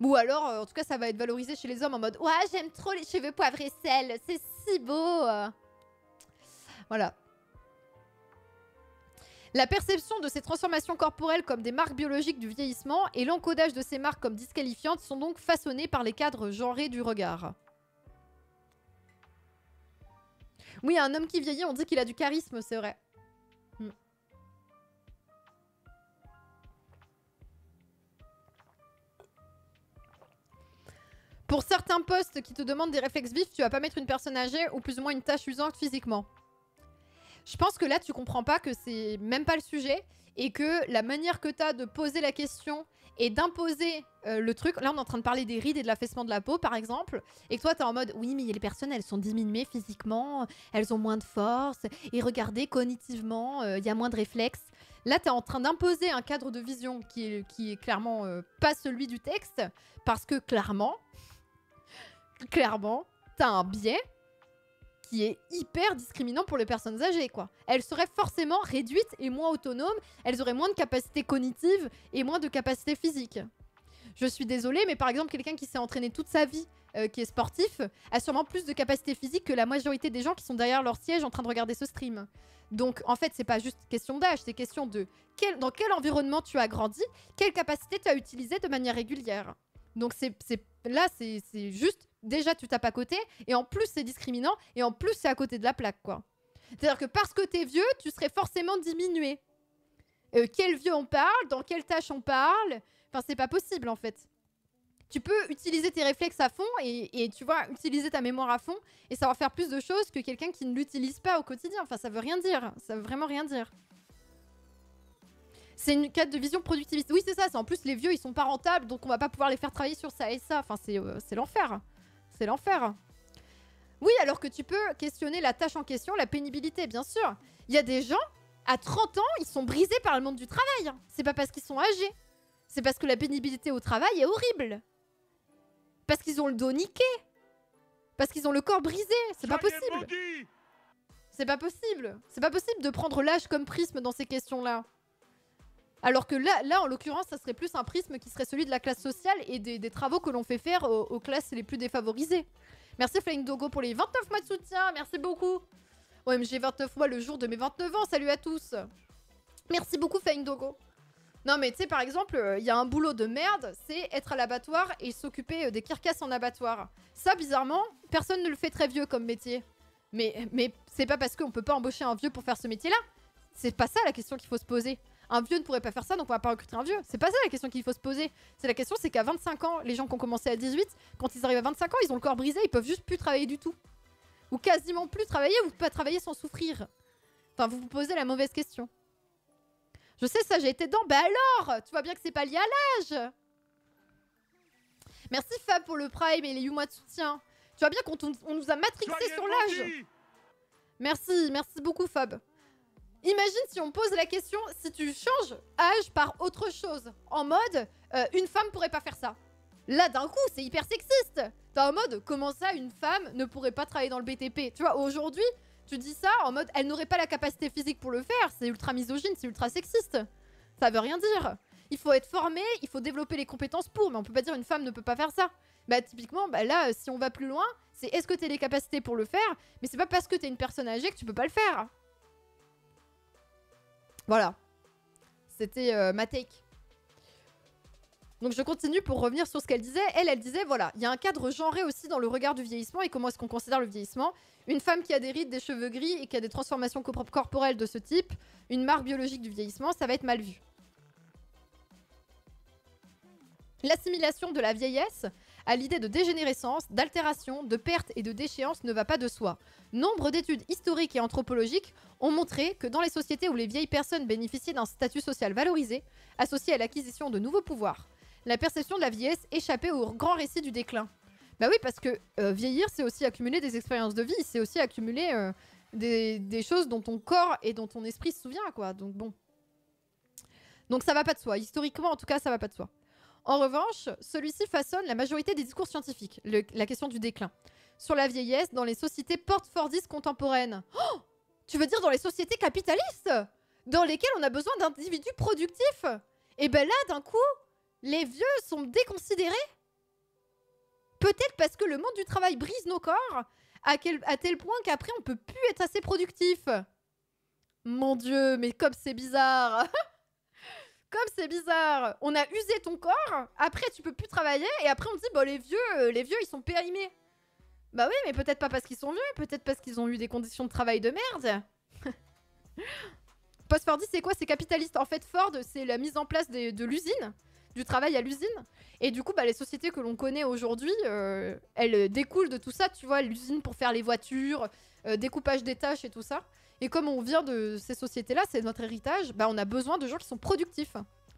Ou alors, en tout cas, ça va être valorisé chez les hommes en mode « Ouais, j'aime trop les cheveux poivre et sel, c'est si beau !» Voilà. La perception de ces transformations corporelles comme des marques biologiques du vieillissement et l'encodage de ces marques comme disqualifiantes sont donc façonnés par les cadres genrés du regard. Oui, un homme qui vieillit, on dit qu'il a du charisme, c'est vrai. Pour certains postes qui te demandent des réflexes vifs, tu vas pas mettre une personne âgée ou plus ou moins une tâche usante physiquement. Je pense que là, tu comprends pas que c'est même pas le sujet et que la manière que tu as de poser la question et d'imposer le truc... Là, on est en train de parler des rides et de l'affaissement de la peau, par exemple, et que toi, tu es en mode « Oui, mais les personnes, elles sont diminuées physiquement, elles ont moins de force, et regardez, cognitivement, il y a moins de réflexes. » Là, tu es en train d'imposer un cadre de vision qui est clairement pas celui du texte, parce que clairement, tu as un biais qui est hyper discriminant pour les personnes âgées, quoi. Elles seraient forcément réduites et moins autonomes, elles auraient moins de capacités cognitives et moins de capacités physiques. Je suis désolée, mais par exemple, quelqu'un qui s'est entraîné toute sa vie, qui est sportif, a sûrement plus de capacités physiques que la majorité des gens qui sont derrière leur siège en train de regarder ce stream. Donc, en fait, c'est pas juste question d'âge, c'est question de dans quel environnement tu as grandi, quelle capacité tu as utilisée de manière régulière. Donc, là, c'est juste... Déjà, tu tapes à côté, et en plus, c'est discriminant, et en plus, c'est à côté de la plaque, quoi. C'est-à-dire que parce que t'es vieux, tu serais forcément diminué. Quel vieux on parle, dans quelle tâche on parle, enfin, c'est pas possible, en fait. Tu peux utiliser tes réflexes à fond, et tu vois, utiliser ta mémoire à fond, et savoir faire plus de choses que quelqu'un qui ne l'utilise pas au quotidien. Enfin, ça veut rien dire, ça veut vraiment rien dire. C'est une cadre de vision productiviste. Oui, c'est ça, c'est en plus, les vieux, ils sont pas rentables, donc on va pas pouvoir les faire travailler sur ça et ça. Enfin, c'est l'enfer. C'est l'enfer. Oui, alors que tu peux questionner la tâche en question, la pénibilité, bien sûr. Il y a des gens, à 30 ans, ils sont brisés par le monde du travail. C'est pas parce qu'ils sont âgés. C'est parce que la pénibilité au travail est horrible. Parce qu'ils ont le dos niqué. Parce qu'ils ont le corps brisé. C'est pas possible. C'est pas possible. C'est pas possible de prendre l'âge comme prisme dans ces questions-là. Alors que là, en l'occurrence, ça serait plus un prisme qui serait celui de la classe sociale et des travaux que l'on fait faire aux classes les plus défavorisées. Merci Flying Dogo pour les 29 mois de soutien, merci beaucoup. OMG 29 mois le jour de mes 29 ans, salut à tous. Merci beaucoup Flying Dogo. Non mais tu sais, par exemple, il y a un boulot de merde, c'est être à l'abattoir et s'occuper des carcasses en abattoir. Ça, bizarrement, personne ne le fait très vieux comme métier. Mais c'est pas parce qu'on peut pas embaucher un vieux pour faire ce métier-là. C'est pas ça la question qu'il faut se poser. Un vieux ne pourrait pas faire ça, donc on va pas recruter un vieux. C'est pas ça la question qu'il faut se poser. C'est la question, c'est qu'à 25 ans, les gens qui ont commencé à 18, quand ils arrivent à 25 ans, ils ont le corps brisé, ils peuvent juste plus travailler du tout. Ou quasiment plus travailler, ou pas travailler sans souffrir. Enfin, vous vous posez la mauvaise question. Je sais ça, j'ai été dedans. Bah alors, tu vois bien que c'est pas lié à l'âge. Merci Fab pour le Prime et les 8 mois de soutien. Tu vois bien qu'on nous a matrixé sur l'âge. Merci beaucoup Fab. Imagine si on pose la question, si tu changes âge par autre chose. En mode, une femme pourrait pas faire ça. Là, d'un coup, c'est hyper sexiste. T'es en mode, comment ça, une femme ne pourrait pas travailler dans le BTP? Tu vois, aujourd'hui, tu dis ça en mode, elle n'aurait pas la capacité physique pour le faire. C'est ultra misogyne, c'est ultra sexiste. Ça veut rien dire. Il faut être formé, il faut développer les compétences pour, mais on peut pas dire une femme ne peut pas faire ça. Bah typiquement, bah là, si on va plus loin, c'est est-ce que t'as les capacités pour le faire? Mais c'est pas parce que t'es une personne âgée que tu peux pas le faire. Voilà. C'était ma take. Donc je continue pour revenir sur ce qu'elle disait. Elle disait, voilà, il y a un cadre genré aussi dans le regard du vieillissement et comment est-ce qu'on considère le vieillissement. Une femme qui a des rides, des cheveux gris et qui a des transformations corporelles de ce type, une marque biologique du vieillissement, ça va être mal vu. L'assimilation de la vieillesse à l'idée de dégénérescence, d'altération, de perte et de déchéance ne va pas de soi. Nombre d'études historiques et anthropologiques ont montré que dans les sociétés où les vieilles personnes bénéficiaient d'un statut social valorisé, associé à l'acquisition de nouveaux pouvoirs, la perception de la vieillesse échappait au grand récit du déclin. Bah oui, parce que vieillir, c'est aussi accumuler des expériences de vie, c'est aussi accumuler des choses dont ton corps et dont ton esprit se souvient, quoi. Donc bon. Donc ça va pas de soi. Historiquement, en tout cas, ça va pas de soi. En revanche, celui-ci façonne la majorité des discours scientifiques, la question du déclin, sur la vieillesse dans les sociétés post-Fordistes contemporaines. Oh, tu veux dire dans les sociétés capitalistes, dans lesquelles on a besoin d'individus productifs? Et ben là, d'un coup, les vieux sont déconsidérés? Peut-être parce que le monde du travail brise nos corps à tel point qu'après on peut plus être assez productif. Mon Dieu, mais comme c'est bizarre. Comme c'est bizarre. On a usé ton corps, après tu peux plus travailler, et après on dit, bon les vieux ils sont périmés. Bah oui, mais peut-être pas parce qu'ils sont vieux, peut-être parce qu'ils ont eu des conditions de travail de merde. Post-Fordiste, c'est quoi? C'est capitaliste. En fait, Ford, c'est la mise en place de l'usine, du travail à l'usine. Et du coup, bah, les sociétés que l'on connaît aujourd'hui, elles découlent de tout ça, tu vois, l'usine pour faire les voitures, découpage des tâches et tout ça. Et comme on vient de ces sociétés-là, c'est notre héritage, bah, on a besoin de gens qui sont productifs.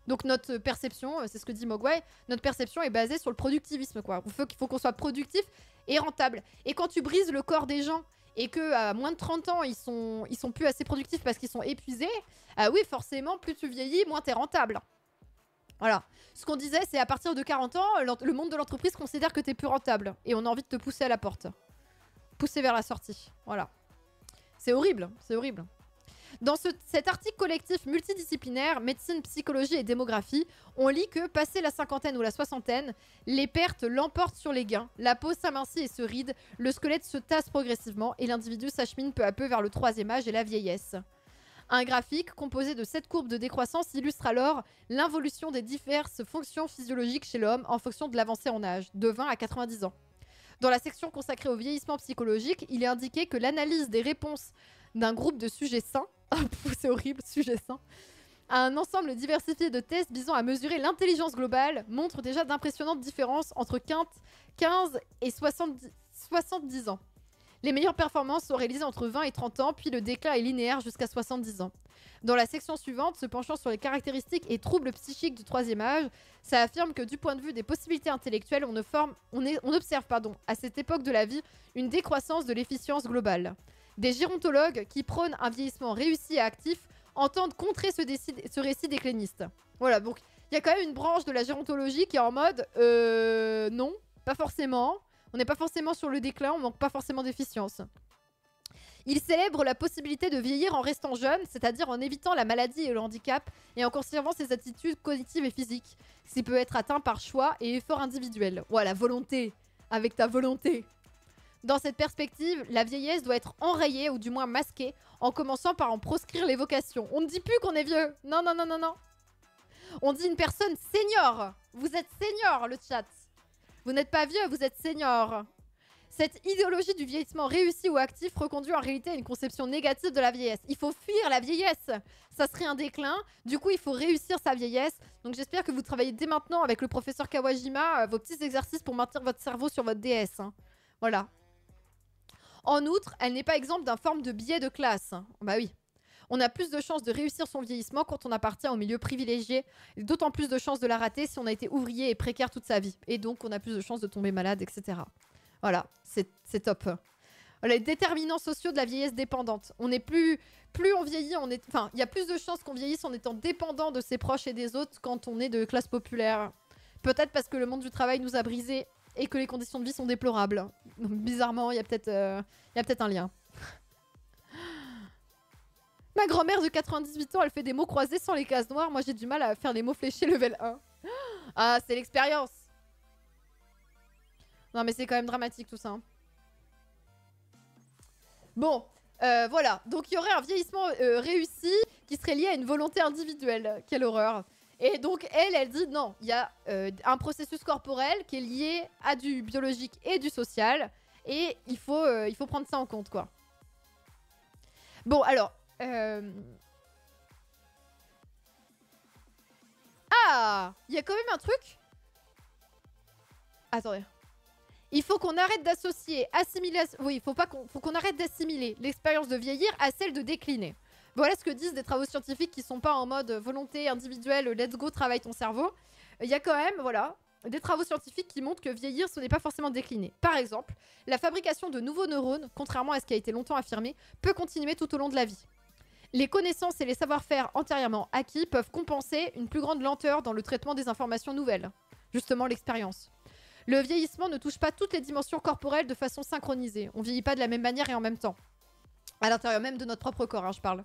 Donc notre perception, c'est ce que dit Mogwai, notre perception est basée sur le productivisme, quoi. Il faut qu'on soit productif et rentable. Et quand tu brises le corps des gens et qu'à moins de 30 ans, ils sont plus assez productifs parce qu'ils sont épuisés, ah oui, forcément, plus tu vieillis, moins t'es rentable. Voilà. Ce qu'on disait, c'est à partir de 40 ans, le monde de l'entreprise considère que t'es plus rentable. Et on a envie de te pousser à la porte. Pousser vers la sortie. Voilà. C'est horrible, c'est horrible. Dans cet article collectif multidisciplinaire, médecine, psychologie et démographie, on lit que, passé la cinquantaine ou la soixantaine, les pertes l'emportent sur les gains, la peau s'amincit et se ride, le squelette se tasse progressivement et l'individu s'achemine peu à peu vers le troisième âge et la vieillesse. Un graphique composé de 7 courbes de décroissance illustre alors l'involution des diverses fonctions physiologiques chez l'homme en fonction de l'avancée en âge, de 20 à 90 ans. Dans la section consacrée au vieillissement psychologique, il est indiqué que l'analyse des réponses d'un groupe de sujets sains, c'est horrible, sujets sains, à un ensemble diversifié de tests visant à mesurer l'intelligence globale montre déjà d'impressionnantes différences entre 15 et 70 ans. Les meilleures performances sont réalisées entre 20 et 30 ans, puis le déclin est linéaire jusqu'à 70 ans. Dans la section suivante, se penchant sur les caractéristiques et troubles psychiques du troisième âge, ça affirme que du point de vue des possibilités intellectuelles, on observe à cette époque de la vie une décroissance de l'efficience globale. Des gérontologues qui prônent un vieillissement réussi et actif entendent contrer ce récit décliniste. Voilà, donc il y a quand même une branche de la gérontologie qui est en mode non, pas forcément. On n'est pas forcément sur le déclin, on manque pas forcément d'efficience. Il célèbre la possibilité de vieillir en restant jeune, c'est-à-dire en évitant la maladie et le handicap et en conservant ses attitudes cognitives et physiques, ce qui peut être atteint par choix et effort individuel. Voilà, volonté, avec ta volonté. Dans cette perspective, la vieillesse doit être enrayée ou du moins masquée, en commençant par en proscrire l'évocation. On ne dit plus qu'on est vieux. Non, non, non, non, non. On dit une personne senior. Vous êtes senior, le chat. Vous n'êtes pas vieux, vous êtes senior. Cette idéologie du vieillissement réussi ou actif reconduit en réalité à une conception négative de la vieillesse. Il faut fuir la vieillesse. Ça serait un déclin. Du coup, il faut réussir sa vieillesse. Donc j'espère que vous travaillez dès maintenant avec le professeur Kawajima vos petits exercices pour maintenir votre cerveau sur votre DS. Hein. Voilà. En outre, elle n'est pas exempte d'un forme de biais de classe. Bah oui. On a plus de chances de réussir son vieillissement quand on appartient au milieu privilégié, et d'autant plus de chances de la rater si on a été ouvrier et précaire toute sa vie. Et donc, on a plus de chances de tomber malade, etc. Voilà, c'est top. Voilà, les déterminants sociaux de la vieillesse dépendante. On est plus on vieillit, enfin, il y a plus de chances qu'on vieillisse en étant dépendant de ses proches et des autres quand on est de classe populaire. Peut-être parce que le monde du travail nous a brisés et que les conditions de vie sont déplorables. Donc, bizarrement, il y a peut-être un lien. Ma grand-mère de 98 ans, elle fait des mots croisés sans les cases noires. Moi, j'ai du mal à faire des mots fléchés level 1. Ah, c'est l'expérience. Non, mais c'est quand même dramatique tout ça. Hein. Bon, voilà. Donc, il y aurait un vieillissement réussi qui serait lié à une volonté individuelle. Quelle horreur. Et donc, elle dit non. Il y a un processus corporel qui est lié à du biologique et du social. Et il faut prendre ça en compte, quoi. Bon, alors... Ah, il y a quand même un truc. Attendez. Il faut qu'on arrête d'associer assimilation. Oui, faut qu'on arrête d'assimiler l'expérience de vieillir à celle de décliner. Voilà ce que disent des travaux scientifiques qui sont pas en mode volonté individuelle, let's go, travaille ton cerveau. Il y a quand même, voilà, des travaux scientifiques qui montrent que vieillir, ce n'est pas forcément décliner. Par exemple, la fabrication de nouveaux neurones, contrairement à ce qui a été longtemps affirmé, peut continuer tout au long de la vie. Les connaissances et les savoir-faire antérieurement acquis peuvent compenser une plus grande lenteur dans le traitement des informations nouvelles. Justement, l'expérience. Le vieillissement ne touche pas toutes les dimensions corporelles de façon synchronisée. On vieillit pas de la même manière et en même temps. À l'intérieur même de notre propre corps, hein, je parle.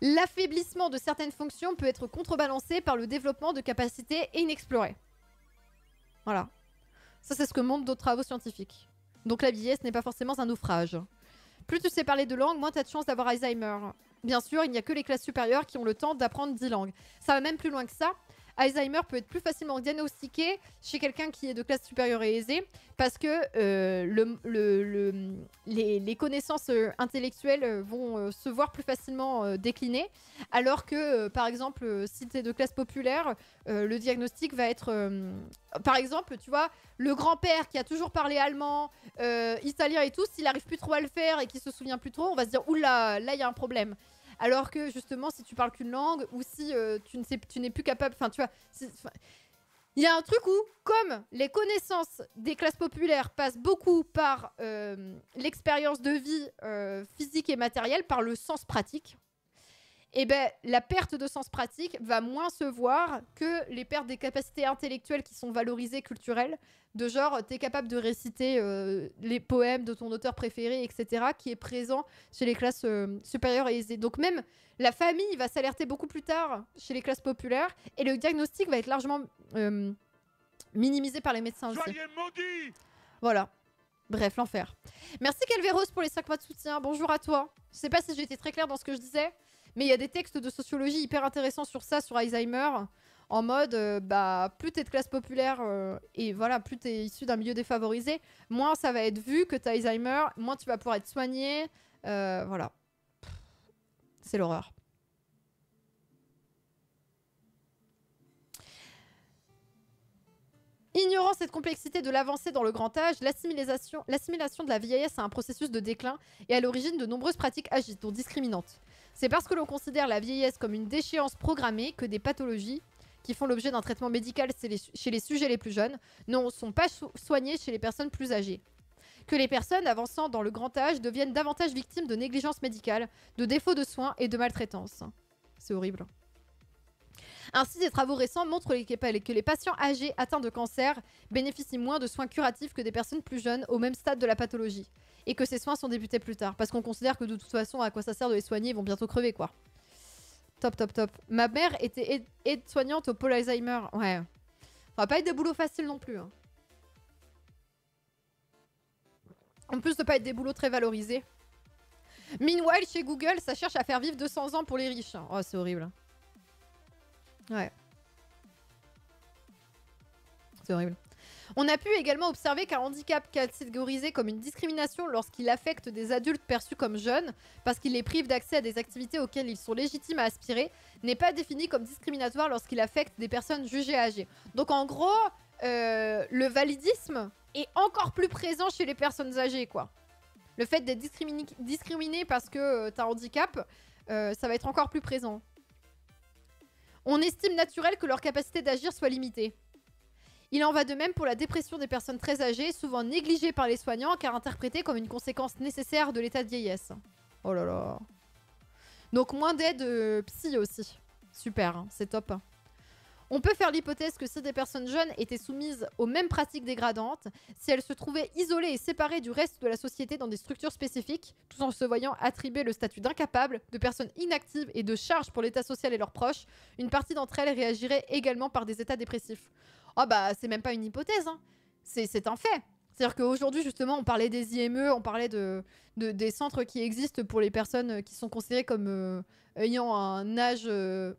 L'affaiblissement de certaines fonctions peut être contrebalancé par le développement de capacités inexplorées. Voilà. Ça, c'est ce que montrent d'autres travaux scientifiques. Donc la vieillesse n'est pas forcément un naufrage. Plus tu sais parler de langues, moins tu as de chances d'avoir Alzheimer. Bien sûr, il n'y a que les classes supérieures qui ont le temps d'apprendre 10 langues. Ça va même plus loin que ça. Alzheimer peut être plus facilement diagnostiqué chez quelqu'un qui est de classe supérieure et aisée parce que les connaissances intellectuelles vont se voir plus facilement décliner, alors que, par exemple, si tu es de classe populaire, le diagnostic va être... par exemple, tu vois, le grand-père qui a toujours parlé allemand, italien et tout, s'il arrive plus trop à le faire et qu'il se souvient plus trop, on va se dire « Oula, là, il y a un problème ». Alors que justement, si tu parles qu'une langue ou si tu n'es plus capable... Enfin, tu vois... Il y a un truc où, comme les connaissances des classes populaires passent beaucoup par l'expérience de vie physique et matérielle, par le sens pratique, et ben la perte de sens pratique va moins se voir que les pertes des capacités intellectuelles qui sont valorisées, culturelles, de genre, t'es capable de réciter les poèmes de ton auteur préféré, etc., qui est présent chez les classes supérieures et aisées. Donc même la famille va s'alerter beaucoup plus tard chez les classes populaires, et le diagnostic va être largement minimisé par les médecins aussi. Soyez maudits! Voilà. Bref, l'enfer. Merci Calveros pour les 5 mois de soutien. Bonjour à toi. Je sais pas si j'ai été très claire dans ce que je disais, mais il y a des textes de sociologie hyper intéressants sur ça, sur Alzheimer, en mode, plus t'es de classe populaire et voilà, plus t'es issu d'un milieu défavorisé, moins ça va être vu que t'as Alzheimer, moins tu vas pouvoir être soigné. Voilà. C'est l'horreur. Ignorant cette complexité de l'avancée dans le grand âge, l'assimilation de la vieillesse a un processus de déclin et à l'origine de nombreuses pratiques agistes, dont discriminantes. C'est parce que l'on considère la vieillesse comme une déchéance programmée que des pathologies qui font l'objet d'un traitement médical chez les sujets les plus jeunes ne sont pas soignées chez les personnes plus âgées. Que les personnes avançant dans le grand âge deviennent davantage victimes de négligence médicale, de défauts de soins et de maltraitance. C'est horrible. Ainsi, des travaux récents montrent que les patients âgés atteints de cancer bénéficient moins de soins curatifs que des personnes plus jeunes au même stade de la pathologie. Et que ces soins sont débutés plus tard. Parce qu'on considère que de toute façon, à quoi ça sert de les soigner, ils vont bientôt crever, quoi. Top, top, top. Ma mère était aide-soignante au pôle Alzheimer. Ouais. Ça va pas être des boulots faciles non plus. Hein. En plus de pas être des boulots très valorisés. Meanwhile, chez Google, ça cherche à faire vivre 200 ans pour les riches. Oh, c'est horrible. Ouais. C'est horrible. On a pu également observer qu'un handicap catégorisé comme une discrimination lorsqu'il affecte des adultes perçus comme jeunes, parce qu'il les prive d'accès à des activités auxquelles ils sont légitimes à aspirer, n'est pas défini comme discriminatoire lorsqu'il affecte des personnes jugées âgées. Donc en gros, le validisme est encore plus présent chez les personnes âgées, quoi. Le fait d'être discriminé parce que t'as un handicap, ça va être encore plus présent. On estime naturel que leur capacité d'agir soit limitée. Il en va de même pour la dépression des personnes très âgées, souvent négligées par les soignants car interprétée comme une conséquence nécessaire de l'état de vieillesse. Oh là là. Donc moins d'aide psy aussi. Super, hein, c'est top. On peut faire l'hypothèse que si des personnes jeunes étaient soumises aux mêmes pratiques dégradantes, si elles se trouvaient isolées et séparées du reste de la société dans des structures spécifiques, tout en se voyant attribuer le statut d'incapable, de personnes inactives et de charge pour l'état social et leurs proches, une partie d'entre elles réagirait également par des états dépressifs. Oh bah c'est même pas une hypothèse, hein. C'est un fait. C'est-à-dire qu'aujourd'hui justement on parlait des IME, on parlait des centres qui existent pour les personnes qui sont considérées comme ayant un âge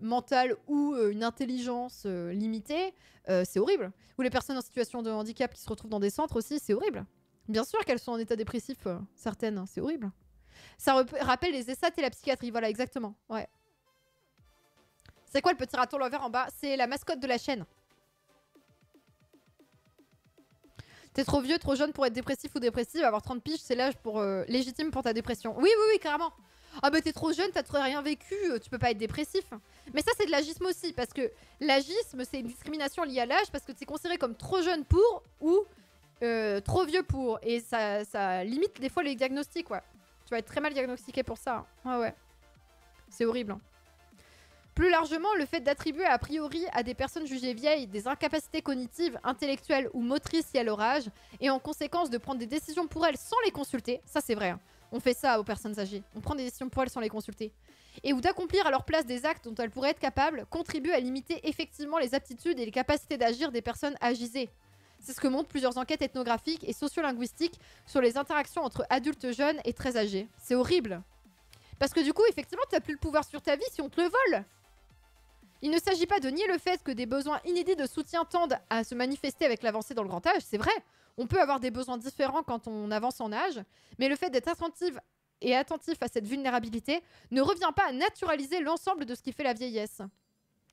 mental ou une intelligence limitée. C'est horrible. Ou les personnes en situation de handicap qui se retrouvent dans des centres aussi, c'est horrible. Bien sûr qu'elles sont en état dépressif, certaines, c'est horrible. Ça rappelle les ESAT et la psychiatrie, voilà exactement. Ouais. C'est quoi le petit raton l'envers en bas? C'est la mascotte de la chaîne. T'es trop vieux, trop jeune pour être dépressif ou dépressive, avoir 30 piges, c'est l'âge légitime pour ta dépression. Oui, oui, oui, carrément. Ah bah t'es trop jeune, t'as trop rien vécu, tu peux pas être dépressif. Mais ça c'est de l'agisme aussi, parce que l'agisme c'est une discrimination liée à l'âge, parce que t'es considéré comme trop jeune pour ou trop vieux pour. Et ça limite des fois les diagnostics, ouais. Tu vas être très mal diagnostiqué pour ça. Ouais, ouais. C'est horrible. Hein. Plus largement, le fait d'attribuer a priori à des personnes jugées vieilles des incapacités cognitives, intellectuelles ou motrices liées à leur âge, et en conséquence de prendre des décisions pour elles sans les consulter, ça c'est vrai, hein. On fait ça aux personnes âgées, on prend des décisions pour elles sans les consulter, et ou d'accomplir à leur place des actes dont elles pourraient être capables, contribue à limiter effectivement les aptitudes et les capacités d'agir des personnes agisées. C'est ce que montrent plusieurs enquêtes ethnographiques et sociolinguistiques sur les interactions entre adultes jeunes et très âgés. C'est horrible. Parce que du coup, effectivement, tu n'as plus le pouvoir sur ta vie si on te le vole. Il ne s'agit pas de nier le fait que des besoins inédits de soutien tendent à se manifester avec l'avancée dans le grand âge, c'est vrai. On peut avoir des besoins différents quand on avance en âge, mais le fait d'être attentif à cette vulnérabilité ne revient pas à naturaliser l'ensemble de ce qui fait la vieillesse,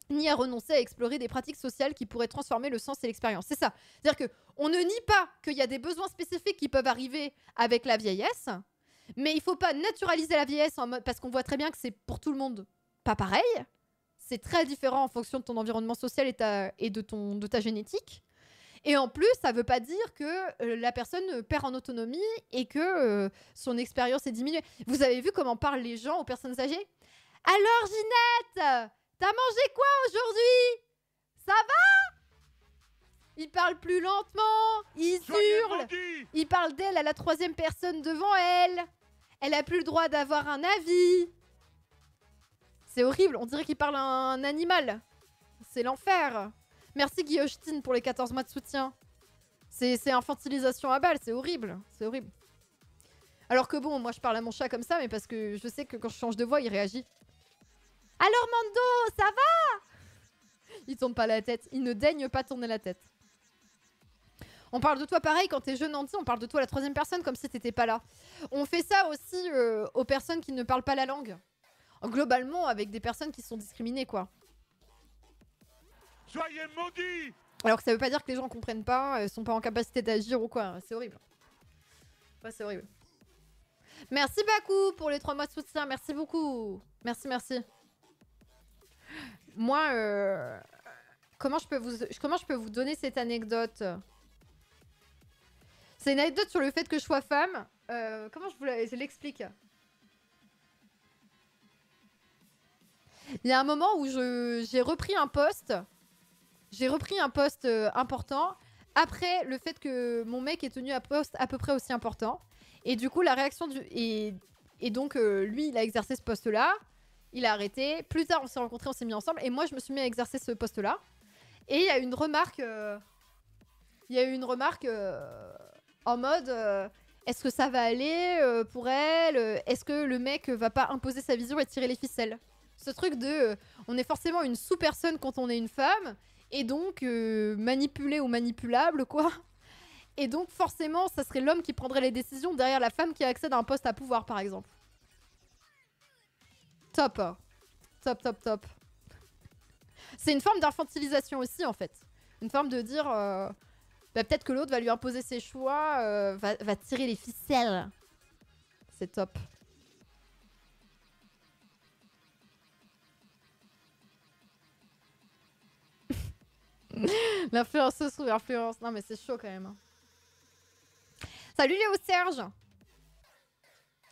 ni à renoncer à explorer des pratiques sociales qui pourraient transformer le sens et l'expérience. C'est ça. C'est-à-dire qu'on ne nie pas qu'il y a des besoins spécifiques qui peuvent arriver avec la vieillesse, mais il ne faut pas naturaliser la vieillesse en mode... parce qu'on voit très bien que c'est pour tout le monde pas pareil. C'est très différent en fonction de ton environnement social et de ta génétique. Et en plus, ça ne veut pas dire que la personne perd en autonomie et que son expérience est diminuée. Vous avez vu comment parlent les gens aux personnes âgées? Alors Ginette, t'as mangé quoi aujourd'hui? Ça va? Ils parlent plus lentement, ils hurlent, ils parlent d'elle à la troisième personne devant elle. Elle a plus le droit d'avoir un avis. C'est horrible, on dirait qu'il parle à un animal. C'est l'enfer. Merci Guillotine pour les 14 mois de soutien. C'est infantilisation à balle, c'est horrible. C'est horrible. Alors que bon, moi je parle à mon chat comme ça, mais parce que je sais que quand je change de voix, il réagit. Alors Mando, ça va? Il tourne pas la tête, il ne daigne pas tourner la tête. On parle de toi pareil quand t'es jeune anti, on parle de toi à la troisième personne comme si t'étais pas là. On fait ça aussi aux personnes qui ne parlent pas la langue. Globalement, avec des personnes qui sont discriminées, quoi. Soyez maudits! Alors que ça veut pas dire que les gens comprennent pas, sont pas en capacité d'agir ou quoi. C'est horrible. Ouais, c'est horrible. Merci Bakou pour les 3 mois de soutien. Merci beaucoup. Merci, merci. Moi, comment je peux vous donner cette anecdote? C'est une anecdote sur le fait que je sois femme. Comment je l'explique? Il y a un moment où j'ai repris un poste. J'ai repris un poste important après le fait que mon mec ait tenu un poste à peu près aussi important. Et du coup, la réaction du... Et donc, lui, il a exercé ce poste-là. Il a arrêté. Plus tard, on s'est rencontrés, on s'est mis ensemble. Et moi, je me suis mis à exercer ce poste-là. Et il y a une remarque... Il y a eu une remarque en mode... est-ce que ça va aller pour elle? Est-ce que le mec va pas imposer sa vision et tirer les ficelles? Ce truc de... on est forcément une sous-personne quand on est une femme. Et donc, manipulée ou manipulable, quoi. Et donc, forcément, ça serait l'homme qui prendrait les décisions derrière la femme qui accède à un poste à pouvoir, par exemple. Top. Top, top, top. C'est une forme d'infantilisation aussi, en fait. Une forme de dire... bah, peut-être que l'autre va lui imposer ses choix, va tirer les ficelles. C'est top. L'influenceuse sous l'influence. Non mais c'est chaud quand même. Salut Léo Serge.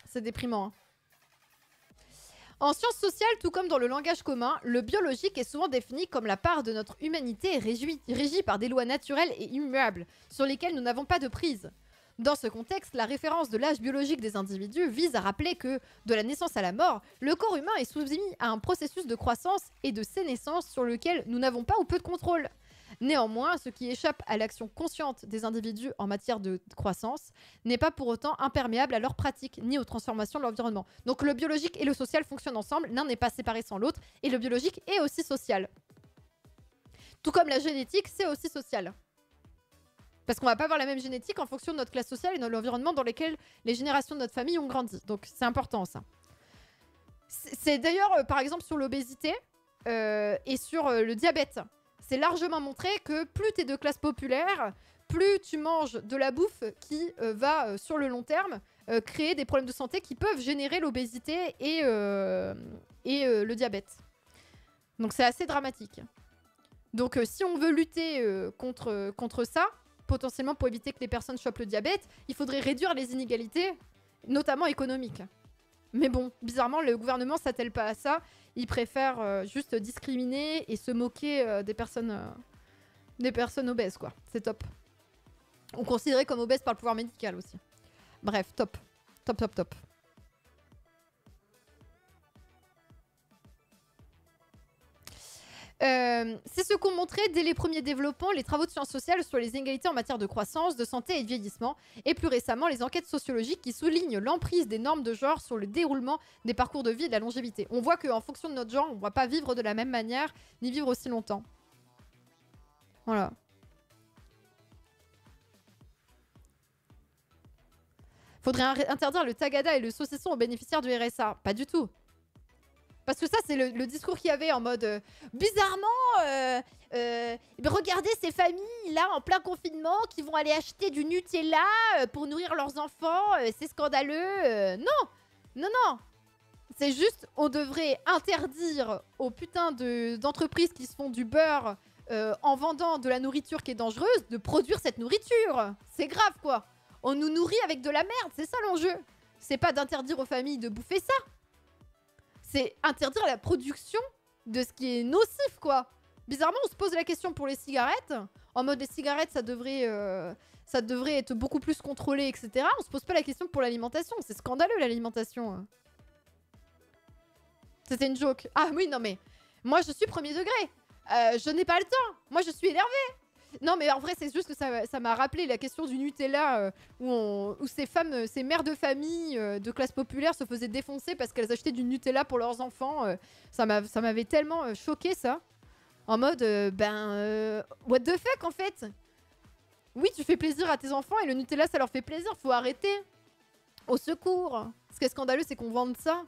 C'est déprimant. Hein. En sciences sociales, tout comme dans le langage commun, le biologique est souvent défini comme la part de notre humanité régie par des lois naturelles et immuables, sur lesquelles nous n'avons pas de prise. Dans ce contexte, la référence de l'âge biologique des individus vise à rappeler que, de la naissance à la mort, le corps humain est soumis à un processus de croissance et de sénescence sur lequel nous n'avons pas ou peu de contrôle. Néanmoins, ce qui échappe à l'action consciente des individus en matière de croissance n'est pas pour autant imperméable à leurs pratiques ni aux transformations de l'environnement. Donc le biologique et le social fonctionnent ensemble, l'un n'est pas séparé sans l'autre, et le biologique est aussi social. Tout comme la génétique, c'est aussi social. Parce qu'on va pas avoir la même génétique en fonction de notre classe sociale et de l'environnement dans lequel les générations de notre famille ont grandi. Donc c'est important ça. C'est d'ailleurs, par exemple, sur l'obésité et sur le diabète. C'est largement montré que plus tu es de classe populaire, plus tu manges de la bouffe qui va, sur le long terme, créer des problèmes de santé qui peuvent générer l'obésité et le diabète. Donc c'est assez dramatique. Donc si on veut lutter contre ça, potentiellement pour éviter que les personnes chopent le diabète, il faudrait réduire les inégalités, notamment économiques. Mais bon, bizarrement, le gouvernement s'attelle pas à ça. Il préfère juste discriminer et se moquer des personnes obèses, quoi. C'est top. Ou considérées comme obèses par le pouvoir médical aussi. Bref, top. Top, top, top. C'est ce qu'ont montré dès les premiers développements les travaux de sciences sociales sur les inégalités en matière de croissance, de santé et de vieillissement, et plus récemment les enquêtes sociologiques qui soulignent l'emprise des normes de genre sur le déroulement des parcours de vie et de la longévité. On voit qu'en fonction de notre genre, on ne va pas vivre de la même manière, ni vivre aussi longtemps. Voilà. Faudrait interdire le tagada et le saucisson aux bénéficiaires du RSA. Pas du tout. Parce que ça, c'est le discours qu'il y avait en mode bizarrement, regardez ces familles là en plein confinement qui vont aller acheter du Nutella pour nourrir leurs enfants, c'est scandaleux. Non, non, non. C'est juste, on devrait interdire aux putains d'entreprises qui se font du beurre en vendant de la nourriture qui est dangereuse de produire cette nourriture. C'est grave quoi. On nous nourrit avec de la merde, c'est ça l'enjeu. C'est pas d'interdire aux familles de bouffer ça. C'est interdire la production de ce qui est nocif, quoi. Bizarrement, on se pose la question pour les cigarettes. En mode, les cigarettes, ça devrait être beaucoup plus contrôlé, etc. On se pose pas la question pour l'alimentation. C'est scandaleux, l'alimentation. C'était une joke. Ah oui, non mais... Moi, je suis premier degré. Je n'ai pas le temps. Moi, je suis énervée. Non, mais en vrai, c'est juste que ça m'a rappelé la question du Nutella où ces mères de famille de classe populaire se faisaient défoncer parce qu'elles achetaient du Nutella pour leurs enfants. Ça m'avait tellement choqué, ça. En mode, what the fuck, en fait? Oui, tu fais plaisir à tes enfants et le Nutella, ça leur fait plaisir. Faut arrêter. Au secours. Ce qui est scandaleux, c'est qu'on vende ça.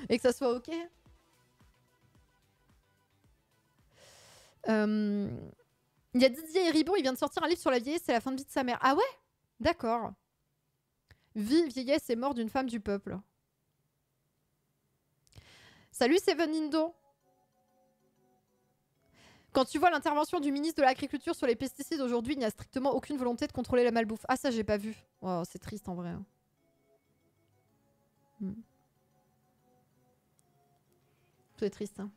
Et que ça soit OK. Il y a Didier Ribon, il vient de sortir un livre sur la vieillesse, c'est la fin de vie de sa mère. Ah ouais? D'accord. Vie, vieillesse et mort d'une femme du peuple. Salut Seven Indo. Quand tu vois l'intervention du ministre de l'Agriculture sur les pesticides aujourd'hui, il n'y a strictement aucune volonté de contrôler la malbouffe. Ah ça j'ai pas vu. Oh, c'est triste en vrai. C'est triste. Hein.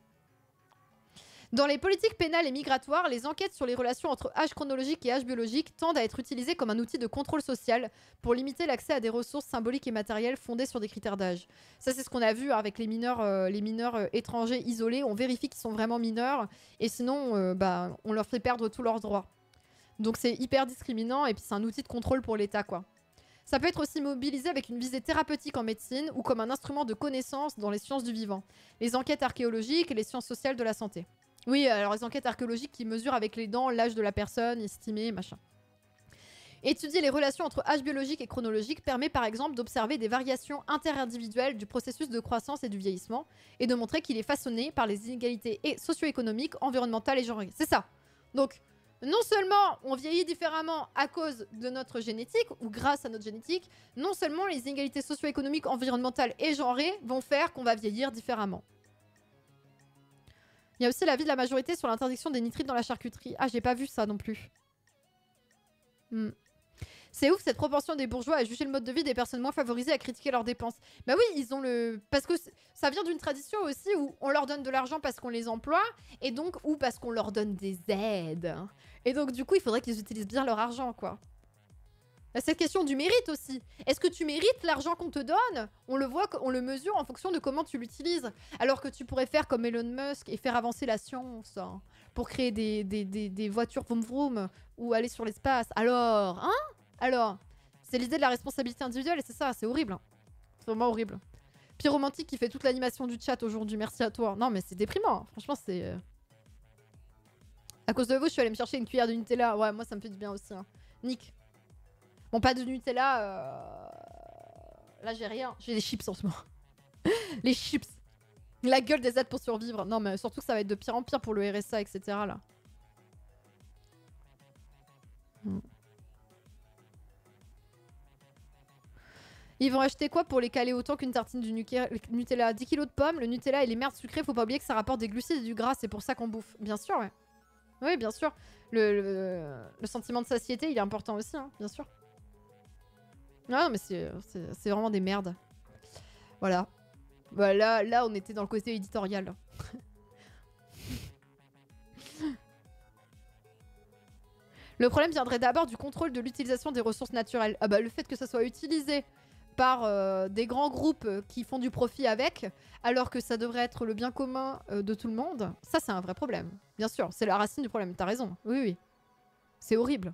Dans les politiques pénales et migratoires, les enquêtes sur les relations entre âge chronologique et âge biologique tendent à être utilisées comme un outil de contrôle social pour limiter l'accès à des ressources symboliques et matérielles fondées sur des critères d'âge. Ça, c'est ce qu'on a vu avec les mineurs étrangers isolés. On vérifie qu'ils sont vraiment mineurs et sinon, on leur fait perdre tous leurs droits. Donc c'est hyper discriminant et puis c'est un outil de contrôle pour l'État, quoi. Ça peut être aussi mobilisé avec une visée thérapeutique en médecine ou comme un instrument de connaissance dans les sciences du vivant, les enquêtes archéologiques et les sciences sociales de la santé. Oui, alors les enquêtes archéologiques qui mesurent avec les dents l'âge de la personne, estimé, machin. Étudier les relations entre âge biologique et chronologique permet par exemple d'observer des variations interindividuelles du processus de croissance et du vieillissement et de montrer qu'il est façonné par les inégalités socio-économiques, environnementales et genrées. C'est ça. Donc, non seulement on vieillit différemment à cause de notre génétique ou grâce à notre génétique, non seulement les inégalités socio-économiques, environnementales et genrées vont faire qu'on va vieillir différemment. Il y a aussi l'avis de la majorité sur l'interdiction des nitrites dans la charcuterie. Ah, j'ai pas vu ça non plus. C'est ouf cette propension des bourgeois à juger le mode de vie des personnes moins favorisées, à critiquer leurs dépenses. Bah oui, ils ont le... Parce que ça vient d'une tradition aussi où on leur donne de l'argent parce qu'on les emploie, et donc, ou parce qu'on leur donne des aides. Et donc, du coup, il faudrait qu'ils utilisent bien leur argent, quoi. Cette question du mérite aussi. Est-ce que tu mérites l'argent qu'on te donne? On le voit, on le mesure en fonction de comment tu l'utilises. Alors que tu pourrais faire comme Elon Musk et faire avancer la science pour créer des voitures vroom vroom ou aller sur l'espace. Alors, hein? Alors, c'est l'idée de la responsabilité individuelle et c'est ça, c'est horrible. C'est vraiment horrible. Pyromantique qui fait toute l'animation du chat aujourd'hui, merci à toi. Non mais c'est déprimant, franchement c'est... À cause de vous, je suis allée me chercher une cuillère de Nutella. Ouais, moi ça me fait du bien aussi. Hein. Nick. Bon, pas de Nutella. Là, j'ai rien. J'ai des chips en ce moment. Les chips. La gueule des aides pour survivre. Non, mais surtout que ça va être de pire en pire pour le RSA, etc. Là. Ils vont acheter quoi pour les caler autant qu'une tartine du Nutella? 10 kilos de pommes, le Nutella et les merdes sucrées. Faut pas oublier que ça rapporte des glucides et du gras. C'est pour ça qu'on bouffe. Bien sûr, ouais. Oui, bien sûr. Le sentiment de satiété, il est important aussi, hein, bien sûr. Non, mais c'est vraiment des merdes. Voilà. Voilà, là, on était dans le côté éditorial. Le problème viendrait d'abord du contrôle de l'utilisation des ressources naturelles. Ah bah, le fait que ça soit utilisé par des grands groupes qui font du profit avec, alors que ça devrait être le bien commun de tout le monde, ça c'est un vrai problème. Bien sûr, c'est la racine du problème, t'as raison. Oui, oui. C'est horrible.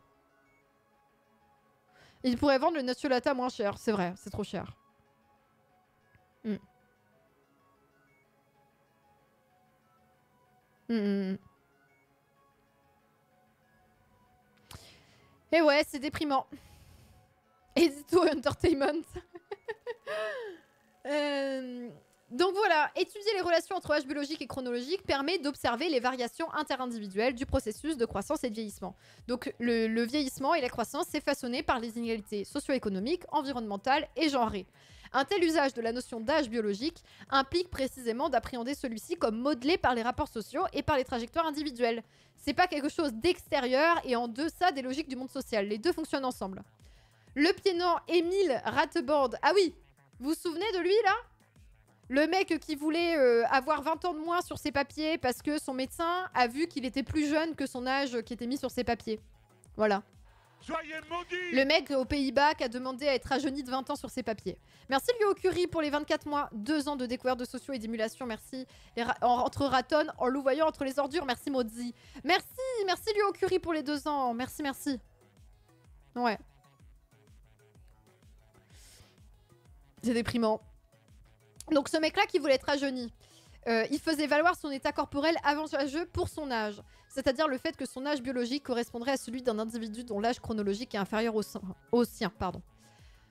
Ils pourraient vendre le Natiolata moins cher, c'est vrai, c'est trop cher. Mm. Mm. Et ouais, c'est déprimant. Edito Entertainment. Donc voilà, étudier les relations entre âge biologique et chronologique permet d'observer les variations interindividuelles du processus de croissance et de vieillissement. Donc le vieillissement et la croissance, c'est façonné par les inégalités socio-économiques, environnementales et genrées. Un tel usage de la notion d'âge biologique implique précisément d'appréhender celui-ci comme modelé par les rapports sociaux et par les trajectoires individuelles. C'est pas quelque chose d'extérieur et en deçà des logiques du monde social. Les deux fonctionnent ensemble. Le piénant Émile Rateborn. Ah oui, vous vous souvenez de lui là? Le mec qui voulait avoir 20 ans de moins sur ses papiers parce que son médecin a vu qu'il était plus jeune que son âge qui était mis sur ses papiers. Voilà. Soyez maudits! Le mec aux Pays-Bas qui a demandé à être rajeuni de 20 ans sur ses papiers. Merci Léo Curie pour les 24 mois. 2 ans de découverte de sociaux et d'émulation. Merci. Entre raton, en louvoyant entre les ordures. Merci Maudzi. Merci Léo Curie pour les 2 ans. Merci, merci. Ouais. C'est déprimant. Donc ce mec-là qui voulait être rajeuni, il faisait valoir son état corporel avantageux pour son âge. C'est-à-dire le fait que son âge biologique correspondrait à celui d'un individu dont l'âge chronologique est inférieur au sien.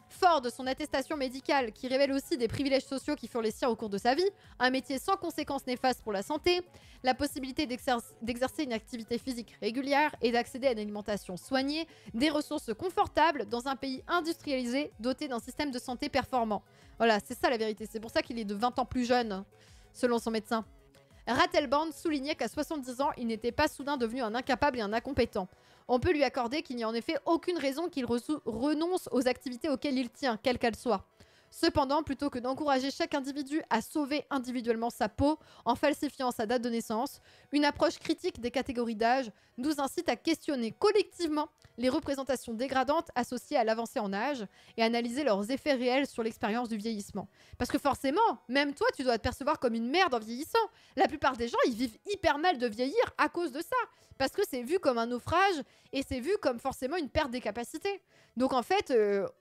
Fort de son attestation médicale, qui révèle aussi des privilèges sociaux qui furent les siens au cours de sa vie, un métier sans conséquences néfastes pour la santé, la possibilité d'exercer une activité physique régulière et d'accéder à une alimentation soignée, des ressources confortables dans un pays industrialisé doté d'un système de santé performant. Voilà, c'est ça la vérité. C'est pour ça qu'il est de 20 ans plus jeune, selon son médecin. Ratelband soulignait qu'à 70 ans, il n'était pas soudain devenu un incapable et un incompétent. On peut lui accorder qu'il n'y a en effet aucune raison qu'il renonce aux activités auxquelles il tient, quelles qu'elles soient. Cependant, plutôt que d'encourager chaque individu à sauver individuellement sa peau en falsifiant sa date de naissance, une approche critique des catégories d'âge nous incite à questionner collectivement les représentations dégradantes associées à l'avancée en âge et analyser leurs effets réels sur l'expérience du vieillissement. Parce que forcément, même toi, tu dois te percevoir comme une merde en vieillissant. La plupart des gens, ils vivent hyper mal de vieillir à cause de ça. Parce que c'est vu comme un naufrage et c'est vu comme forcément une perte des capacités. Donc en fait,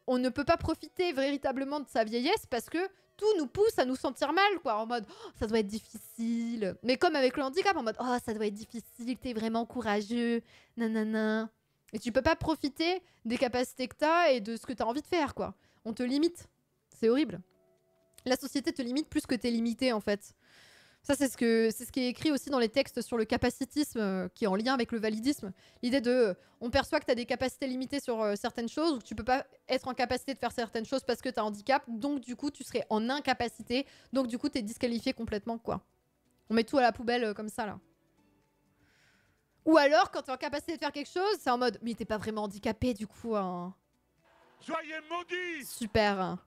on ne peut pas profiter véritablement de sa vieillesse parce que tout nous pousse à nous sentir mal, quoi. En mode, oh, ça doit être difficile. Mais comme avec le handicap, en mode, oh, ça doit être difficile, t'es vraiment courageux, nanana. Et tu peux pas profiter des capacités que t'as et de ce que t'as envie de faire, quoi. On te limite. C'est horrible. La société te limite plus que t'es limité, en fait. Ça, c'est ce qui est écrit aussi dans les textes sur le capacitisme, qui est en lien avec le validisme. L'idée de... on perçoit que tu as des capacités limitées sur certaines choses, ou que tu peux pas être en capacité de faire certaines choses parce que tu as un handicap, donc du coup, tu serais en incapacité, donc du coup, tu es disqualifié complètement, quoi. On met tout à la poubelle comme ça, là. Ou alors, quand tu es en capacité de faire quelque chose, c'est en mode, mais t'es pas vraiment handicapé, du coup. Hein. Soyez maudits! Super. Hein.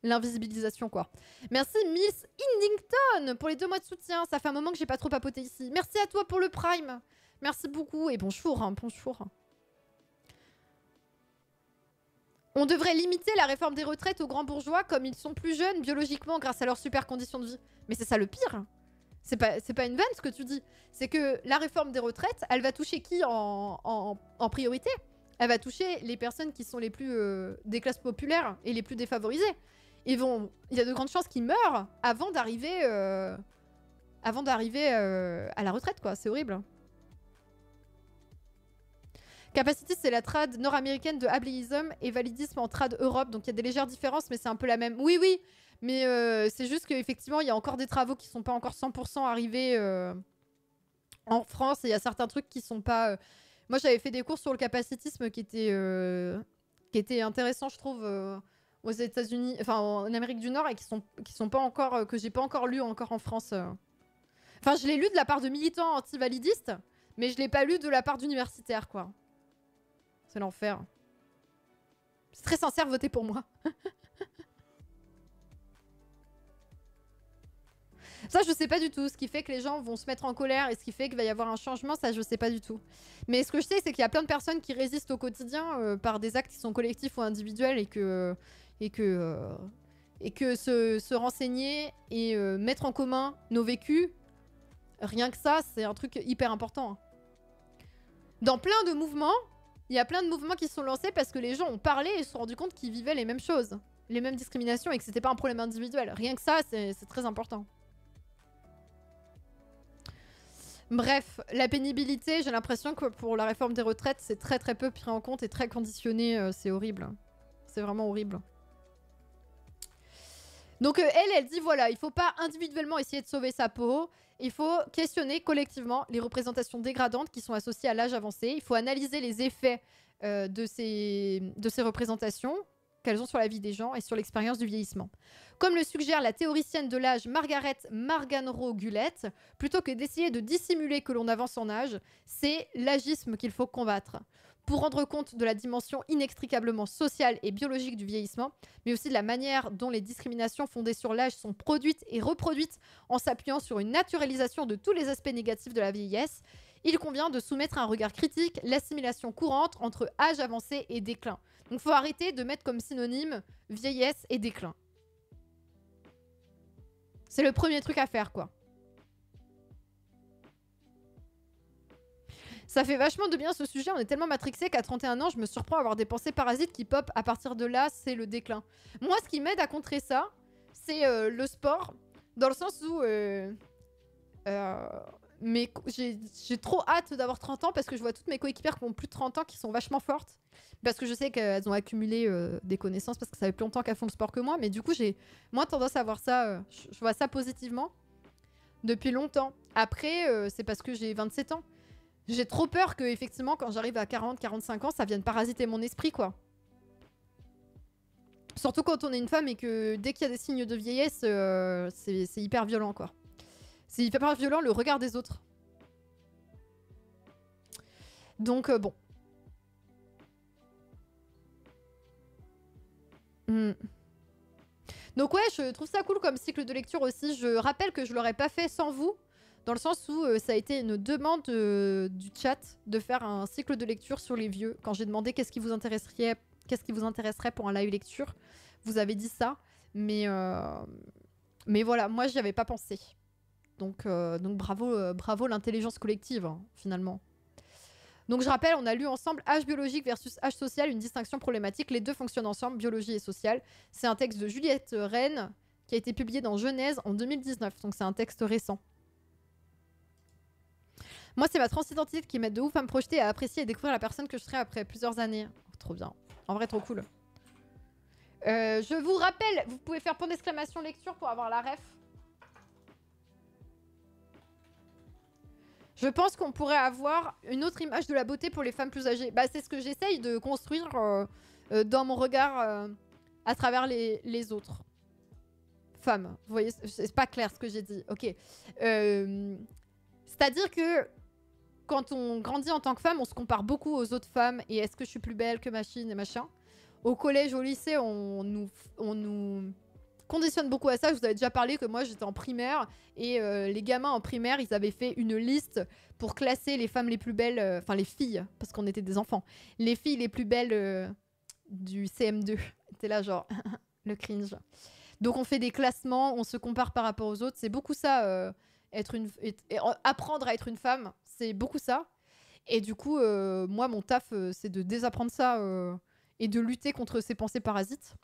L'invisibilisation, quoi. Merci Miss Indington pour les 2 mois de soutien. Ça fait un moment que j'ai pas trop papoté ici. Merci à toi pour le Prime. Merci beaucoup et bonjour, hein, bonjour. On devrait limiter la réforme des retraites aux grands bourgeois comme ils sont plus jeunes biologiquement grâce à leurs super conditions de vie. Mais c'est ça le pire. C'est pas une vanne ce que tu dis. C'est que la réforme des retraites, elle va toucher qui en priorité? Elle va toucher les personnes qui sont les plus des classes populaires et les plus défavorisées. Il y a de grandes chances qu'ils meurent avant d'arriver à la retraite, quoi. C'est horrible. Capacitiste, c'est la trad nord-américaine de ableism et validisme en trad Europe. Donc il y a des légères différences, mais c'est un peu la même. Oui, oui, mais c'est juste qu'effectivement, il y a encore des travaux qui sont pas encore 100% arrivés en France. Et il y a certains trucs qui sont pas... Moi, j'avais fait des cours sur le capacitisme qui étaient intéressants, je trouve... aux États-Unis, enfin en Amérique du Nord, et qui sont pas encore, que j'ai pas encore lu encore en France. Enfin, je l'ai lu de la part de militants anti-validistes, mais je l'ai pas lu de la part d'universitaires, quoi. C'est l'enfer. C'est très sincère, votez pour moi. Ça, je sais pas du tout. Ce qui fait que les gens vont se mettre en colère et ce qui fait qu'il va y avoir un changement, ça, je sais pas du tout. Mais ce que je sais, c'est qu'il y a plein de personnes qui résistent au quotidien par des actes qui sont collectifs ou individuels et que se renseigner et mettre en commun nos vécus, rien que ça, c'est un truc hyper important. Dans plein de mouvements, il y a plein de mouvements qui se sont lancés parce que les gens ont parlé et se sont rendus compte qu'ils vivaient les mêmes choses, les mêmes discriminations et que c'était pas un problème individuel. Rien que ça, c'est très important. Bref, la pénibilité, j'ai l'impression que pour la réforme des retraites, c'est très très peu pris en compte et très conditionné. C'est horrible. C'est vraiment horrible. Donc elle dit voilà, il faut pas individuellement essayer de sauver sa peau. Il faut questionner collectivement les représentations dégradantes qui sont associées à l'âge avancé. Il faut analyser les effets de ces représentations qu'elles ont sur la vie des gens et sur l'expérience du vieillissement. Comme le suggère la théoricienne de l'âge Margaret Marganro-Gullett, plutôt que d'essayer de dissimuler que l'on avance en âge, c'est l'agisme qu'il faut combattre. Pour rendre compte de la dimension inextricablement sociale et biologique du vieillissement, mais aussi de la manière dont les discriminations fondées sur l'âge sont produites et reproduites en s'appuyant sur une naturalisation de tous les aspects négatifs de la vieillesse, il convient de soumettre à un regard critique l'assimilation courante entre âge avancé et déclin. Donc il faut arrêter de mettre comme synonyme vieillesse et déclin. C'est le premier truc à faire, quoi. Ça fait vachement de bien ce sujet, on est tellement matrixé qu'à 31 ans, je me surprends à avoir des pensées parasites qui pop. À partir de là, c'est le déclin. Moi, ce qui m'aide à contrer ça, c'est le sport. Dans le sens où... mais j'ai trop hâte d'avoir 30 ans parce que je vois toutes mes coéquipières qui ont plus de 30 ans qui sont vachement fortes. Parce que je sais qu'elles ont accumulé des connaissances parce que ça fait plus longtemps qu'elles font le sport que moi. Mais du coup, j'ai moins tendance à voir ça. Je vois ça positivement depuis longtemps. Après, c'est parce que j'ai 27 ans. J'ai trop peur que, effectivement, quand j'arrive à 40-45 ans, ça vienne parasiter mon esprit, quoi. Surtout quand on est une femme et que dès qu'il y a des signes de vieillesse, c'est hyper violent, quoi. C'est hyper violent le regard des autres. Donc, bon. Donc ouais, je trouve ça cool comme cycle de lecture aussi. Je rappelle que je l'aurais pas fait sans vous. Dans le sens où ça a été une demande du chat de faire un cycle de lecture sur les vieux. Quand j'ai demandé qu'est-ce qui vous intéresserait pour un live lecture, vous avez dit ça. Mais voilà, moi j'y avais pas pensé. Donc bravo l'intelligence collective, hein, finalement. Donc je rappelle, on a lu ensemble âge biologique versus âge social, une distinction problématique. Les deux fonctionnent ensemble, biologie et social. C'est un texte de Juliette Rennes qui a été publié dans Genèse en 2019. Donc c'est un texte récent. Moi, c'est ma transidentité qui m'aide de ouf à me projeter, à apprécier et découvrir la personne que je serai après plusieurs années. Oh, trop bien. En vrai, trop cool. Je vous rappelle, vous pouvez faire point d'exclamation lecture pour avoir la ref. Je pense qu'on pourrait avoir une autre image de la beauté pour les femmes plus âgées. Bah, c'est ce que j'essaye de construire dans mon regard à travers les autres femmes. Vous voyez, c'est pas clair ce que j'ai dit. Ok. C'est-à-dire que quand on grandit en tant que femme, on se compare beaucoup aux autres femmes. Et est-ce que je suis plus belle que machine et machin? Au collège, au lycée, on nous conditionne beaucoup à ça. Je vous avais déjà parlé que moi, j'étais en primaire. Et les gamins en primaire, ils avaient fait une liste pour classer les femmes les plus belles. Enfin, les filles, parce qu'on était des enfants. Les filles les plus belles du CM2. C'était là, genre, le cringe. Donc, on fait des classements, on se compare par rapport aux autres. C'est beaucoup ça... apprendre à être une femme, c'est beaucoup ça. Et du coup, moi, mon taf, c'est de désapprendre ça et de lutter contre ces pensées parasites.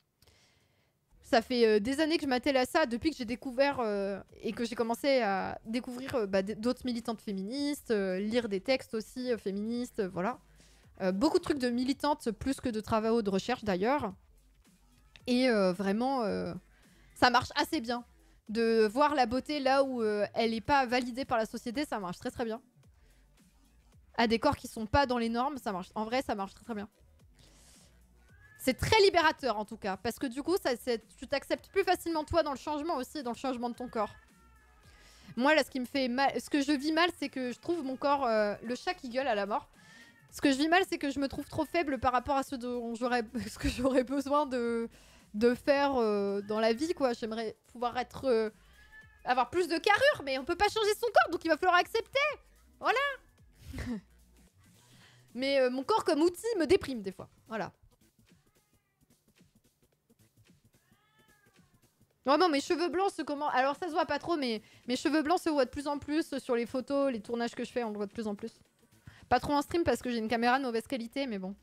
Ça fait des années que je m'attelle à ça, depuis que j'ai découvert et que j'ai commencé à découvrir d'autres militantes féministes, lire des textes aussi féministes, voilà. Beaucoup de trucs de militantes, plus que de travaux de recherche d'ailleurs. Et vraiment, ça marche assez bien. De voir la beauté là où elle n'est pas validée par la société, ça marche très très bien. À des corps qui sont pas dans les normes, ça marche. En vrai, ça marche très très bien. C'est très libérateur en tout cas, parce que du coup, tu t'acceptes plus facilement toi dans le changement aussi, dans le changement de ton corps. Moi là, ce qui me fait mal, ce que je vis mal, c'est que je trouve mon corps, le chat qui gueule à la mort. Ce que je vis mal, c'est que je me trouve trop faible par rapport à ce que j'aurais besoin de faire dans la vie, quoi. J'aimerais pouvoir être avoir plus de carrure, mais on peut pas changer son corps, donc il va falloir accepter. Voilà. Mais mon corps comme outil me déprime des fois. Voilà. Vraiment, mes cheveux blancs se comment. Alors ça se voit pas trop, mais mes cheveux blancs se voient de plus en plus sur les photos, les tournages que je fais, on le voit de plus en plus. Pas trop en stream parce que j'ai une caméra de mauvaise qualité, mais bon.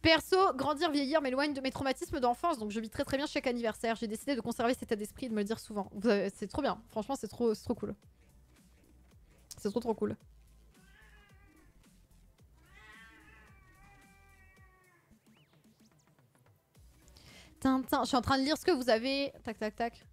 Perso, grandir, vieillir m'éloigne de mes traumatismes d'enfance, donc je vis très très bien chaque anniversaire. J'ai décidé de conserver cet état d'esprit et de me le dire souvent. C'est trop bien, franchement c'est trop cool. C'est trop cool. Tintin, je suis en train de lire ce que vous avez. Tac tac tac.